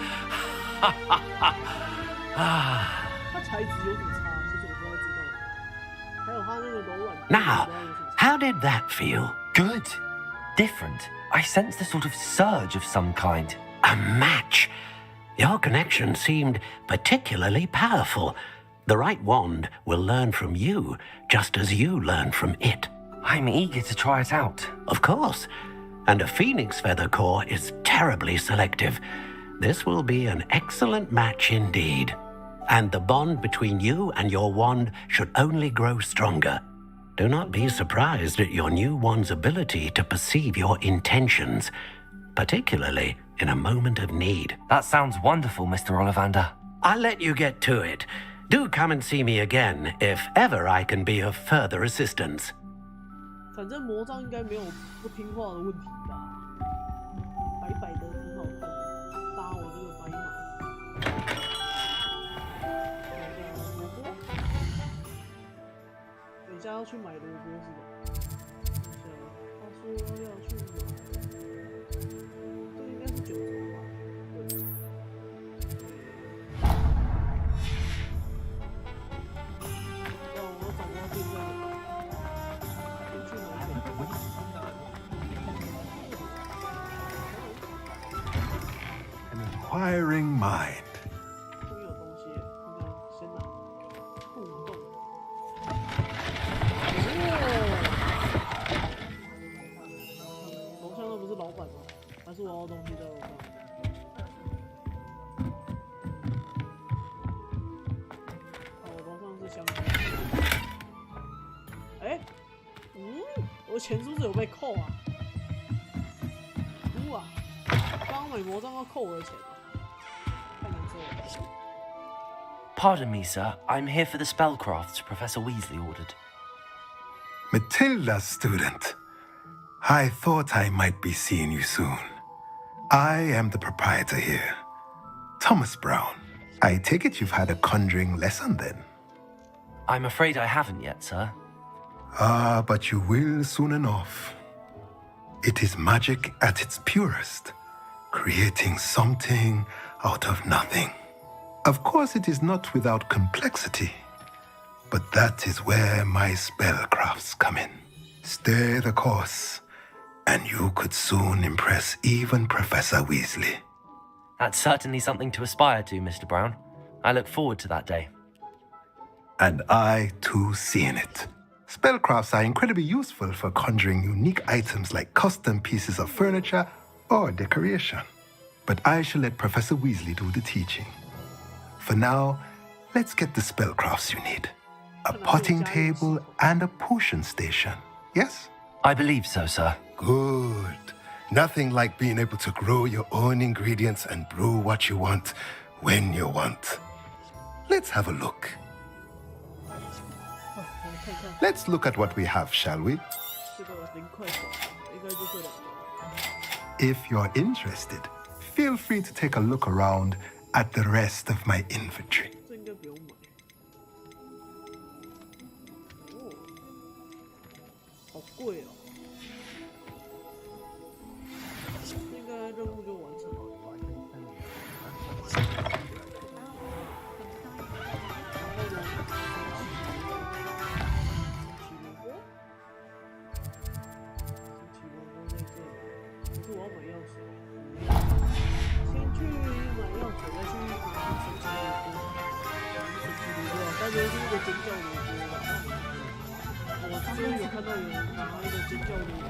Now, how did that feel? Good. Different. I sensed a sort of surge of some kind. A match. Your connection seemed particularly powerful. The right wand will learn from you, just as you learn from it. I'm eager to try it out. Of course. And a phoenix feather core is terribly selective. This will be an excellent match indeed. And the bond between you and your wand should only grow stronger. Do not be surprised at your new wand's ability to perceive your intentions, particularly in a moment of need. That sounds wonderful, Mr. Ollivander. I'll let you get to it. Do come and see me again if ever I can be of further assistance. 反正魔杖应该没有不听话的问题吧？白白的挺好看，搭我这个白马。萝卜，等一下要去买萝卜是吧？他说要去买，这应该是9折吧？对。让我找不到店在哪。 An inquiring mind. 这边有东西，那先拿互动。楼上那不是老板吗？还是我要东西在楼上？我楼上是香蕉。哎，我钱是不是有被扣啊？啊！刚买魔杖要扣我的钱啊，太难受了。 Pardon me, sir. I'm here for the spellcrafts Professor Weasley ordered. Matilda, student. I thought I might be seeing you soon. I am the proprietor here, Thomas Brown. I take it you've had a conjuring lesson then? I'm afraid I haven't yet, sir. Ah, but you will soon enough. It is magic at its purest, creating something out of nothing. Of course, it is not without complexity, but that is where my spellcrafts come in. Stay the course, and you could soon impress even Professor Weasley. That's certainly something to aspire to, Mr. Brown. I look forward to that day. And I, too, see in it. Spellcrafts are incredibly useful for conjuring unique items like custom pieces of furniture or decoration. But I shall let Professor Weasley do the teaching. For now, let's get the spellcrafts you need. A potting table and a potion station, yes? I believe so, sir. Good. Nothing like being able to grow your own ingredients and brew what you want when you want. Let's have a look. Let's look at what we have, shall we? 这个0块钱应该就这2个。If you're interested, feel free to take a look around at the rest of my inventory. 这应该不用买。哦，好贵哦。应该任务就完成了。但是是一个尖叫萝卜吧？我之前有看到有人拿那个尖叫萝卜，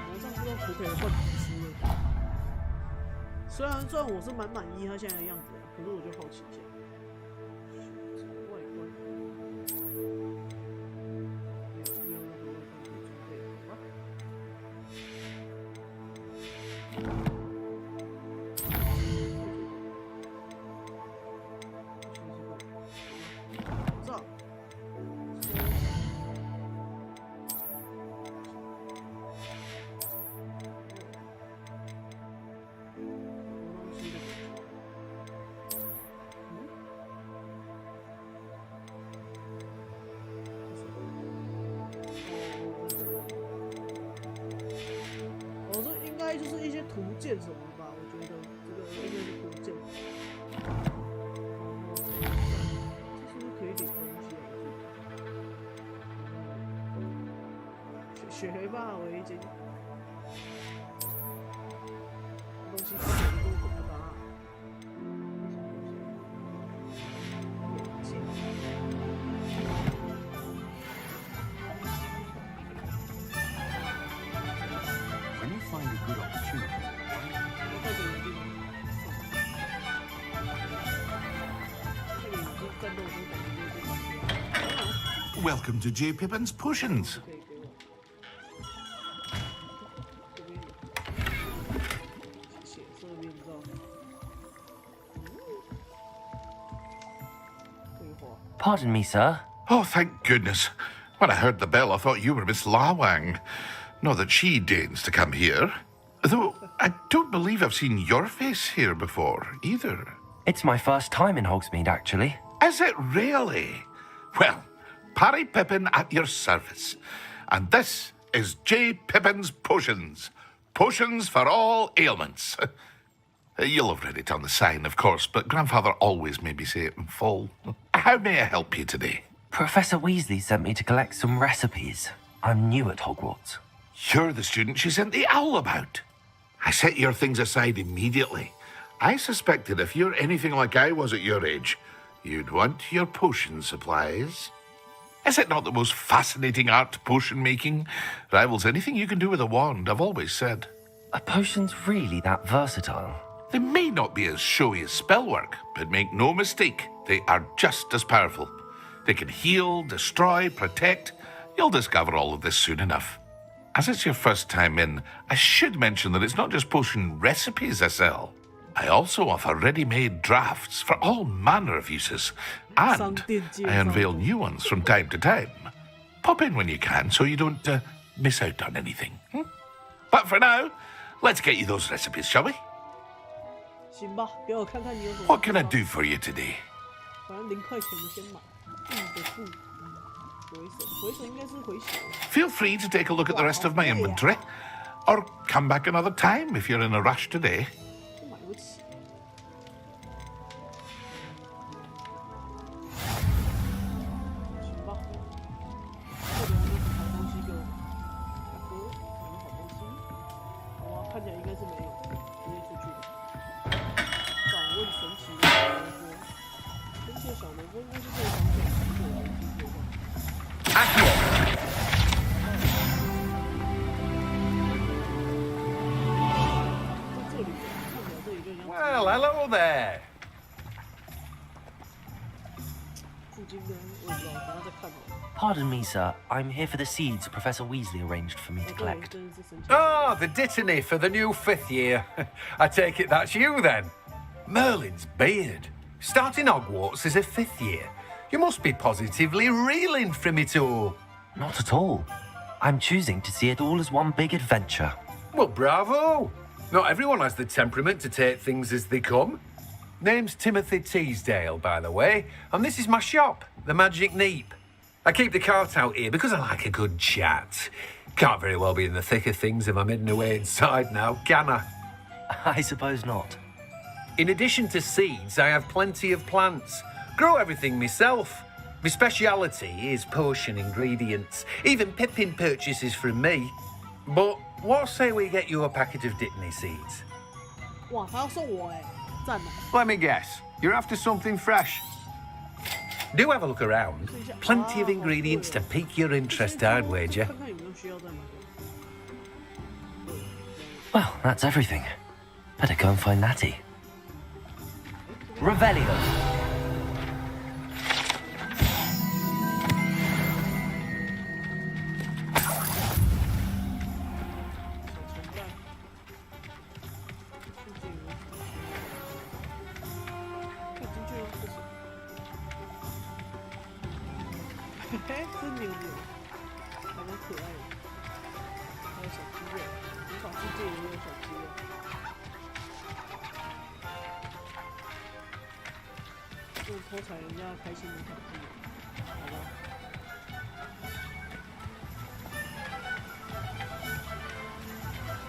我上不知道可不可以换吃了。虽然我是蛮满意他现在的样子的，可是我就好奇一下。外观，没有那个外观准备好吗？就是一些图鉴什么的吧，我觉得这个应该是图鉴。这是不是可以领东西啊？雪霸围巾，东西看起来都很大。Welcome to J. Pippin's Potions. Pardon me, sir. Oh, thank goodness. When I heard the bell, I thought you were Miss Lawang. Not that she deigns to come here. Though I don't believe I've seen your face here before, either. It's my first time in Hogsmeade, actually. Is it really? Well, Parry Pippin at your service. And this is J. Pippin's Potions. Potions for all ailments. You'll have read it on the sign, of course, but Grandfather always made me say it in full. How may I help you today? Professor Weasley sent me to collect some recipes. I'm new at Hogwarts. You're the student she sent the owl about. I set your things aside immediately. I suspected if you're anything like I was at your age, you'd want your potion supplies. Is it not the most fascinating art, potion making? Rivals anything you can do with a wand, I've always said. Are potions really that versatile? They may not be as showy as spellwork, but make no mistake, they are just as powerful. They can heal, destroy, protect. You'll discover all of this soon enough. As it's your first time in, I should mention that it's not just potion recipes I sell. I also offer ready-made drafts for all manner of uses, and I unveil new ones from time to time. Pop in when you can so you don't miss out on anything. But for now, let's get you those recipes, shall we? What can I do for you today? Feel free to take a look at the rest of my inventory, or come back another time if you're in a rush today. Well, hello there. Pardon me, sir. I'm here for the seeds Professor Weasley arranged for me to collect. Oh, the dittany for the new 5th year. I take it that's you, then. Merlin's beard. Starting Hogwarts as a 5th year. You must be positively reeling from it all. Not at all. I'm choosing to see it all as one big adventure. Well, bravo! Not everyone has the temperament to take things as they come. Name's Timothy Teasdale, by the way, and this is my shop, the Magic Neep. I keep the cart out here because I like a good chat. Can't very well be in the thick of things if I'm hidden away inside now, can I? I suppose not. In addition to seeds, I have plenty of plants. Grow everything myself. My speciality is potion ingredients. Even Pippin purchases from me. But what say we get you a packet of Dittany seeds? 哇，他要送我哎，赞啊！ Let me guess. You're after something fresh. Do have a look around. Plenty of ingredients to pique your interest, I'd wager. 看看有没有需要再买。 Well, that's everything. Better go and find Natty. Revelio.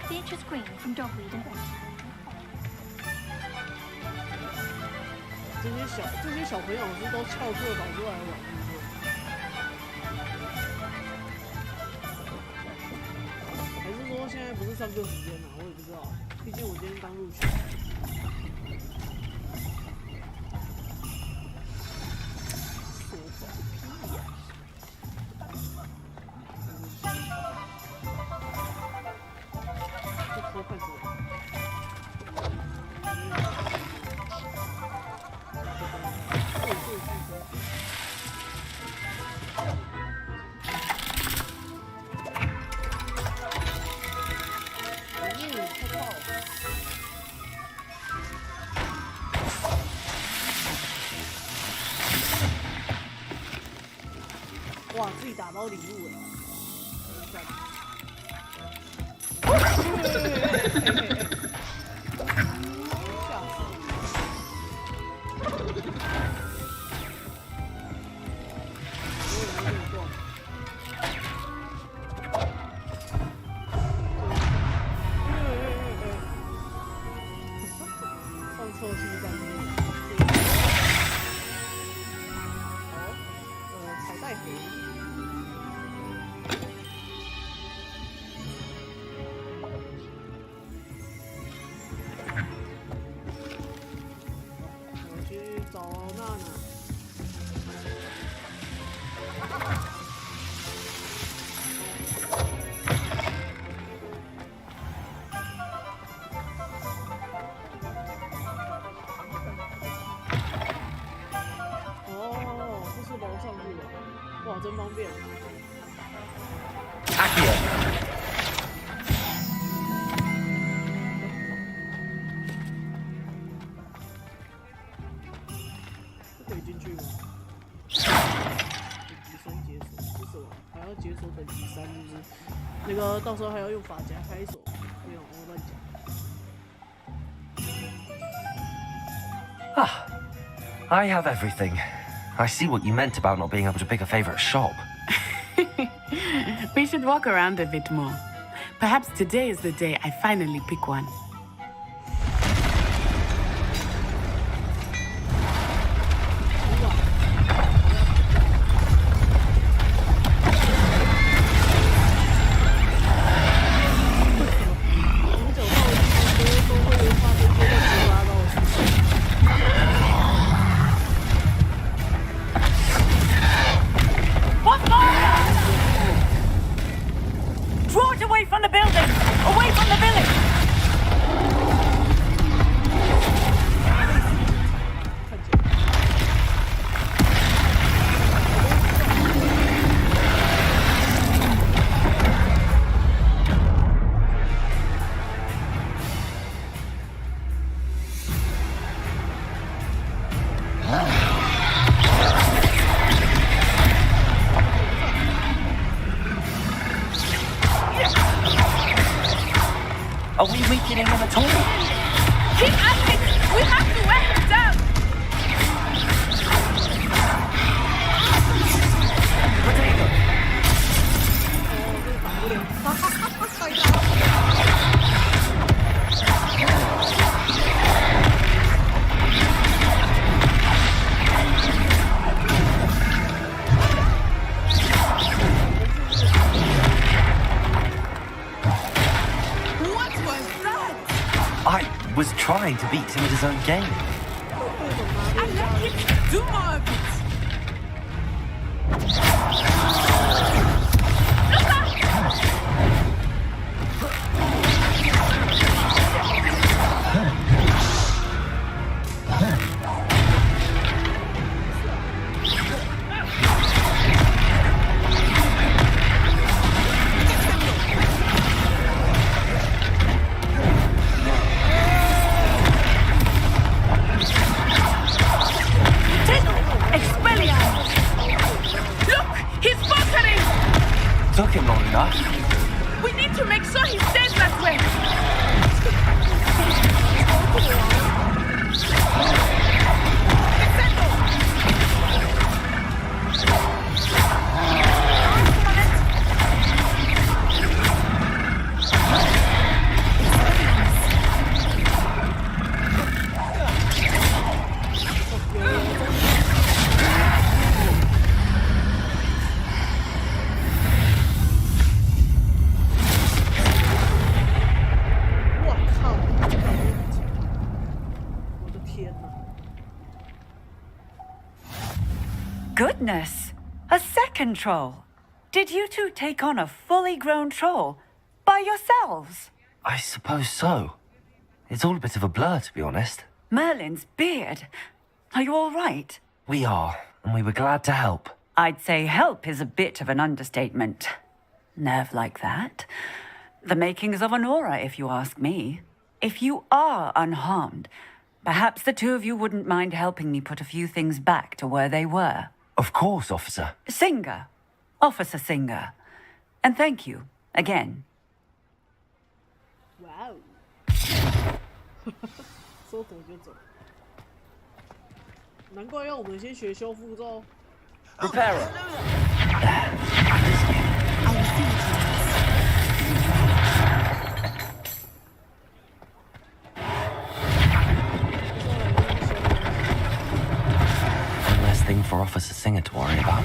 Beatrice Green from Dogweed and 这些小朋友是都翘课跑出来玩，还是说现在不是上课时间啊？我也不知道，毕竟我今天刚入学。 哇，自己打包礼物了。放错心脏。好，彩带盒。 哇，真方便。阿基尔。可以进去吗？等级3解锁是什么？还要解锁等级3，就是那个到时候还要用发夹开锁。没有，我乱讲。Ah, I have everything. I see what you meant about not being able to pick a favorite shop. We should walk around a bit more. Perhaps today is the day I finally pick one. Draw it away from the building! Away from the village! Are we weakening him at all? Keep at it! We have to wear him down! What was that? I was trying to beat him at his own game. And let him do more of it. Took him long enough. We need to make sure he stays that way. Goodness! A second troll! Did you two take on a fully grown troll by yourselves? I suppose so. It's all a bit of a blur, to be honest. Merlin's beard. Are you all right? We are, and we were glad to help. I'd say help is a bit of an understatement. Nerve like that. The makings of an aura, if you ask me. If you are unharmed, perhaps the two of you wouldn't mind helping me put a few things back to where they were. Of course, officer. Singer. Officer Singer. And thank you, again. Wow. 说走就走，难怪要我们先学修复咒。Repairer. One less thing for Officer Singer to worry about.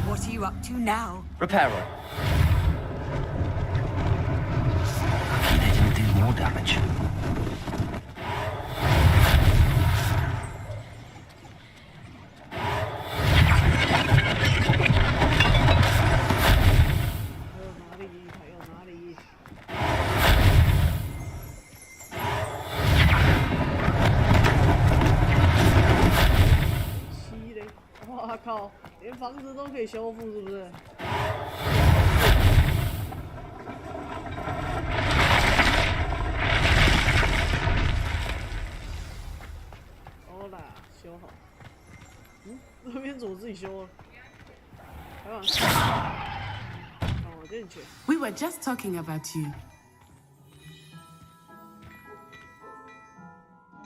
What are you up to now? Repairer. Lucky they didn't do more damage. Ch 哇靠，连房子都可以修复，是不是？好啦，修好。那边怎么自己修啊？开玩笑。放我进去。 We were just talking about you.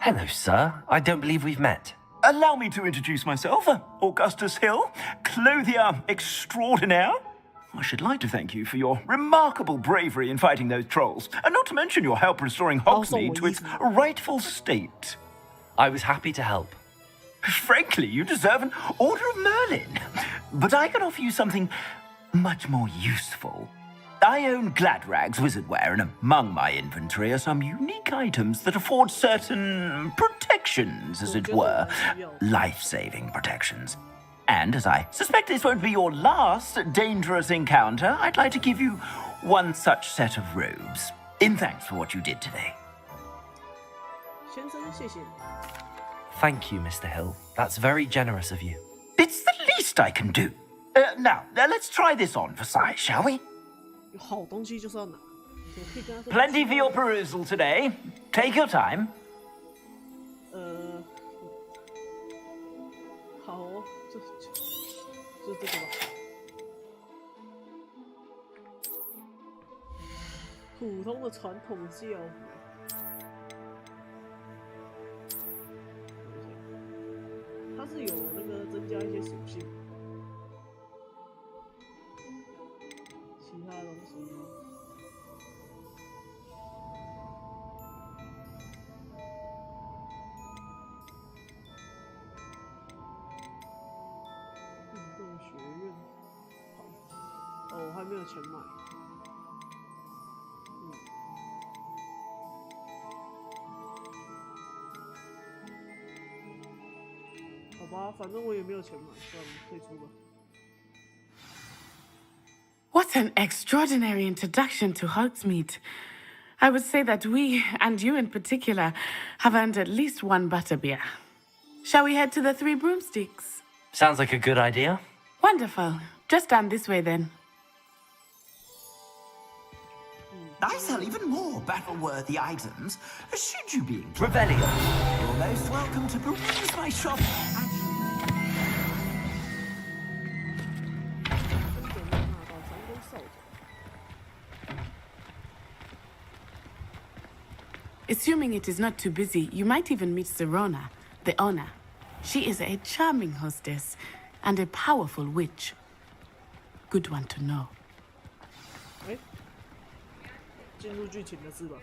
Hello, sir. I don't believe we've met. Allow me to introduce myself, Augustus Hill, clothier extraordinaire. I should like to thank you for your remarkable bravery in fighting those trolls, and not to mention your help restoring Hogsmeade to its rightful state. I was happy to help. Frankly, you deserve an Order of Merlin. But I can offer you something much more useful. I own Gladrag's wizardware, and among my inventory are some unique items that afford certain protections, as it were. Life-saving protections. And as I suspect this won't be your last dangerous encounter, I'd like to give you one such set of robes, in thanks for what you did today. 先生，谢谢你。 Thank you, Mr. Hill. That's very generous of you. It's the least I can do. Now, let's try this on for size, shall we? 有好东西就是要拿。Plenty for your perusal today. Take your time. 好哦，就这个吧。普通的传统教育。它是有那个增加一些属性，其他东西。运动学院，好，哦，我还没有钱买。好吧，反正我也没有钱买，算了，退出吧。What an extraordinary introduction to Hogsmeade. I would say that we, and you in particular, have earned at least one butterbeer. Shall we head to the Three Broomsticks? Sounds like a good idea. Wonderful. Just down this way then. I sell even more battle-worthy items, should you be inclined. Revelio. You're most welcome to peruse my shop. Assuming it is not too busy, you might even meet Serona, the owner. She is a charming hostess and a powerful witch. Good one to know. 进入剧情的是吧？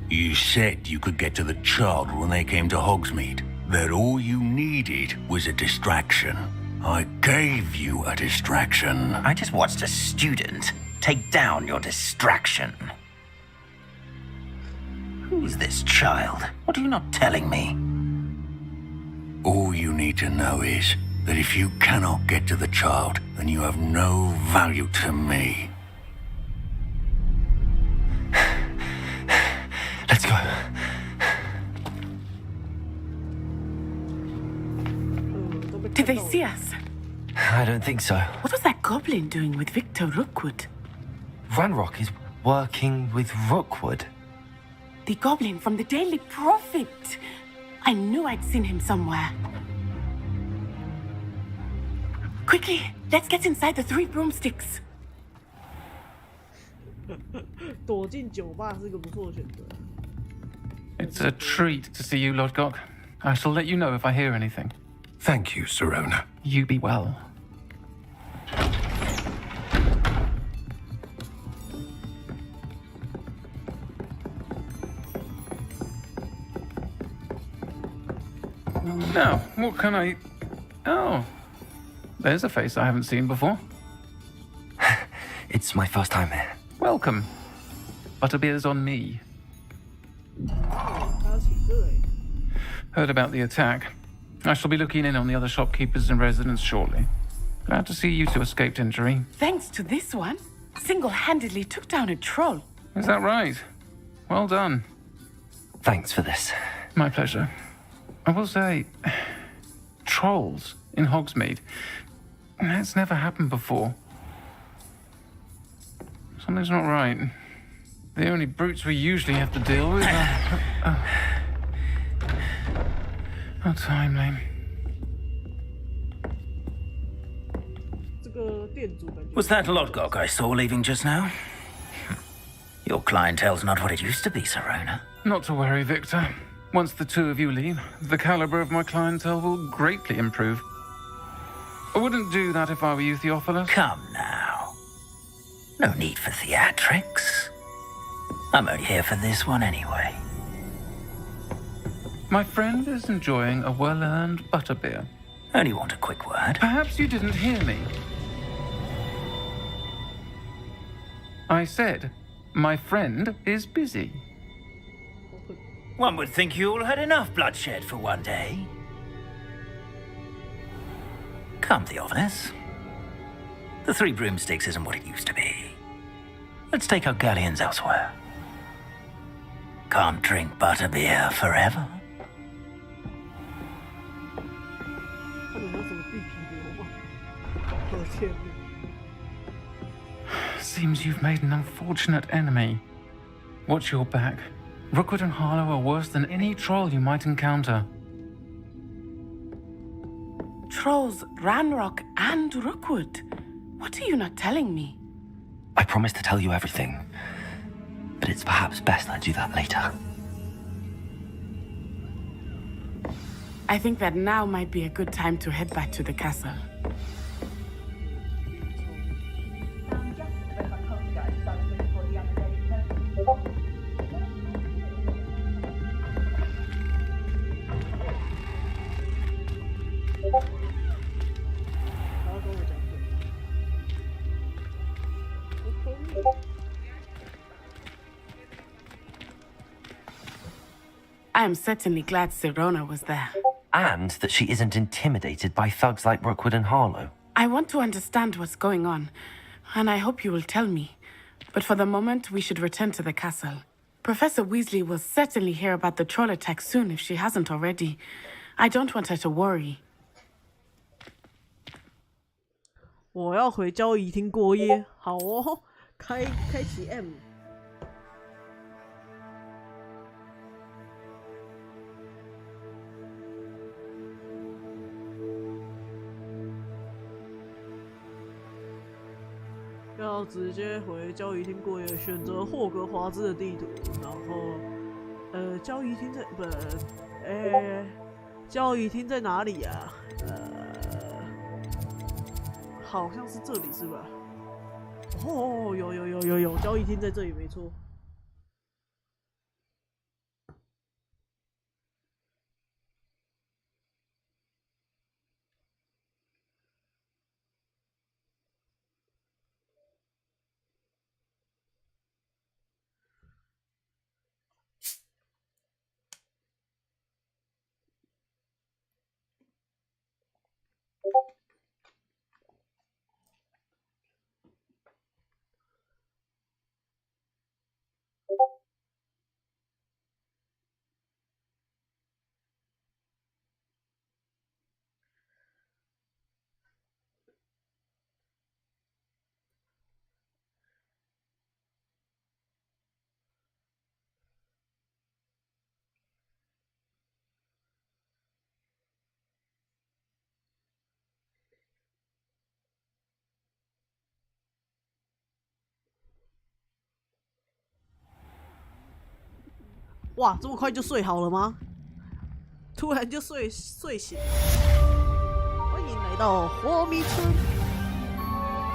You said you could get to the child when they came to Hogsmeade. That all you needed was a distraction. I gave you a distraction. I just watched a student take down your distraction. Who's this child? What are you not telling me? All you need to know is that if you cannot get to the child, then you have no value to me. Let's go. Did they see us? I don't think so. What was that goblin doing with Victor Rookwood? Ranrock is working with Rookwood. The goblin from the Daily Prophet. I knew I'd seen him somewhere. Quickly, let's get inside the Three Broomsticks. 躲进酒吧是个不错的选择。 It's a treat to see you, Lodgok. I shall let you know if I hear anything. Thank you, Serona. You be well. Now, what can I... Oh, there's a face I haven't seen before. It's my first time here. Welcome. Butterbeer's on me. Heard about the attack. I shall be looking in on the other shopkeepers and residents shortly. Glad to see you two escaped injury. Thanks to this one, single-handedly took down a troll. Is that right? Well done. Thanks for this. My pleasure. I will say, trolls in Hogsmeade. That's never happened before. Something's not right. The only brutes we usually have to deal with are... How timely. Was that Lodgok I saw leaving just now? Your clientele's not what it used to be, Serona. Not to worry, Victor. Once the two of you leave, the caliber of my clientele will greatly improve. I wouldn't do that if I were you, Theophilus. Come now. No need for theatrics. I'm only here for this one anyway. My friend is enjoying a well-earned butterbeer. Only want a quick word. Perhaps you didn't hear me. I said, my friend is busy. One would think you all had enough bloodshed for one day. Come, Theophilus. The Three Broomsticks isn't what it used to be. Let's take our galleons elsewhere. Can't drink butterbeer forever. 他有什么地皮流吗？我天哪！ Seems you've made an unfortunate enemy. Watch your back. Rookwood and Harlow are worse than any troll you might encounter. Trolls, Ranrock, and Rookwood. What are you not telling me? I promised to tell you everything, but it's perhaps best I do that later. I think that now might be a good time to head back to the castle. I am certainly glad Sirona was there. And that she isn't intimidated by thugs like Rookwood and Harlow. I want to understand what's going on, and I hope you will tell me. But for the moment, we should return to the castle. Professor Weasley will certainly hear about the troll attack soon if she hasn't already. I don't want her to worry. 我要回交易厅过夜。好哦，开启 M。要直接回交易厅过夜，选择霍格华兹的地图，然后交易厅在不交易厅在哪里啊？好像是这里是吧？哦，有，交易厅在这里没错。哇，这么快就睡好了吗？突然就睡醒。欢迎来到活迷村。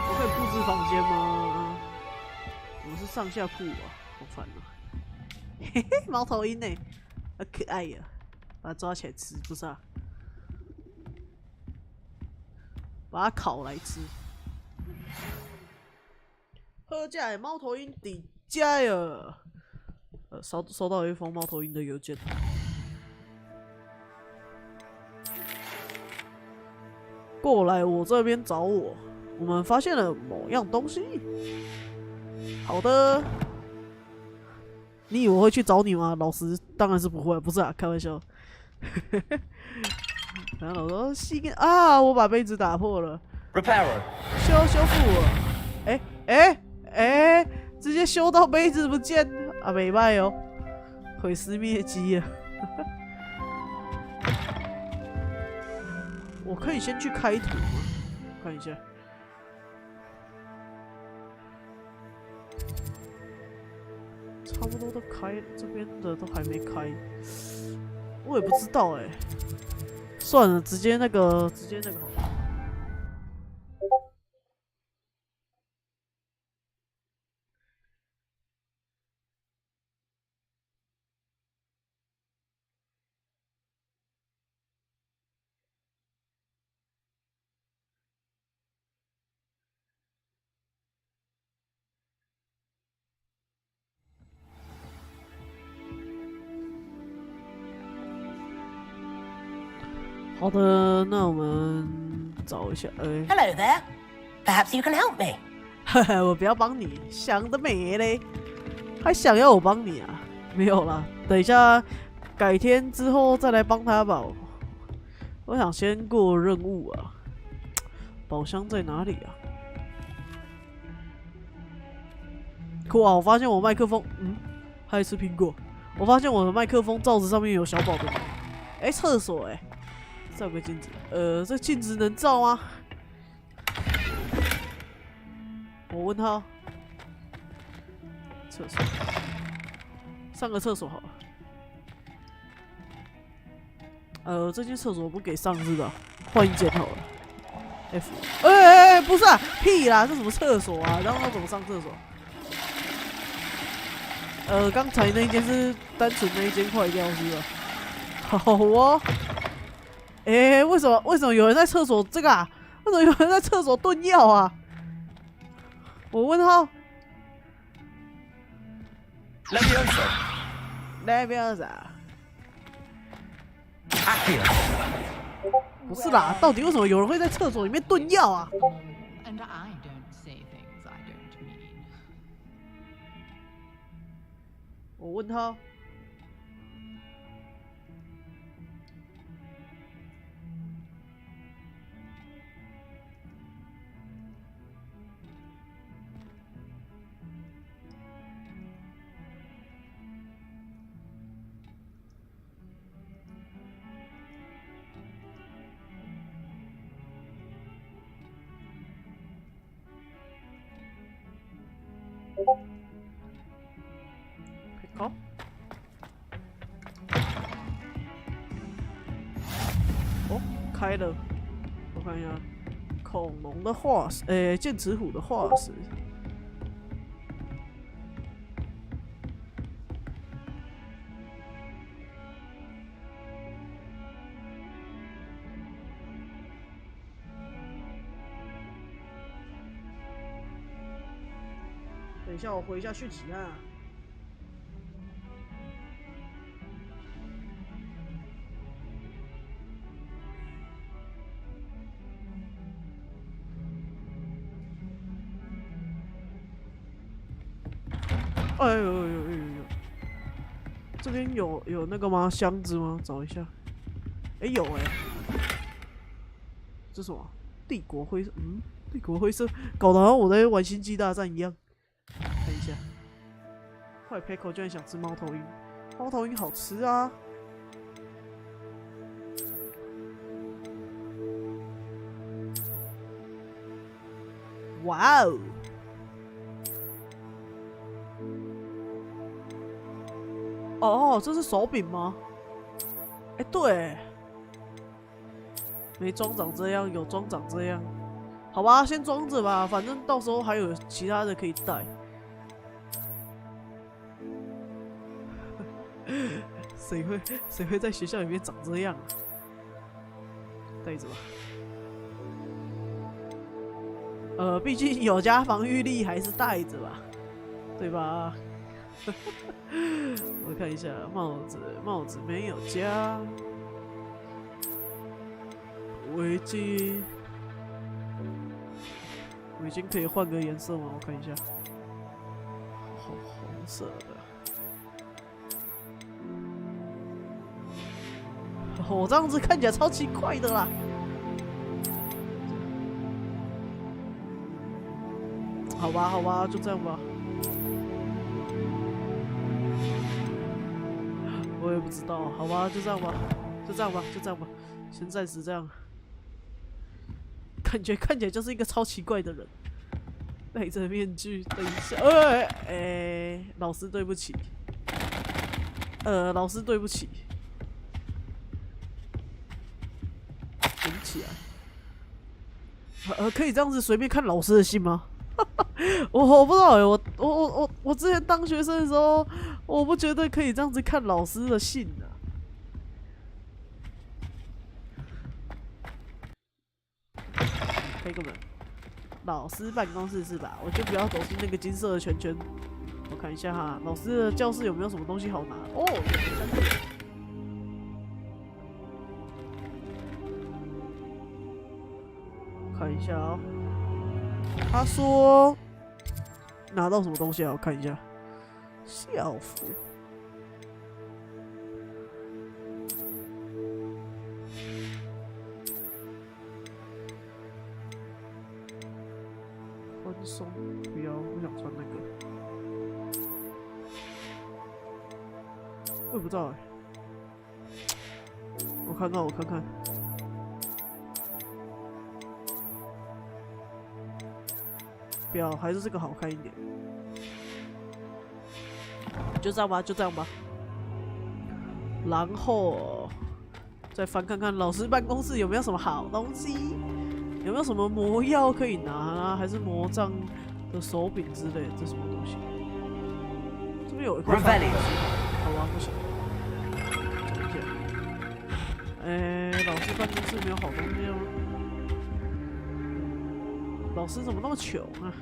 我可以布置房间吗？怎么是上下铺啊？好烦啊！嘿嘿，猫头鹰呢？好可爱呀！把它抓起来吃，不是啊？把它烤来吃。喝假的猫头鹰底加呀！收到一封猫头鹰的邮件。过来我这边找我，我们发现了某样东西。好的，你以为我会去找你吗？老师当然是不会，不是啊，开玩笑。然后老师说：“啊，我把杯子打破了。” Repairer， 修复了。直接修到杯子不见啊，没卖哦，毁尸灭迹啊！我可以先去开图吗？看一下。差不多都开，这边的都还没开，我也不知道哎。算了，直接那个好了。好的，那我们找一下。Hello there. Perhaps you can help me. 我不要帮你，想得美嘞，还想要我帮你啊？没有啦，等一下改天之后再来帮他吧。我想先过任务啊。宝箱在哪里啊？哇！我发现我麦克风，还吃苹果。我发现我的麦克风罩子上面有小宝的毛。哎，厕所哎，照个镜子。这镜子能照吗？我问他。厕所，上个厕所好了。这间厕所不给上是吧？换一间好了。F， 不是啊，屁啦，这什么厕所啊？然后他怎么上厕所？刚才那一间是单纯那一间坏掉是吧？好哦。为什么有人在厕所这个啊？为什么有人在厕所炖药啊？我问号。Leviosa。不是啦，到底为什么有人会在厕所里面炖药啊？我问他。好。哦，开了。我看一下，恐龙的化石，剑齿虎的化石。等一下，我回一下讯息啊。哎呦！这边有那个吗？箱子吗？找一下。有这什么？帝国灰色？帝国灰色，搞得好像我在玩星际大战一样。等一下，坏 Pico 居然想吃猫头鹰，猫头鹰好吃啊！哇哦！哦，这是手柄吗？对，没装长这样，有装长这样。好吧，先装着吧，反正到时候还有其他的可以带。谁会在学校里面长这样啊？带着吧。毕竟有加防御力，还是带着吧，对吧？我看一下帽子没有加，围巾可以换个颜色吗？我看一下，红色的。我这样子看起来超奇怪的啦。好吧，就这样吧。我也不知道，好吧，就这样吧，先暂时这样。感觉看起来就是一个超奇怪的人，戴着面具。等一下，老师对不起，顶起来。可以这样子随便看老师的信吗？我不知道我之前当学生的时候，我不觉得可以这样子看老师的信啊。开个门，老师办公室是吧？我就不要走进那个金色的圈圈。我看一下哈，老师的教室有没有什么东西好拿？哦，有3个。看一下哦。他说拿到什么东西啊？我看一下，校服。松，不要，我想穿那个。我也不知道我看看。不要，还是这个好看一点。就这样吧。然后再翻看看老师办公室有没有什么好东西，有没有什么魔药可以拿啊，还是魔杖的手柄之类的，这什么东西？这边有一块。好吧，不行。讲一下。老师办公室没有好东西吗？老师怎么那么穷啊？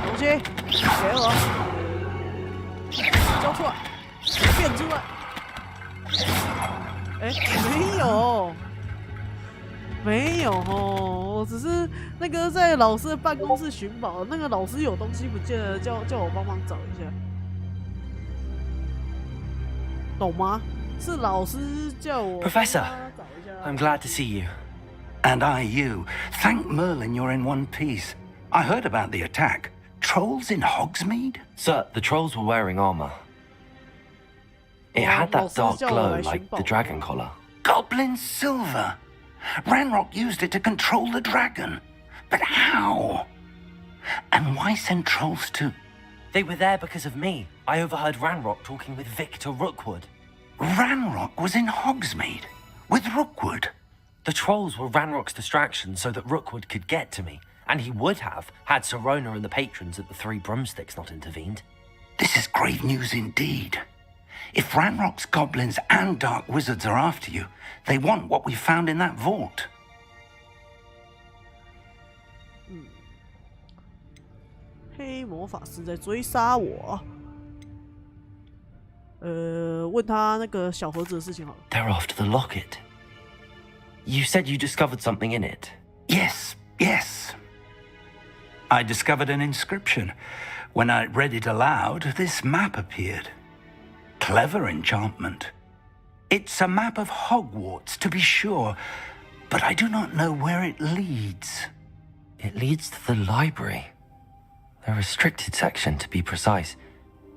东西给我，交出来，变出来。没有哦，我只是那个在老师的办公室寻宝，那个老师有东西不见了，叫我帮忙找一下，懂吗？是老师叫我 Professor, I'm glad to see you. And I you. Thank Merlin you're in one piece. I heard about the attack. Trolls in Hogsmeade? Sir, the trolls were wearing armor. It had that dark glow like the dragon collar. Goblin silver. Ranrock used it to control the dragon. But how? And why send trolls to... They were there because of me. I overheard Ranrock talking with Victor Rookwood. Ranrock was in Hogsmeade? With Rookwood? The trolls were Ranrock's distraction so that Rookwood could get to me. And he would have, had Sirona and the patrons at the Three Broomsticks not intervened. This is grave news indeed. If Ranrock's goblins and dark wizards are after you, they want what we found in that vault. 黑魔法师在追杀我。问他那个小盒子的事情好了。They're after the locket. You said you discovered something in it. Yes. I discovered an inscription. When I read it aloud, this map appeared. Clever enchantment. It's a map of Hogwarts, to be sure, but I do not know where it leads. It leads to the library. The restricted section, to be precise,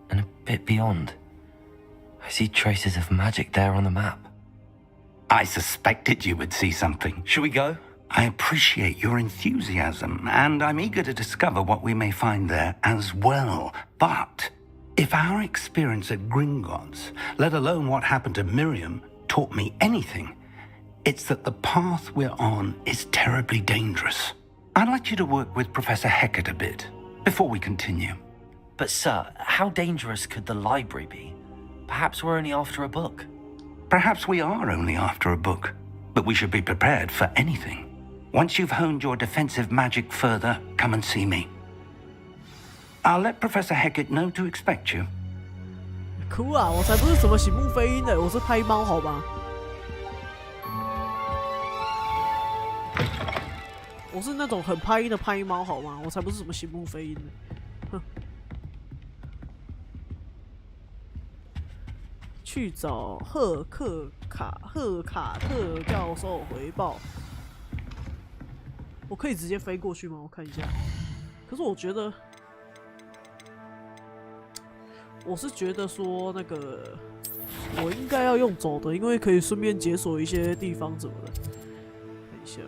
and a bit beyond. I see traces of magic there on the map. I suspected you would see something. Shall we go? I appreciate your enthusiasm, and I'm eager to discover what we may find there as well. But if our experience at Gringotts, let alone what happened to Miriam, taught me anything, it's that the path we're on is terribly dangerous. I'd like you to work with Professor Hecat a bit before we continue. But sir, how dangerous could the library be? Perhaps we're only after a book. Perhaps we are only after a book, but we should be prepared for anything. Once you've honed your defensive magic further, come and see me. I'll let Professor Hecat know to expect you. 哭啊！我才不是什么醒目飞鹰的，我是拍猫好吗？我是那种很拍音的拍猫好吗？我才不是什么醒目飞鹰的。哼。去找赫卡特教授回报。我可以直接飞过去吗？我看一下。可是我觉得，我是觉得说那个，我应该要用走的，因为可以顺便解锁一些地方什么的。看一下，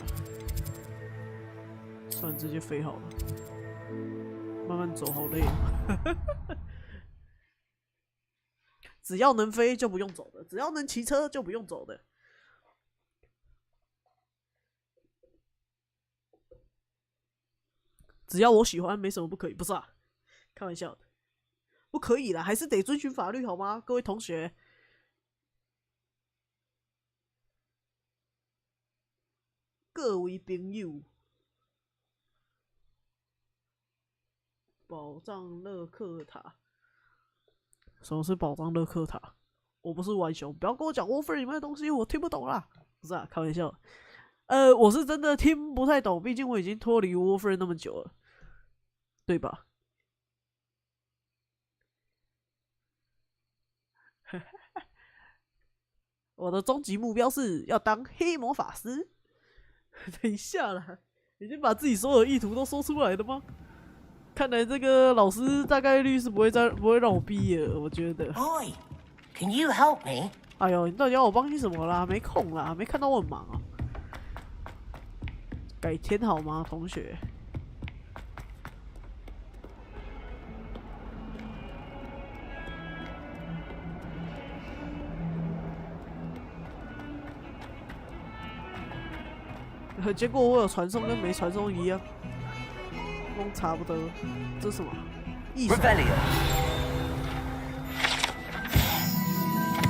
算了，直接飞好了。慢慢走，好累啊。只要能飞就不用走的，只要能骑车就不用走的。只要我喜欢，没什么不可以，不是啊？开玩笑的，不可以啦，还是得遵循法律好吗？各位同学，各位朋友，宝藏乐克塔。什么是宝藏乐克塔？我不是浣熊，不要跟我讲 Warframe 里面的东西，我听不懂啦。不是啊，开玩笑。我是真的听不太懂，毕竟我已经脱离 Warframe 那么久了，对吧？我的终极目标是要当黑魔法师。等一下啦，已经把自己所有意图都说出来了吗？看来这个老师大概率是不会让我毕业了，我觉得。Boy, can you help me? 哎呦，你到底要我帮你什么啦？没空啦，没看到我很忙啊。改天好吗，同学？结果我有传送跟没传送一样，都差不多。这是什么？异手。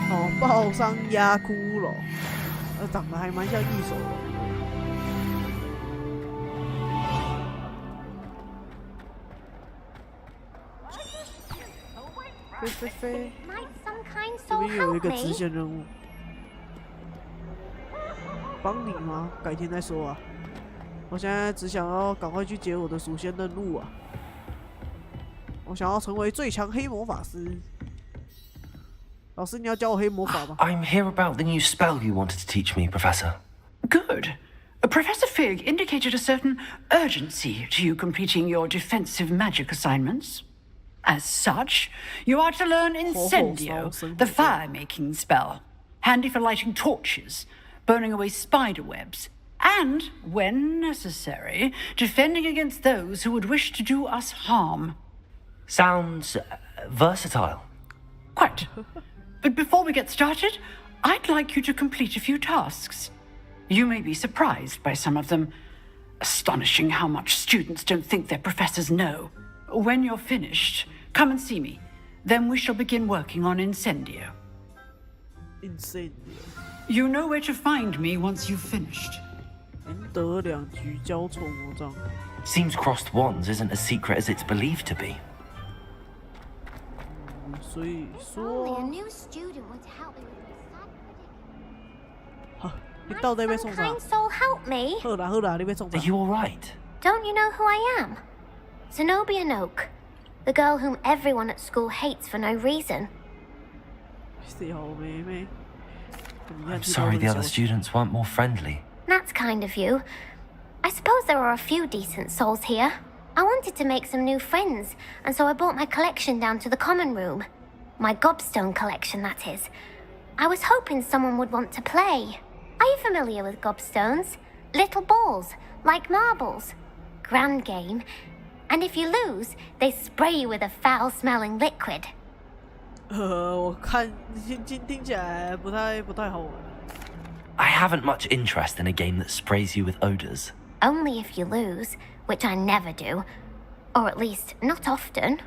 哦，爆伤压骷髅，长得还蛮像异手的。飞飞飞！这边有一个支线任务。帮你吗？改天再说啊。我现在只想要赶快去解我的属仙任务啊！我想要成为最强黑魔法师。老师，你要教我黑魔法吗？ I'm here about the new spell you wanted to teach me, Professor. Good. Professor Fig indicated a certain urgency to you completing your defensive magic assignments. As such, you are to learn Incendio, the fire-making spell, handy for lighting torches, burning away spider webs, and, when necessary, defending against those who would wish to do us harm. Sounds versatile. Quite. But before we get started, I'd like you to complete a few tasks. You may be surprised by some of them. Astonishing how much students don't think their professors know. When you're finished, come and see me. Then we shall begin working on Incendio. Incendio. You know where to find me once you've finished. 赢得2局交错魔杖。 Seems crossed wands isn't as secret as it's believed to be. 所以说，好，你到底被送啥？ soul help me. 好啦好啦，你被送啥 Are you all right? Don't you know who I am? Zenobia Noak, the girl whom everyone at school hates for no reason. 小妹妹。 I'm sorry the other students weren't more friendly. That's kind of you. I suppose there are a few decent souls here. I wanted to make some new friends, and so I brought my collection down to the common room. My gobstone collection, that is. I was hoping someone would want to play. Are you familiar with gobstones? Little balls, like marbles. Grand game. And if you lose, they spray you with a foul-smelling liquid. 我看听起来不太好玩。I haven't much interest in a game that sprays you with odors. Only if you lose, which I never do. Or at least, not often.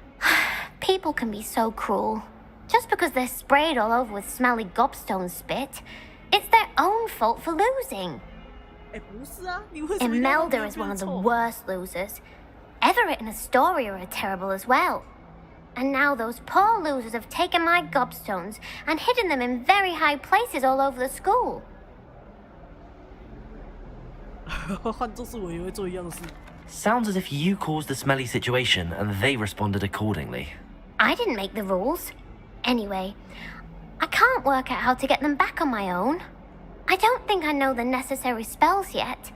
People can be so cruel. Just because they're sprayed all over with smelly gobstone spit, it's their own fault for losing. Imelda is one of the worst losers. Everett and Astoria are terrible as well. And now those poor losers have taken my gobstones and hidden them in very high places all over the school. 换作是我也会做一样的事。 Sounds as if you caused the smelly situation and they responded accordingly. I didn't make the rules. Anyway, I can't work out how to get them back on my own. I don't think I know the necessary spells yet.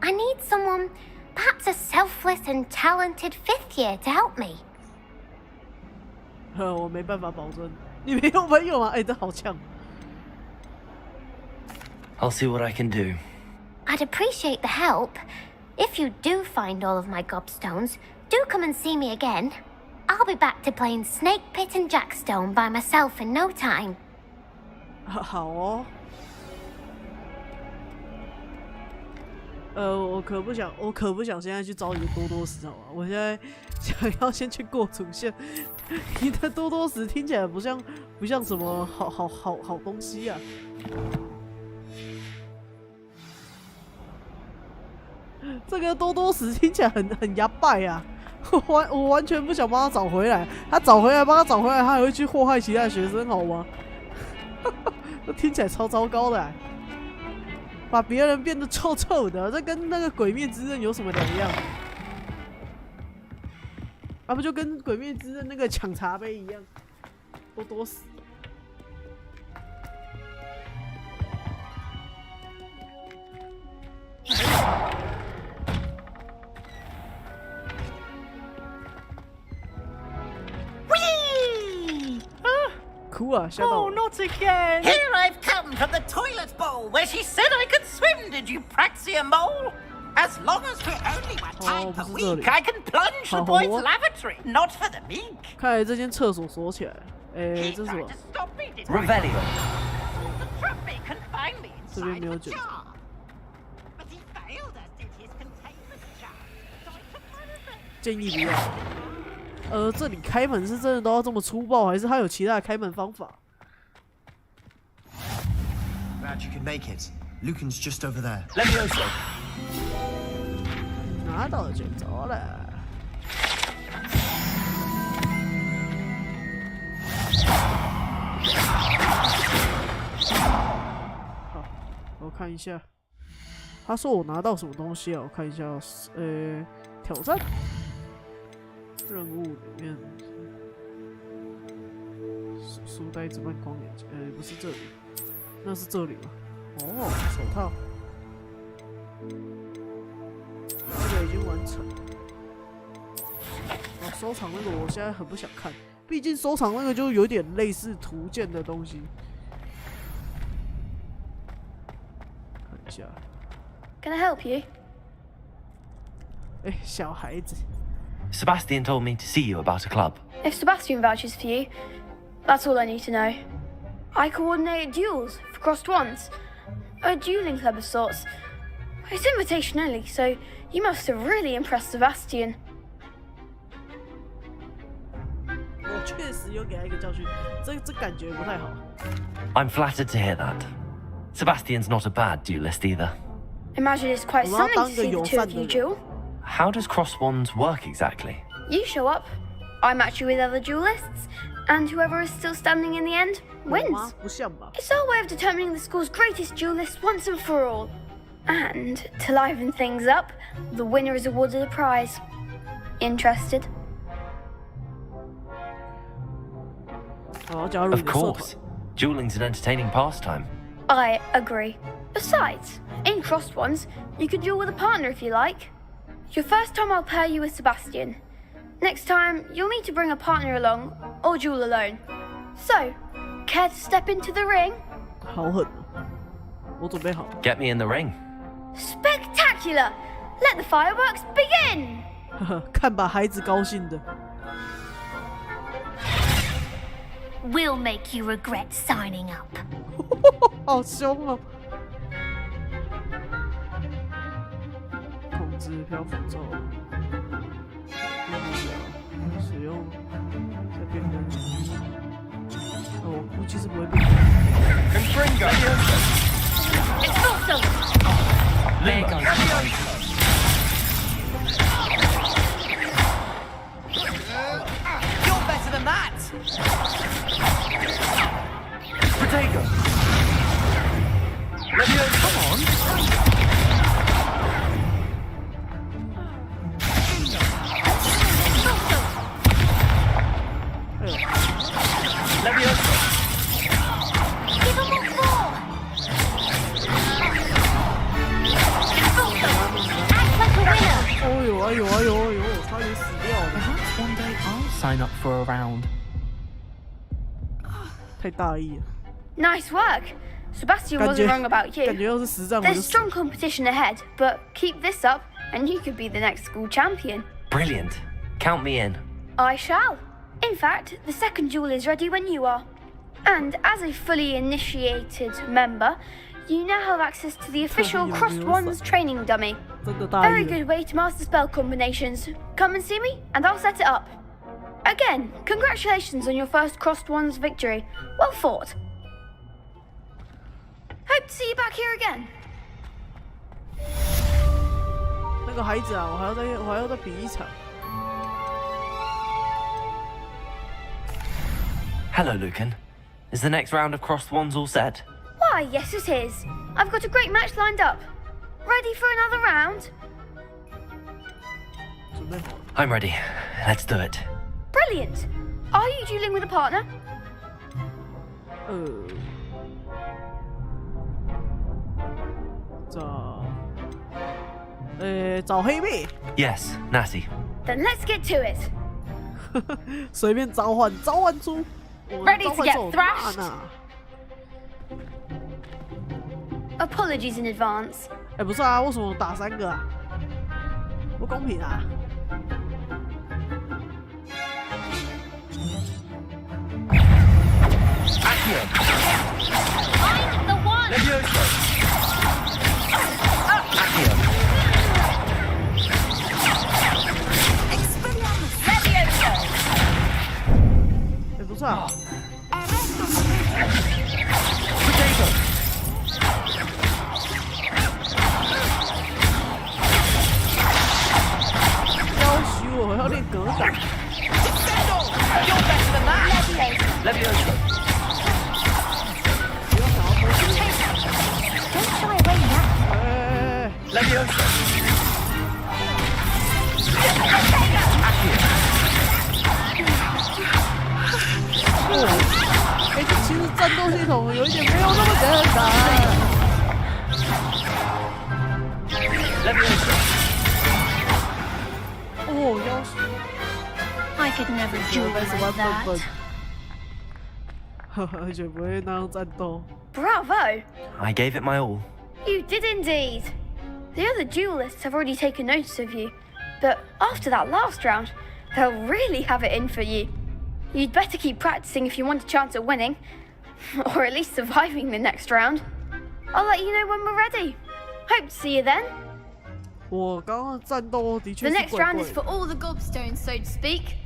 I need someone, perhaps a selfless and talented 5th year to help me. 我没办法保证。你没有朋友吗？哎，这好呛。 I'll see what I can do. I'd appreciate the help. If you do find all of my gobstones, do come and see me again. I'll be back to playing Snake Pit and Jackstone by myself in no time. 好哦。我可不想现在去找你的多多石好吧？我现在想要先去过主线。你的多多石听起来不像什么好东西啊。这个多多石听起来很牙败啊！我完全不想帮他找回来，帮他找回来，他还会去祸害其他的学生，好吗？这听起来超糟糕的、把别人变得臭臭的，这跟那个《鬼灭之刃》有什么两样？啊，不就跟《鬼灭之刃》那个抢茶杯一样，多多石。哭啊，吓到 Oh, 我。 not again! Here I've come from the toilet bowl where she said I could swim, did you praxia mole? As long as for only one time per week, I can plunge the boys' lavatory, not for the meek. 看来这间厕所锁起来了。哎，这是什么 Revelio. 这边没有卷。建议不要。这里开门是真的都要这么粗暴，还是他有其他的开门方法？ Glad you can make it. Lucan's just over there. Levioso. 拿到就走了。好，我看一下。他说我拿到什么东西啊？我看一下，挑战任务里面，书呆子漫光眼睛，不是这里，那是这里吗？哦，手套，这个已经完成了。哦，收藏那个我现在很不想看，毕竟收藏那个就有点类似图鉴的东西。看一下。 Can I help you? 哎，小孩子。 Sebastian told me to see you about a club. If Sebastian vouches for you, that's all I need to know. I coordinate duels for crossed wands, a dueling club of sorts. It's invitation only, so you must have really impressed Sebastian. 我确实有给他一个教训，这感觉不太好。 I'm flattered to hear that. Sebastian's not a bad duelist either. Imagine it's quite something to see the two of you duel. How does cross wands work exactly? You show up, I match you with other duelists, and whoever is still standing in the end wins. It's our way of determining the school's greatest duelists once and for all. And to liven things up, the winner is awarded a prize. Interested? Of course. Dueling's an entertaining pastime. I agree. Besides, in crossed ones, you could duel with a partner if you like. Your first time I'll pair you with Sebastian. Next time, you'll need to bring a partner along, or duel alone. So, care to step into the ring? 好狠，我准备好。 Get me in the ring. Spectacular! Let the fireworks begin! 看把孩子高兴的。 We'll make you regret signing up. 好凶哦！控制漂浮咒，使用再变更。我估计是不会变。Confringo. Expulso. Lego. You're better than that! Protego. Levioso. Come on. Levioso. Give him a four. Act like a winner. 哎呦哎呦哎呦哎呦，差点死掉了。 Perhaps one day I'll sign up for a round. 太大意了。 Nice work. Sebastian wasn't wrong about you. 感觉要是实战， There's strong competition ahead, but keep this up, and you could be the next school champion. Brilliant. Count me in. I shall. In fact, the second duel is ready when you are. And as a fully initiated member, you now have access to the official Crossed Wands training dummy. Very good way to master spell combinations. Come and see me, and I'll set it up. Again, congratulations on your first Crossed Wands victory. Well fought. Hope to see you back here again. 那个孩子啊，我还要再比一场。 Hello, Lucan. Is the next round of crossed wands all set? Why, yes it is. I've got a great match lined up. Ready for another round? I'm ready. Let's do it. Brilliant. Are you dueling with a partner? 找黑妹。 Yes, Natty. Then let's get to it. 随便召唤出。Ready to get thrashed? Apologies in advance. 哎，不是啊，为什么打3个啊？不公平啊！ I'm the one. Levioso. Accio. Levioso. 哎，不是啊。 Potato. 要许我要练格挡。 You're better than that. Levioso. Don't shy away now. 哎， Levioso. Accio. 哎，这其实战斗系统有一点没有那么简单。 Levioso. 哦，要许。 I could never do like that. 呵呵，绝不会那样战斗。 Bravo! I gave it my all. You did indeed. The other duelists have already taken notice of you, but after that last round, they'll really have it in for you. You'd better keep practicing if you want a chance at winning, or at least surviving the next round. I'll let you know when we're ready. Hope to see you then. 我刚刚的战斗的确 The 是 next 怪 round 怪 is 的 for all the gobstones, so to speak.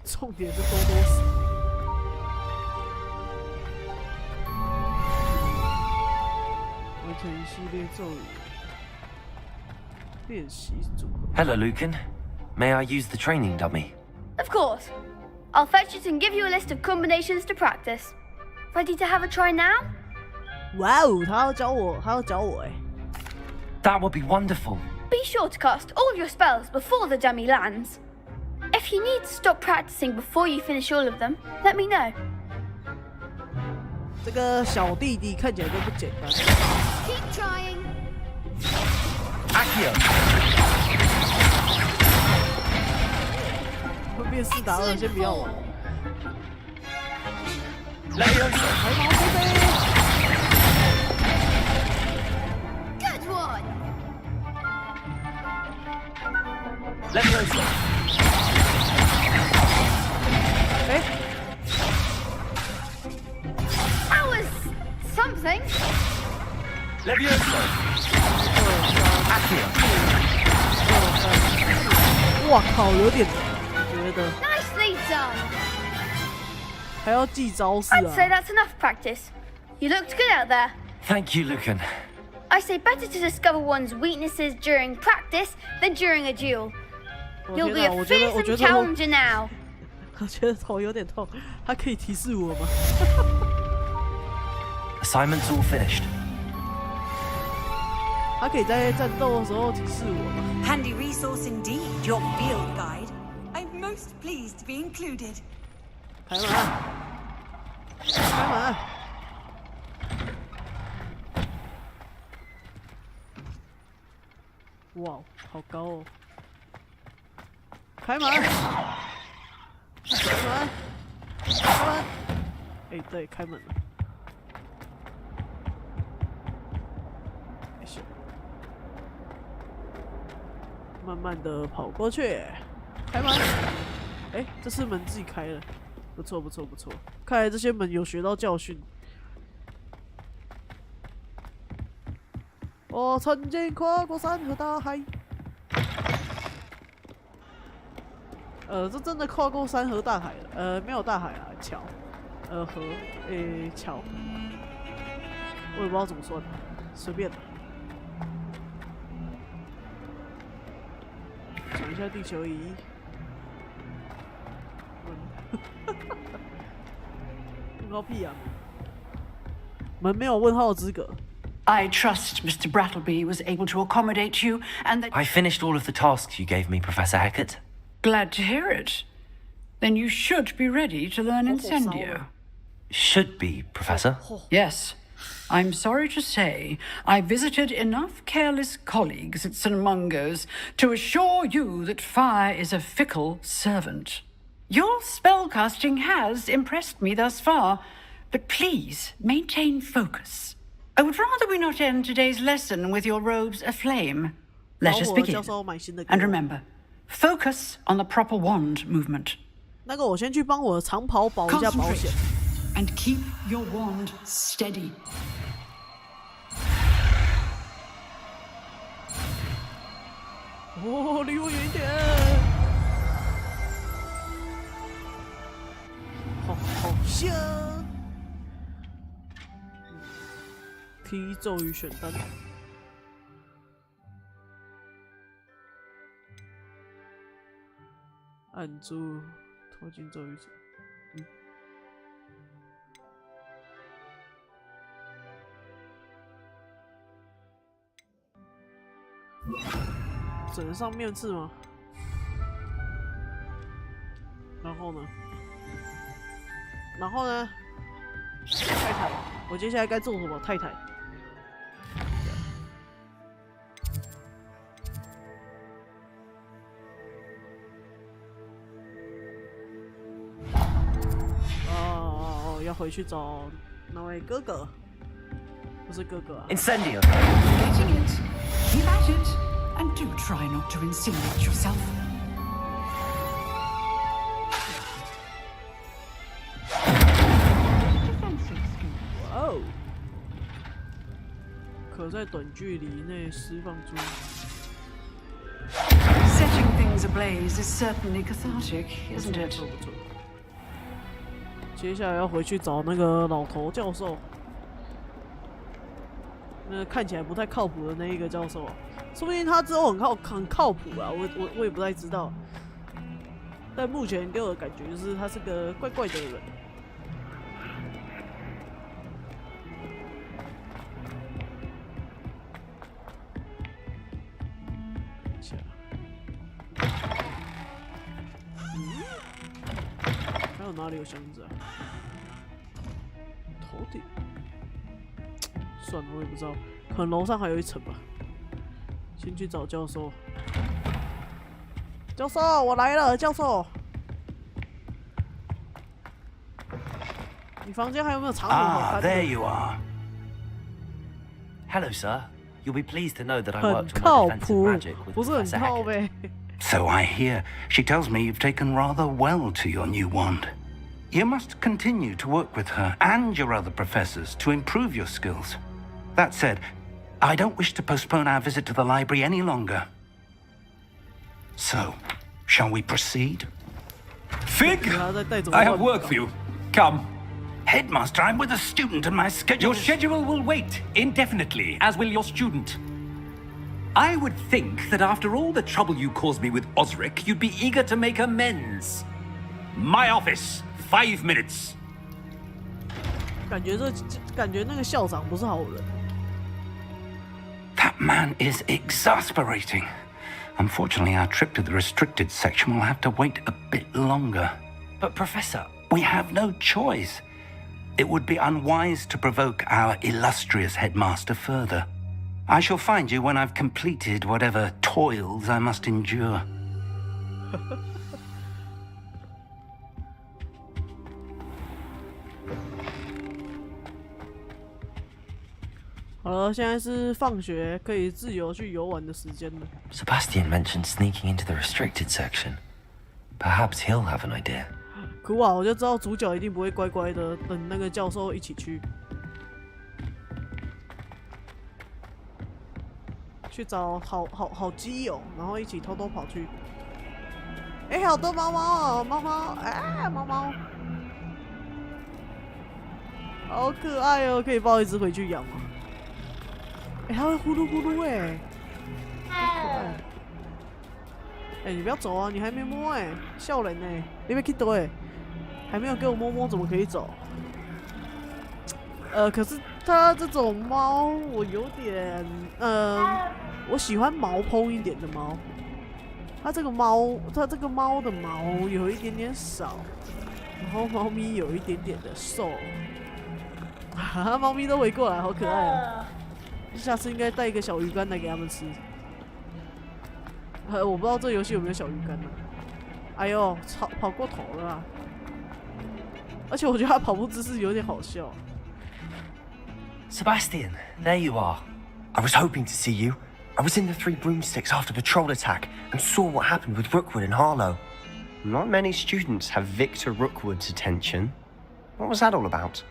重点是多多死。完成一系列咒语练习组合。 Hello, Lucan. May I use the training dummy? Of course. I'll fetch it and give you a list of combinations to practice. Ready to have a try now? 哇哦，他要教我哎。 That would be wonderful. Be sure to cast all your spells before the dummy lands. If you need to stop practicing before you finish all of them, let me know. 这个小弟弟看起来就不简单。 Keep trying. Accio. 会变4打2，先不要玩。 Levioso. 白毛飞飞。 Good one. Levioso. 哎， That was something. Levioso. Accio. 哇靠，有点觉得 Nicely done. 还要记招式 I'd say 啊。 that's enough practice. You looked good out there. Thank you, Lucan. I say better to discover one's weaknesses during practice than during a duel. 我 You'll 天 be 哪， a 我觉得 fearsome 头， challenger now. 我觉得头有点痛，他可以提示我吗？ Assignment's all finished. 他可以在战斗的时候提示我吗？ Handy resource indeed, your field guide. I'm most pleased to be included. 开门！开门！哇，好高哦！开门！开门！开门！哎，对，开门了。慢慢的跑过去，开门。哎，这次门自己开了，不错不错不错。看来这些门有学到教训。我曾经跨过山和大海。这真的跨过山和大海了。没有大海啊，桥。河，桥。我也不知道怎么说的，随便。讲一下地球仪。问号屁啊！门没有问号资格。 I trust Mr. Brattleby was able to accommodate you and that... I finished all of the tasks you gave me, Professor Hecat. Glad to hear it. Then you should be ready to learn Incendio. Should be, Professor. Yes. I'm sorry to say, I visited enough careless colleagues at St. Mungo's to assure you that fire is a fickle servant. Your spellcasting has impressed me thus far, but please maintain focus. I would rather we not end today's lesson with your robes aflame. Let us begin. And remember, focus on the proper wand movement. 那个，我先去帮我的长袍保一下保险。And keep your wand steady. 哦，离我远一点！好香！T 咒语选单，按住拖进咒语者。只能上面试吗？然后呢？太太，我接下来该做什么？太太。要回去找那位哥哥，不是哥哥啊。Incendio. Getting it. Keep at it, and do try not to insinuate yourself. 哇哦！可在短距离内释放出。Setting things ablaze is certainly cathartic, isn't it? 不错。接下来要回去找那个老头教授，那个看起来不太靠谱的那一个教授，说不定他之后很靠谱啊，我也不太知道。但目前给我的感觉就是他是个怪怪的人。还有哪里有箱子啊？头顶。算了，我也不知道，可能楼上还有一层吧。先去找教授。教授，我来了，教授。你房间还有没有长筒好看的？ there you are. Hello, sir. You'll be pleased to know that I worked on靠 my defensive 谱， magic with 不是很 Professor 靠 Hackett. 呗。 So I hear. She tells me you've taken rather well to your new wand. You must continue to work with her and your other professors to improve your skills. That said, I don't wish to postpone our visit to the library any longer. So, shall we proceed? Fig! I have work for you. Come. Headmaster, I'm with a student and my schedule... Your schedule will wait indefinitely, as will your student. I would think that after all the trouble you caused me with Osric, you'd be eager to make amends. My office, 5 minutes. 感觉那个校长不是好人。 That man is exasperating. Unfortunately, our trip to the restricted section will have to wait a bit longer. But, Professor... We have no choice. It would be unwise to provoke our illustrious headmaster further. I shall find you when I've completed whatever toils I must endure. 好了，现在是放学，可以自由去游玩的时间了。 Sebastian mentioned sneaking into the restricted section. Perhaps he'll have an idea. 哭啊！我就知道主角一定不会乖乖的等那个教授一起去。去找好基友，然后一起偷偷跑去。哎，好多猫猫哦，猫猫，哎，猫猫，好可爱哦，可以抱一只回去养吗？哎，它会呼噜呼噜哎，好可爱。哎，你不要走啊，你还没摸哎，笑人哎，你别去躲哎，还没有给我摸摸，怎么可以走？可是它这种猫，我有点我喜欢毛蓬一点的猫。它这个猫的毛有一点点少，然后猫咪有一点点的瘦。猫咪都围过来，好可爱啊！下次应该带一个小鱼干来给他们吃。我不知道这游戏有没有小鱼干呢？哎呦，跑过头了啊！而且我觉得他跑步姿势有点好笑。Sebastian, there you are. I was hoping to see you. I was in the Three Broomsticks after patrol attack and saw what happened with Rookwood and Harlow. Not many students have Victor Rookwood's attention. What was that all about?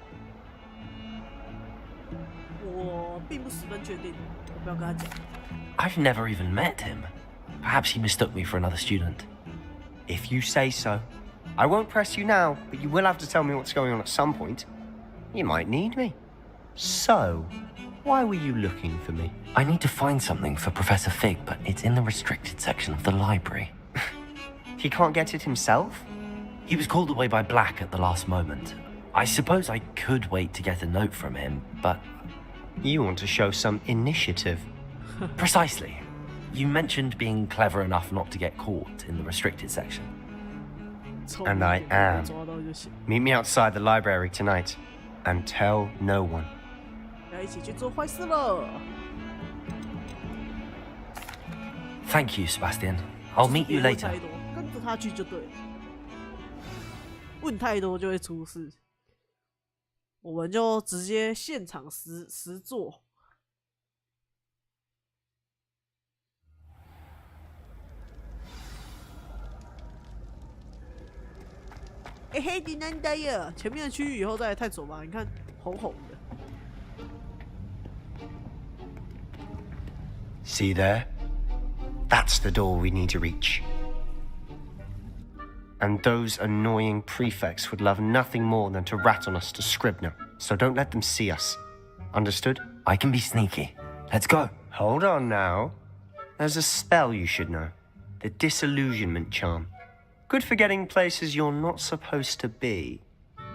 我并不十分确定，我不要跟他讲。I've never even met him. Perhaps he mistook me for another student. If you say so. I won't press you now, but you will have to tell me what's going on at some point. You might need me. So, why were you looking for me? I need to find something for Professor Fig, but it's in the restricted section of the library. He can't get it himself? He was called away by Black at the last moment. I suppose I could wait to get a note from him, but... You want to show some initiative. Precisely. You mentioned being clever enough not to get caught in the restricted section. And I am. Meet me outside the library tonight, and tell no one. 要一起去做坏事了。Thank you, Sebastian. I'll meet you later. 跟着他去就对了。问太多就会出事。我们就直接现场实做。哎嘿，你难得呀！前面的区域以后再来探索吧。你看，红红的。See there? That's the door we need to reach. And those annoying prefects would love nothing more than to rat on us to Scribner, so don't let them see us. Understood? I can be sneaky. Let's go. Hold on now. There's a spell you should know. The Disillusionment Charm. Good for getting places you're not supposed to be.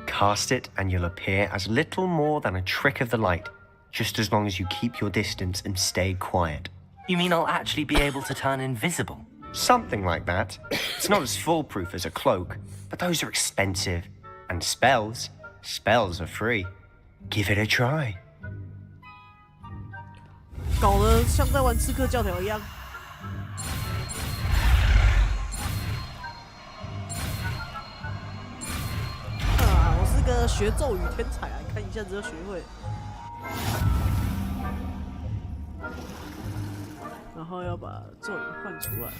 Cast it and you'll appear as little more than a trick of the light, just as long as you keep your distance and stay quiet. You mean I'll actually be able to turn invisible? Something like that. It's not as foolproof as a cloak, but those are expensive. And spells are free. Give it a try. 搞得像在玩刺客教条一样。我是个学咒语天才啊！你看一下子就学会。然后要把咒语换出来，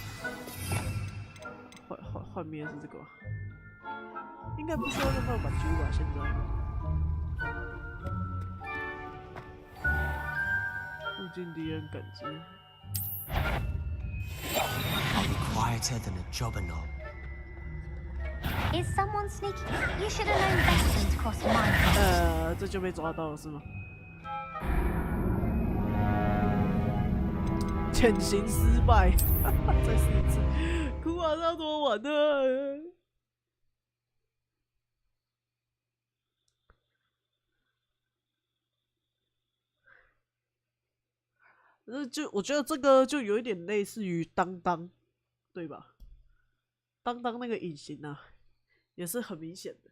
换面是这个吧？应该不需要用到板珠吧？现在。附近敌人感知。I'll be quieter than a jobberknoll. Is someone sneaking? You should have known better than to cross mine. 这就被抓到了是吗？潜行失败，再试一次。库瓦要怎么玩呢？我觉得这个就有一点类似于当当，对吧？当当那个隐形啊，也是很明显的。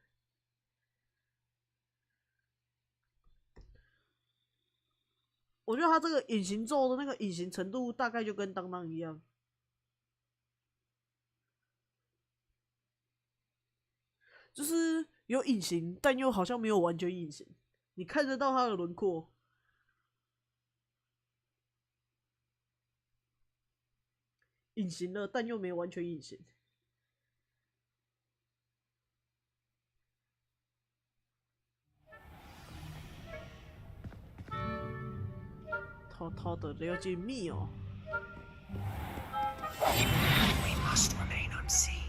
我觉得他这个隐形咒的那个隐形程度，大概就跟当当一样。就是有隐形，但又好像没有完全隐形，你看得到他的轮廓。隐形了，但又没完全隐形。偷偷的溜进密哦。We must remain unseen.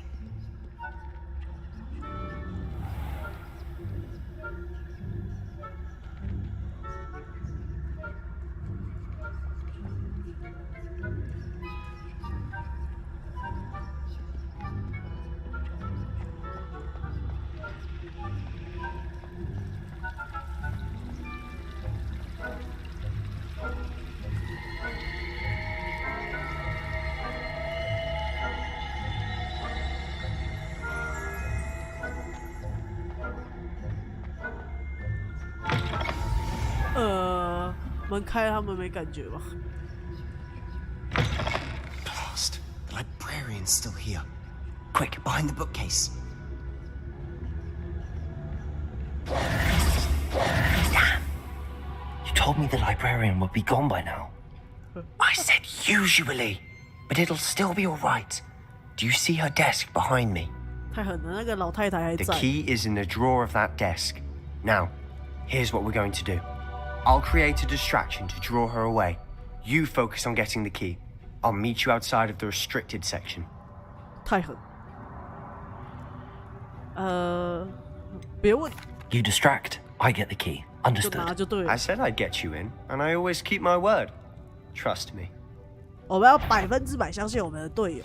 门开了，他们没感觉吧？ Blast! The librarian's still here. Quick, behind the bookcase. Damn! You told me the librarian would be gone by now. I said usually, but it'll still be all right. Do you see her desk behind me? 太狠了，那个老太太还在。 The key is in the drawer of that desk. Now, here's what we're going to do. I'll create a distraction to draw her away. You focus on getting the key. I'll meet you outside of the restricted section. 太狠。别问。 You distract, I get the key. Understood. 就对了。 I said I'd get you in, and I always keep my word. Trust me. 我们要100%相信我们的队友。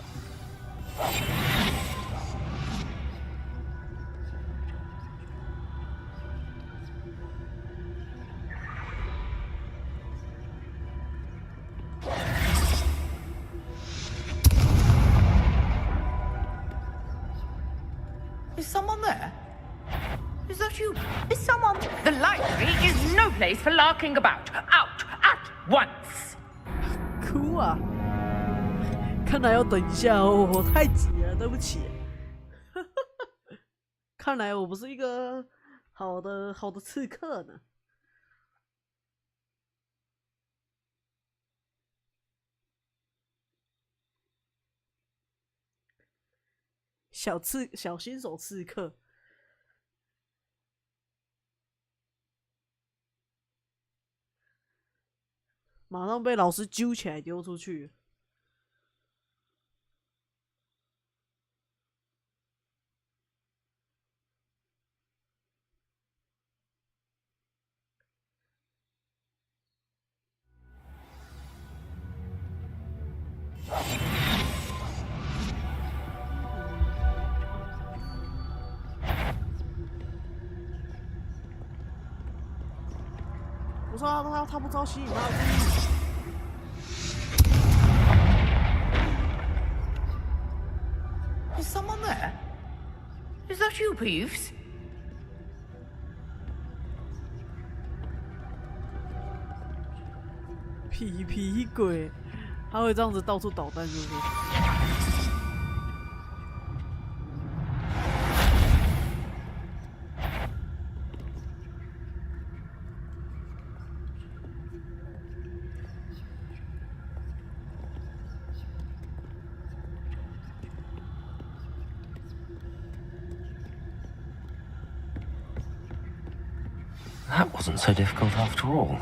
Is someone there? Is that you? Is someone? The library is no place for larking about. Out at once. 哭啊！看来要等一下哦，我太急了，对不起。看来我不是一个好的刺客呢。小新手刺客。马上被老师揪起来丢出去。我说他不知道吸引他的注意。 Is someone there? Is that you, Peeves? 皮鬼，他会这样子到处捣蛋，是不是？ That wasn't so difficult after all.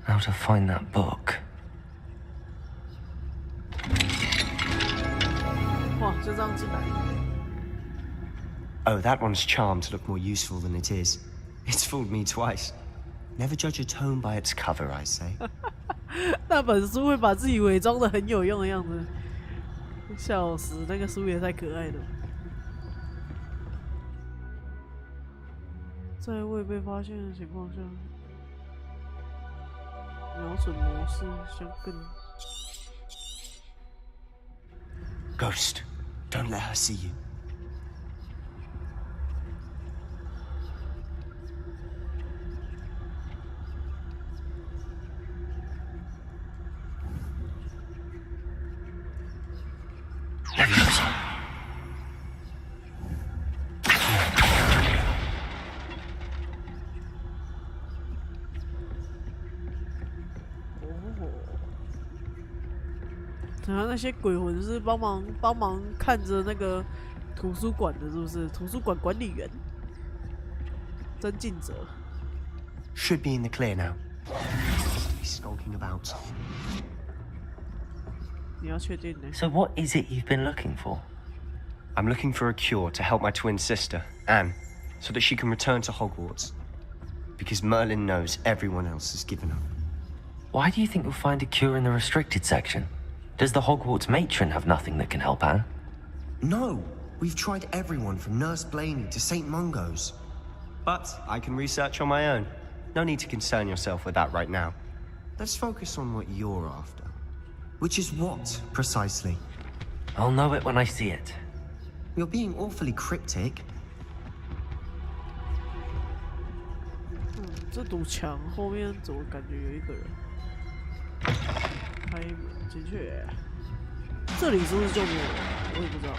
Now to find that book. 哇，就这样进来。 Oh, that one's charmed to look more useful than it is. It's fooled me twice. Never judge a tome by its cover, I say. 那本书会把自己伪装的很有用的样子，笑死！那个书也太可爱了。 在未被发现的情况下，瞄准模式相更。Ghost, don't let her see you. Oh. 好像那些鬼魂是帮忙看着那个图书馆的，是不是？图书馆管理员，真尽责。Should be in the clear now. He's skulking about. 你要确定呢？ So what is it you've been looking for? I'm looking for a cure to help my twin sister, Anne, so that she can return to Hogwarts. Because Merlin knows everyone else has given up. Why do you think you'll find a cure in the restricted section? Does the Hogwarts matron have nothing that can help Anne? No, we've tried everyone from Nurse Blaney to St. Mungo's. But I can research on my own. No need to concern yourself with that right now. Let's focus on what you're after. Which is what, precisely? I'll know it when I see it. You're being awfully cryptic. 这堵墙后面怎么感觉有一个人？开门进去，这里是不是就没有人？我也不知道。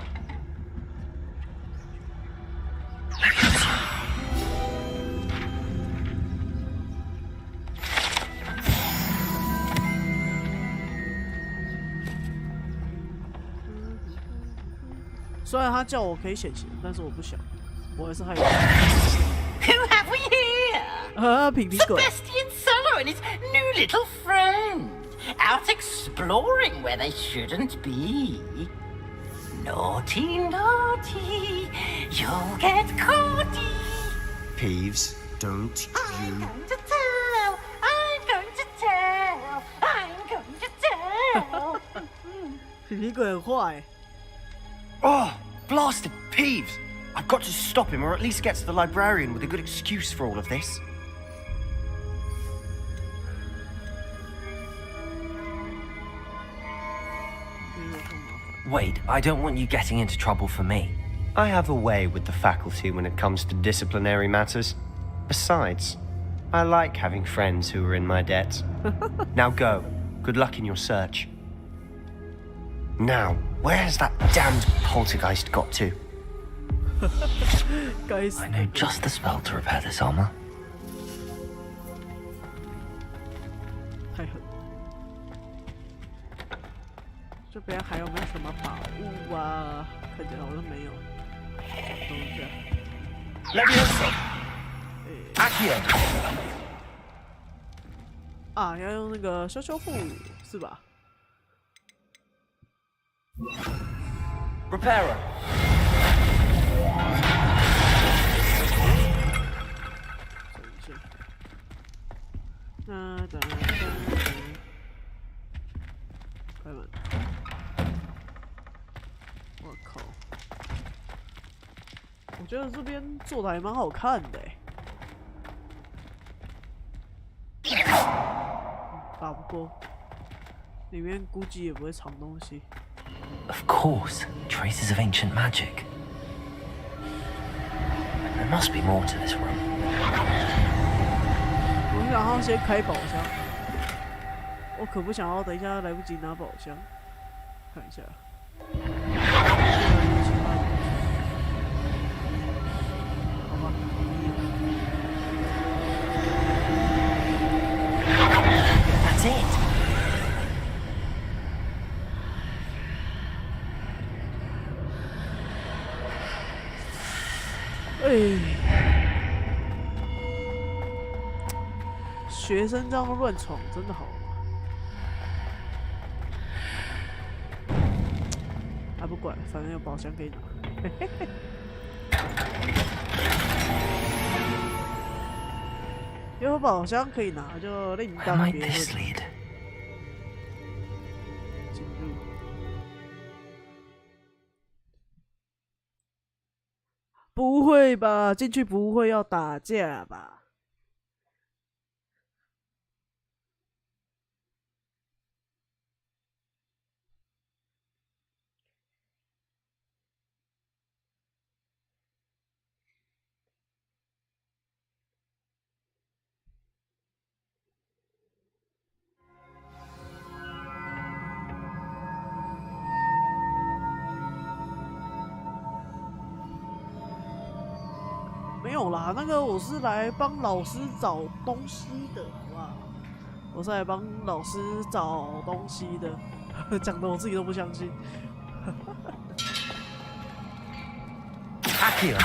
虽然他叫我可以显形，但是我不想，我还是害怕。Who have we here? 皮皮鬼。 Sebastian Solo and his new little friend, out exploring where they shouldn't be. Naughty, naughty, you'll get caughty. Peeves, don't I'm you... going to tell, I'm going to tell, I'm going to tell. 皮皮鬼很坏。 Oh, blasted Peeves! I've got to stop him, or at least get to the librarian with a good excuse for all of this. Wait, I don't want you getting into trouble for me. I have a way with the faculty when it comes to disciplinary matters. Besides, I like having friends who are in my debt. Now go. Good luck in your search. Now, where has that damned poltergeist got to? Guys, I know just the spell to repair this armor. 太狠！这边还有没有什么宝物啊？看起来好像没有。等一下。Levioso. Accio. 啊，要用那个修复是吧？ Reparo. 开门！我靠！我觉得这边做的还蛮好看的打不过，里面估计也不会藏东西。 Of course, traces of ancient magic. There must be more to this room. 我想要先开宝箱，我可不想要等一下来不及拿宝箱。看一下，好吧。That's it. 学生这样乱闯真的好吗？啊，不管，反正有宝箱可以拿。有宝箱可以拿，就另当别论。进入。不会吧？进去不会要打架吧？ 没有啦，那个我是来帮老师找东西的，好不好？我是来帮老师找东西的，讲的我自己都不相信。Accio.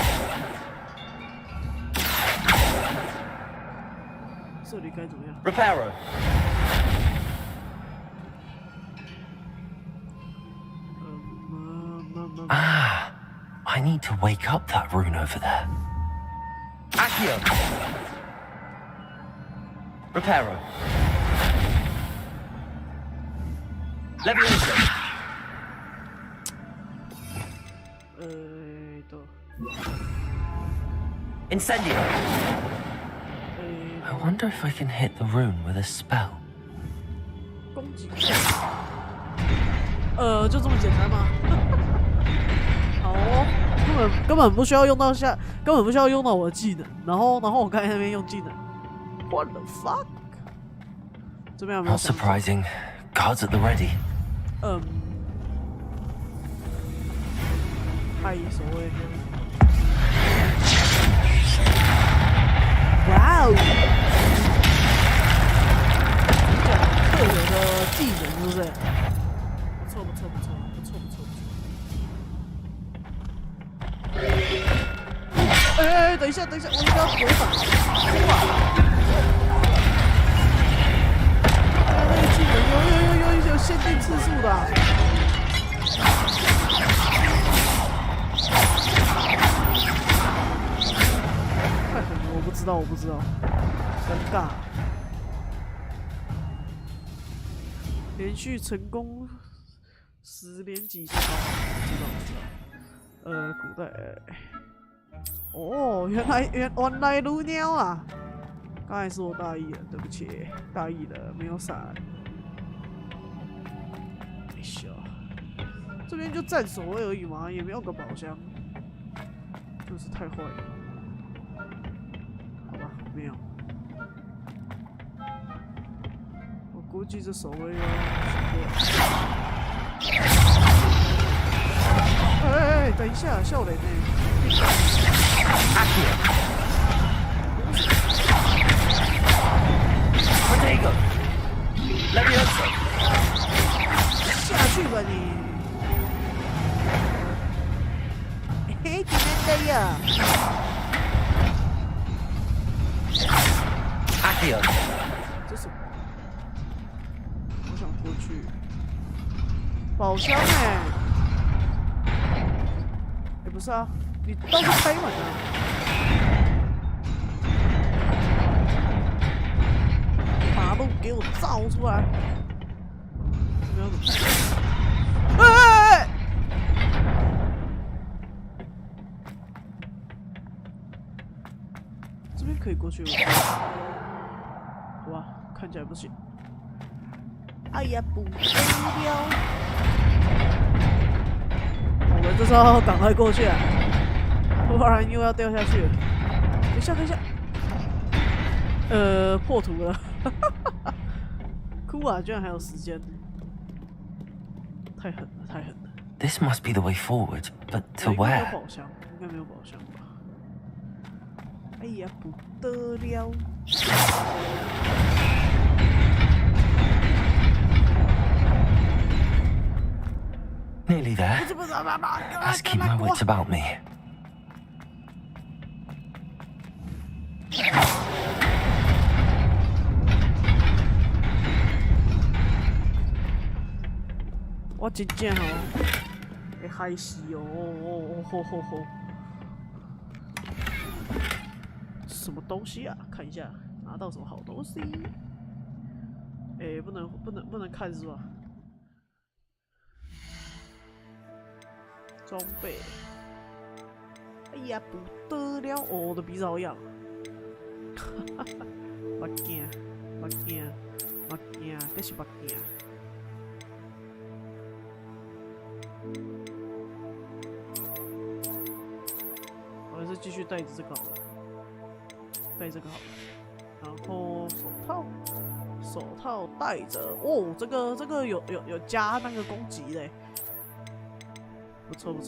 这里该怎么样 Reparo. Ah, I need to wake up that rune over there. Accio. Reparo. Levioso. 对。 Incendio. I wonder if I can hit the rune with a spell. 攻击。就这么简单吗？好哦，根本不需要用到根本不需要用到我的技能。然后我刚才那边用技能 ，What the fuck？ 这边有没有 Not surprising. Guards at the ready. 太所谓。等一下，我应该要回反。那个技能有限定次数的、啊。太狠了，我不知道，尴尬。连续成功10连击，知道。古代，哦，原来如鸟啊！刚才是我大意了，对不起，大意了，没有闪。哎呀，这边就站守卫而已嘛，也没有个宝箱，真是太坏了。好吧，没有。我估计这守卫哎，等一下，笑脸呢？这个，来别走，下去吧你！嘿，怎么的呀？这什么？我想过去。宝箱哎！也不是啊，你倒是开门啊！把路给我造出来！哎！这边可以过去吗？好吧，看起来不行。哎呀，不得了！我们这时候赶快过去啊，不然又要掉下去了。等一下，破图了，哭啊！居然还有时间，太狠了。This must be the way forward, but to 应该没有 where? 宝箱，应该没有宝箱吧？哎呀，不得了！ Nearly there. Let's keep my wits about me. 我真正会害死哦！什么东西啊？看一下，拿到什么好东西？不能看是吧？ 装备，哎呀，不得了！哦，我的鼻子好痒，哈哈哈！目镜，这是目镜。我还是继续戴着这个好了，然后手套戴着，哦，这个有加那个攻击嘞。 不错啊！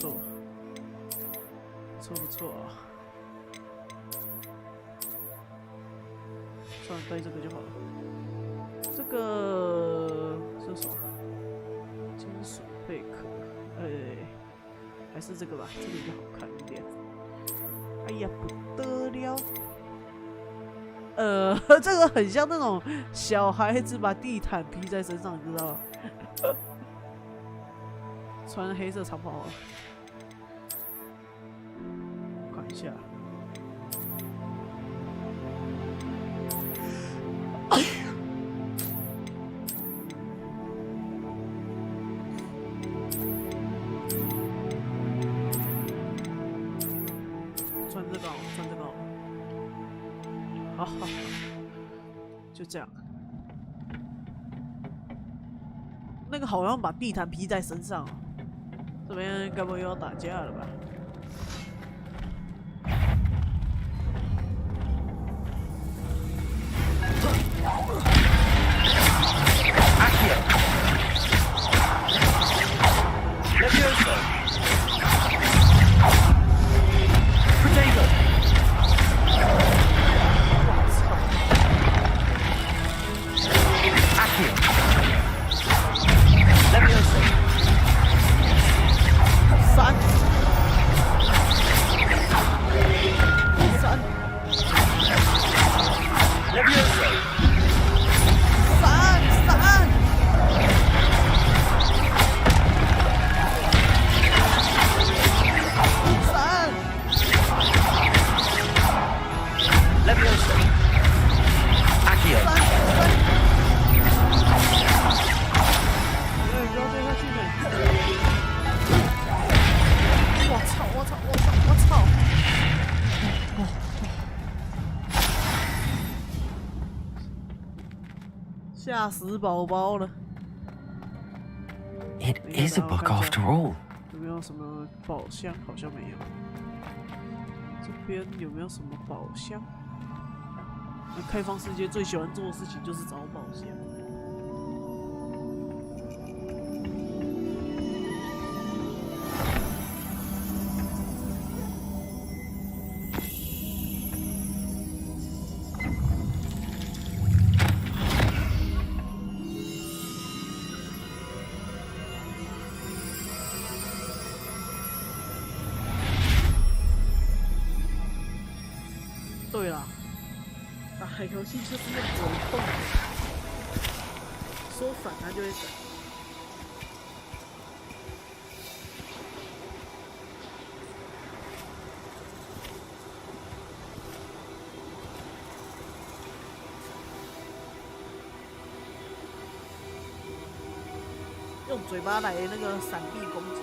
算了，带这个就好了。这个是什么？金属贝壳。还是这个吧，这个比较好看一点。哎呀，不得了！这个很像那种小孩子把地毯披在身上，你知道吗？穿黑色长袍，看一下。穿这个，好，就这样。那个好像把地毯披在身上。 这边该不会又要打架了吧？阿铁，那边走。Potato。我操！阿铁，那边走。 3吓死宝宝了。 It is a book after all. 有没有什么宝箱？好像没有。这边有没有什么宝箱？开放世界最喜欢做的事情就是找宝箱。对啦。 打海游戏就是用嘴碰，说闪它就会闪。用嘴巴来那个闪避攻击。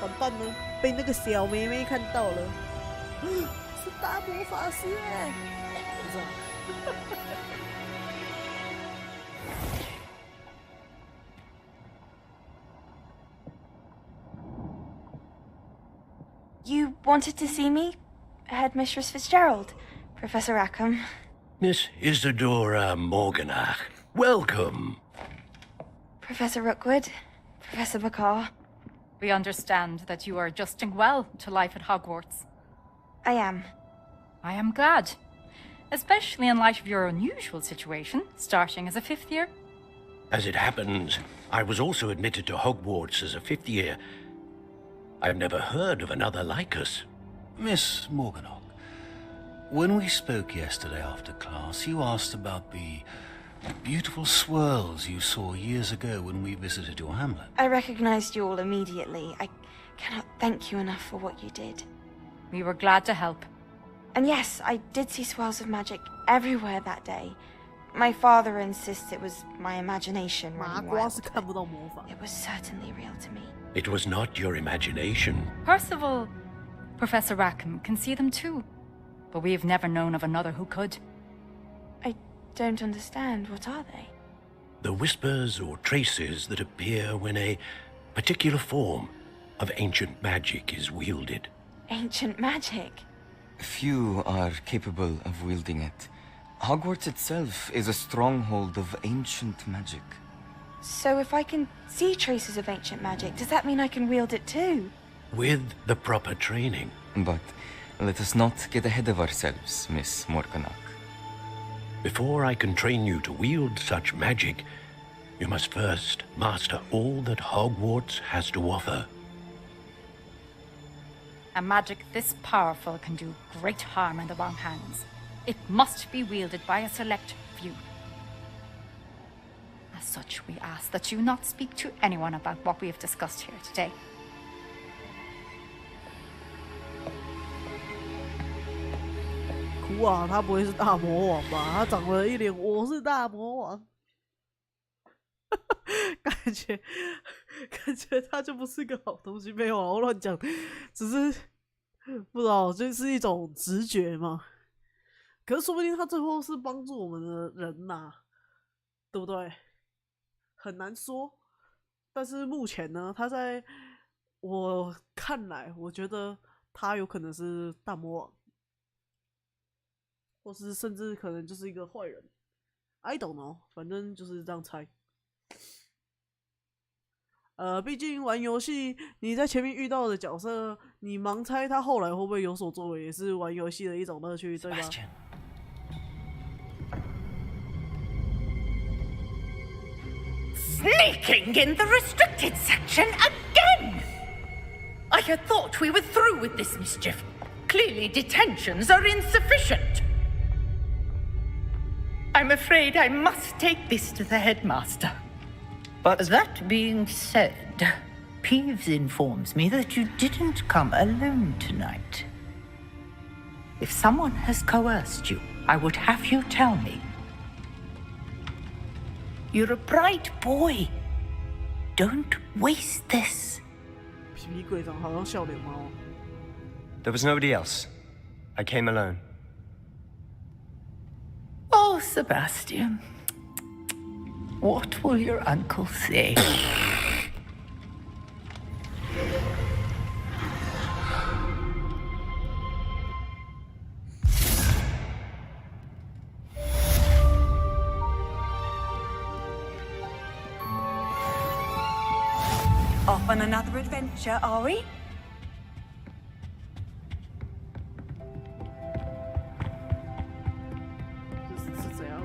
完蛋了，被那个小妹妹看到了，是大魔法师哎！不是啊。You wanted to see me? Headmistress Fitzgerald, Professor Rackham. Miss Isadora Morganach, welcome. Professor Rookwood, Professor McCaw. We understand that you are adjusting well to life at Hogwarts. I am. I am glad. Especially in light of your unusual situation, starting as a 5th year. As it happens, I was also admitted to Hogwarts as a 5th year. I've never heard of another like us. Miss Morganach, when we spoke yesterday after class, you asked about the beautiful swirls you saw years ago when we visited your hamlet. I recognized you all immediately. I cannot thank you enough for what you did. We were glad to help. And yes, I did see swirls of magic everywhere that day. My father insists it was my imagination running wild. It was certainly real to me. It was not your imagination. Percival, Professor Rackham can see them too. But we have never known of another who could. I don't understand. What are they? The whispers or traces that appear when a particular form of ancient magic is wielded. Ancient magic? Few are capable of wielding it. Hogwarts itself is a stronghold of ancient magic. So if I can see traces of ancient magic, does that mean I can wield it too? With the proper training. But let us not get ahead of ourselves, Miss Morganach. Before I can train you to wield such magic, you must first master all that Hogwarts has to offer. A magic this powerful can do great harm in the wrong hands. It must be wielded by a select few. As such, we ask that you not speak to anyone about what we have discussed here today. Cool 啊，他不会是大魔王吧？他长了一脸我是大魔王，感觉他就不是个好东西。没有啊，我乱讲，只是不知道，就是一种直觉嘛。可是说不定他最后是帮助我们的人呐，对不对？很难说。但是目前呢，他在我看来，我觉得他有可能是大魔王，或是甚至可能就是一个坏人。I don't know， 反正就是这样猜。毕竟玩游戏，你在前面遇到的角色，你盲猜他后来会不会有所作为，也是玩游戏的一种乐趣，对吧？ Sneaking in the restricted section again! I had thought we were through with this mischief. Clearly detentions are insufficient. I'm afraid I must take this to the headmaster. But that being said, Peeves informs me that you didn't come alone tonight. If someone has coerced you, I would have you tell me. You're a bright boy. Don't waste this. There was nobody else. I came alone. Oh, Sebastian. What will your uncle say? Off on another adventure, are we? 是怎样？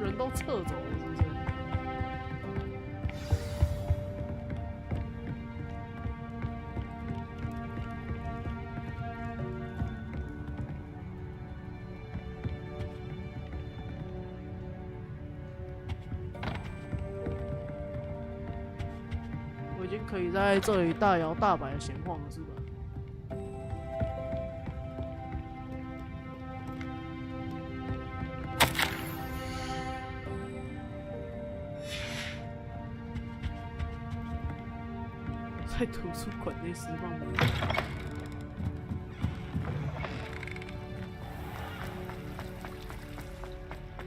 人都撤走了，是不是？我已经可以在这里大摇大摆的闲晃了，是吧？ 在图书馆内释放魔法，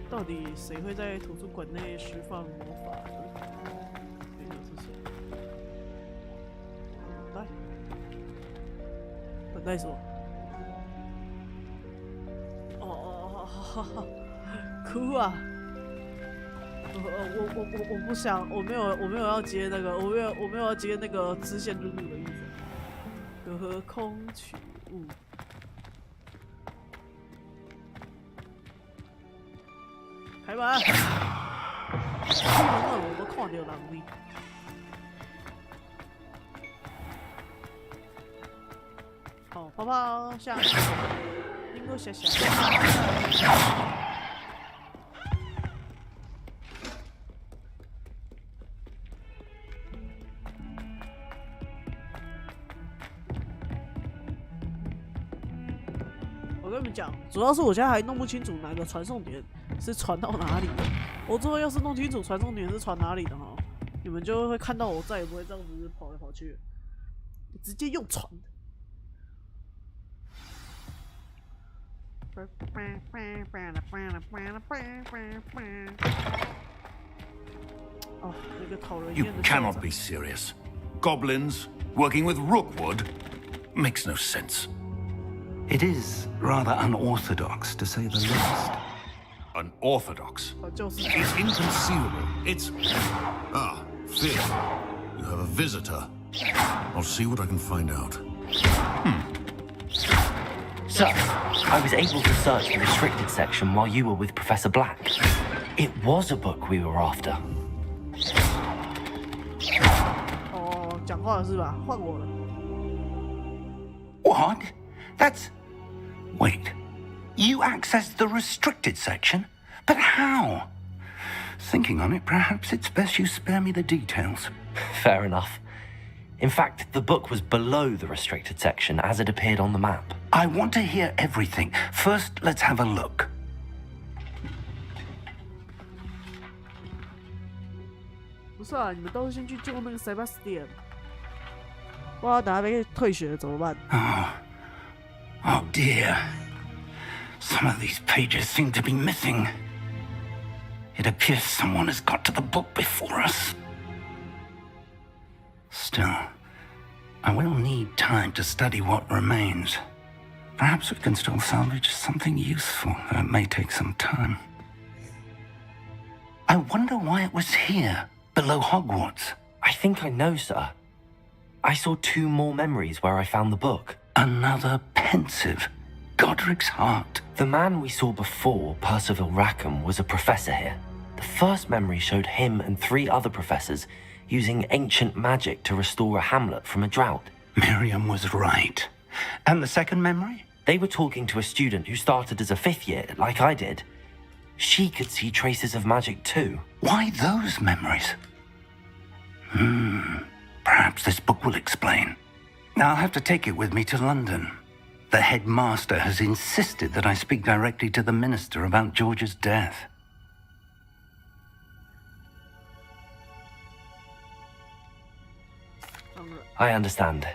到底谁会在图书馆内释放魔法呢？这个是谁？来，等待什么？哦，哭啊！ 我不想，我没有要接那个，我没有要接那个支线任务的意思。隔空取物，开门！我都看到人呢。好，泡泡下，应该下。我跟你们讲，主要是我现在还弄不清楚哪个传送点是传到哪里的。我之后要是弄清楚传送点是传哪里的哈，你们就会看到我再也不会这样子跑来跑去，直接用传的。哦，那个讨人厌的。 You cannot be serious. Goblins working with Rookwood makes no sense. It is rather unorthodox, to say the least. Unorthodox? It's inconceivable. It's... Ah, Fig. You have a visitor. I'll see what I can find out. Sir, I was able to search the restricted section while you were with Professor Black. It was a book we were after. 哦，讲话了是吧？换我了。 What? That's... Wait. You accessed the restricted section? But how? Thinking on it, perhaps it's best you spare me the details. Fair enough. In fact, the book was below the restricted section as it appeared on the map. I want to hear everything. First, let's have a look. 不是啊，你们都先去救那个 Sebastian。不然等下被退学怎么办？ Oh dear. Some of these pages seem to be missing. It appears someone has got to the book before us. Still, I will need time to study what remains. Perhaps we can still salvage something useful, though it may take some time. I wonder why it was here, below Hogwarts. I think I know, sir. I saw 2 more memories where I found the book. Another pensive, Godric's heart. The man we saw before, Percival Rackham, was a professor here. The first memory showed him and 3 other professors using ancient magic to restore a hamlet from a drought. Miriam was right. And the second memory? They were talking to a student who started as a 5th year, like I did. She could see traces of magic too. Why those memories? Perhaps this book will explain. I'll have to take it with me to London. The headmaster has insisted that I speak directly to the minister about George's death. I understand.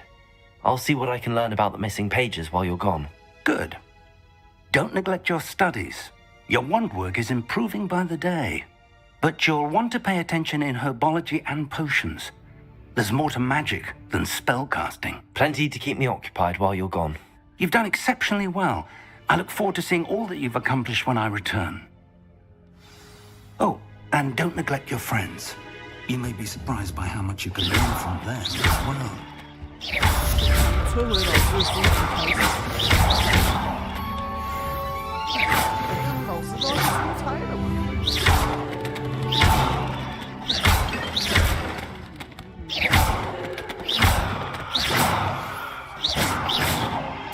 I'll see what I can learn about the missing pages while you're gone. Good. Don't neglect your studies. Your wand work is improving by the day. But you'll want to pay attention in herbology and potions. There's more to magic than spellcasting. Plenty to keep me occupied while you're gone. You've done exceptionally well. I look forward to seeing all that you've accomplished when I return. Oh, and don't neglect your friends. You may be surprised by how much you can learn from them as well. 摧毁老师的心情开始。老师都要出差了嘛。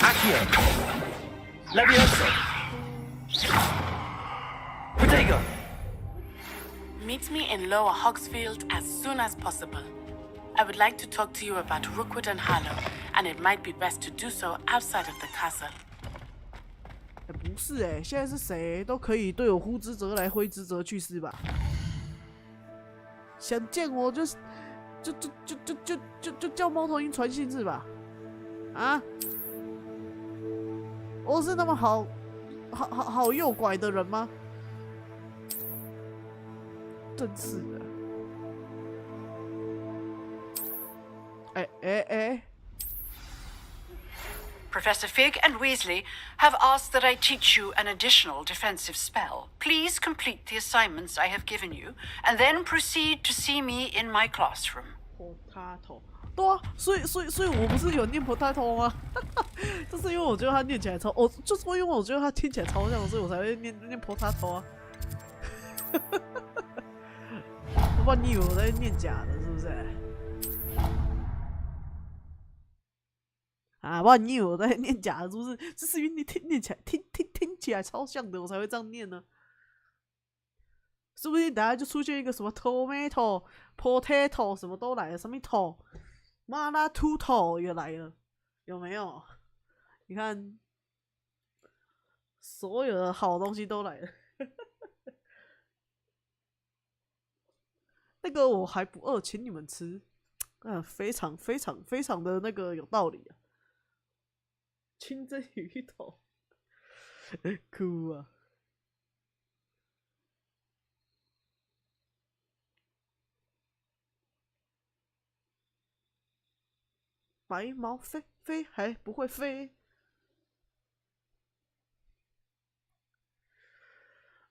Accio. Levioso. Protego. Meet me in Lower Hogsfield as soon as possible. I would like to talk to you about Rookwood and Harlow, and it might be best to do so outside of the castle. 不是现在是谁都可以对我呼之则来挥之则去是吧？想见我就叫猫头鹰传信是吧？啊？我是那么好诱拐的人吗？真是的。Professor Fig and Weasley have asked that I teach you an additional defensive spell. Please complete the assignments I have given you, and then proceed to see me in my classroom. Potato， 对啊，所以我不是有念 potato 吗？就是因为我觉得它念起来超，就是因为我觉得它听起来超像，所以我才会念 potato 啊。不然你以为我在念假的，是不是？啊，不然你以为我在念假的，是不是？这是因为你念起来听起来超像的，我才会这样念呢。说不定等下就出现一个什么 tomato、potato 什么都来了，什么头、麻辣兔头也来了，有没有？你看，所有的好东西都来了。那个我还不饿，请你们吃，非常的那个有道理啊！清蒸鱼头，哭啊！白毛飞还不会飞，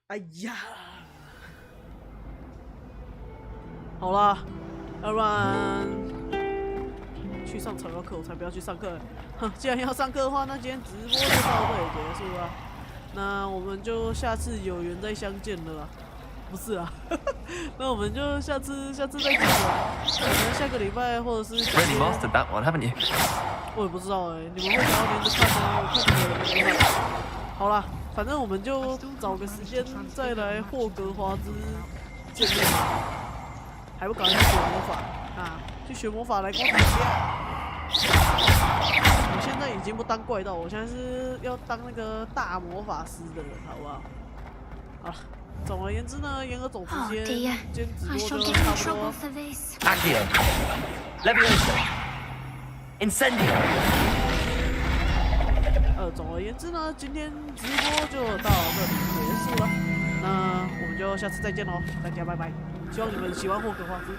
哎呀！好啦，要不然去上草药课，我才不要去上课。哼，既然要上课的话，那今天直播就到这里结束了。那我们就下次有缘再相见了啦。不是啊，那我们就下次再见了。可能下个礼拜或者是。Really mastered that one, haven't you? 我也不知道你们会想要连着看吗？我看你们有好啦，反正我们就找个时间再来霍格华兹见面吧。还不赶快去学魔法啊！去学魔法来光一下。我现在已经不当怪盗，我现在是要当那个大魔法师的人，好不好？好了，总而言之呢，言而总之今天直播就差不多。Accio, Levioso, Incendio。总而言之呢，今天直播就到这里结束了。那我们就下次再见喽，大家拜拜。希望你们喜欢霍格华兹。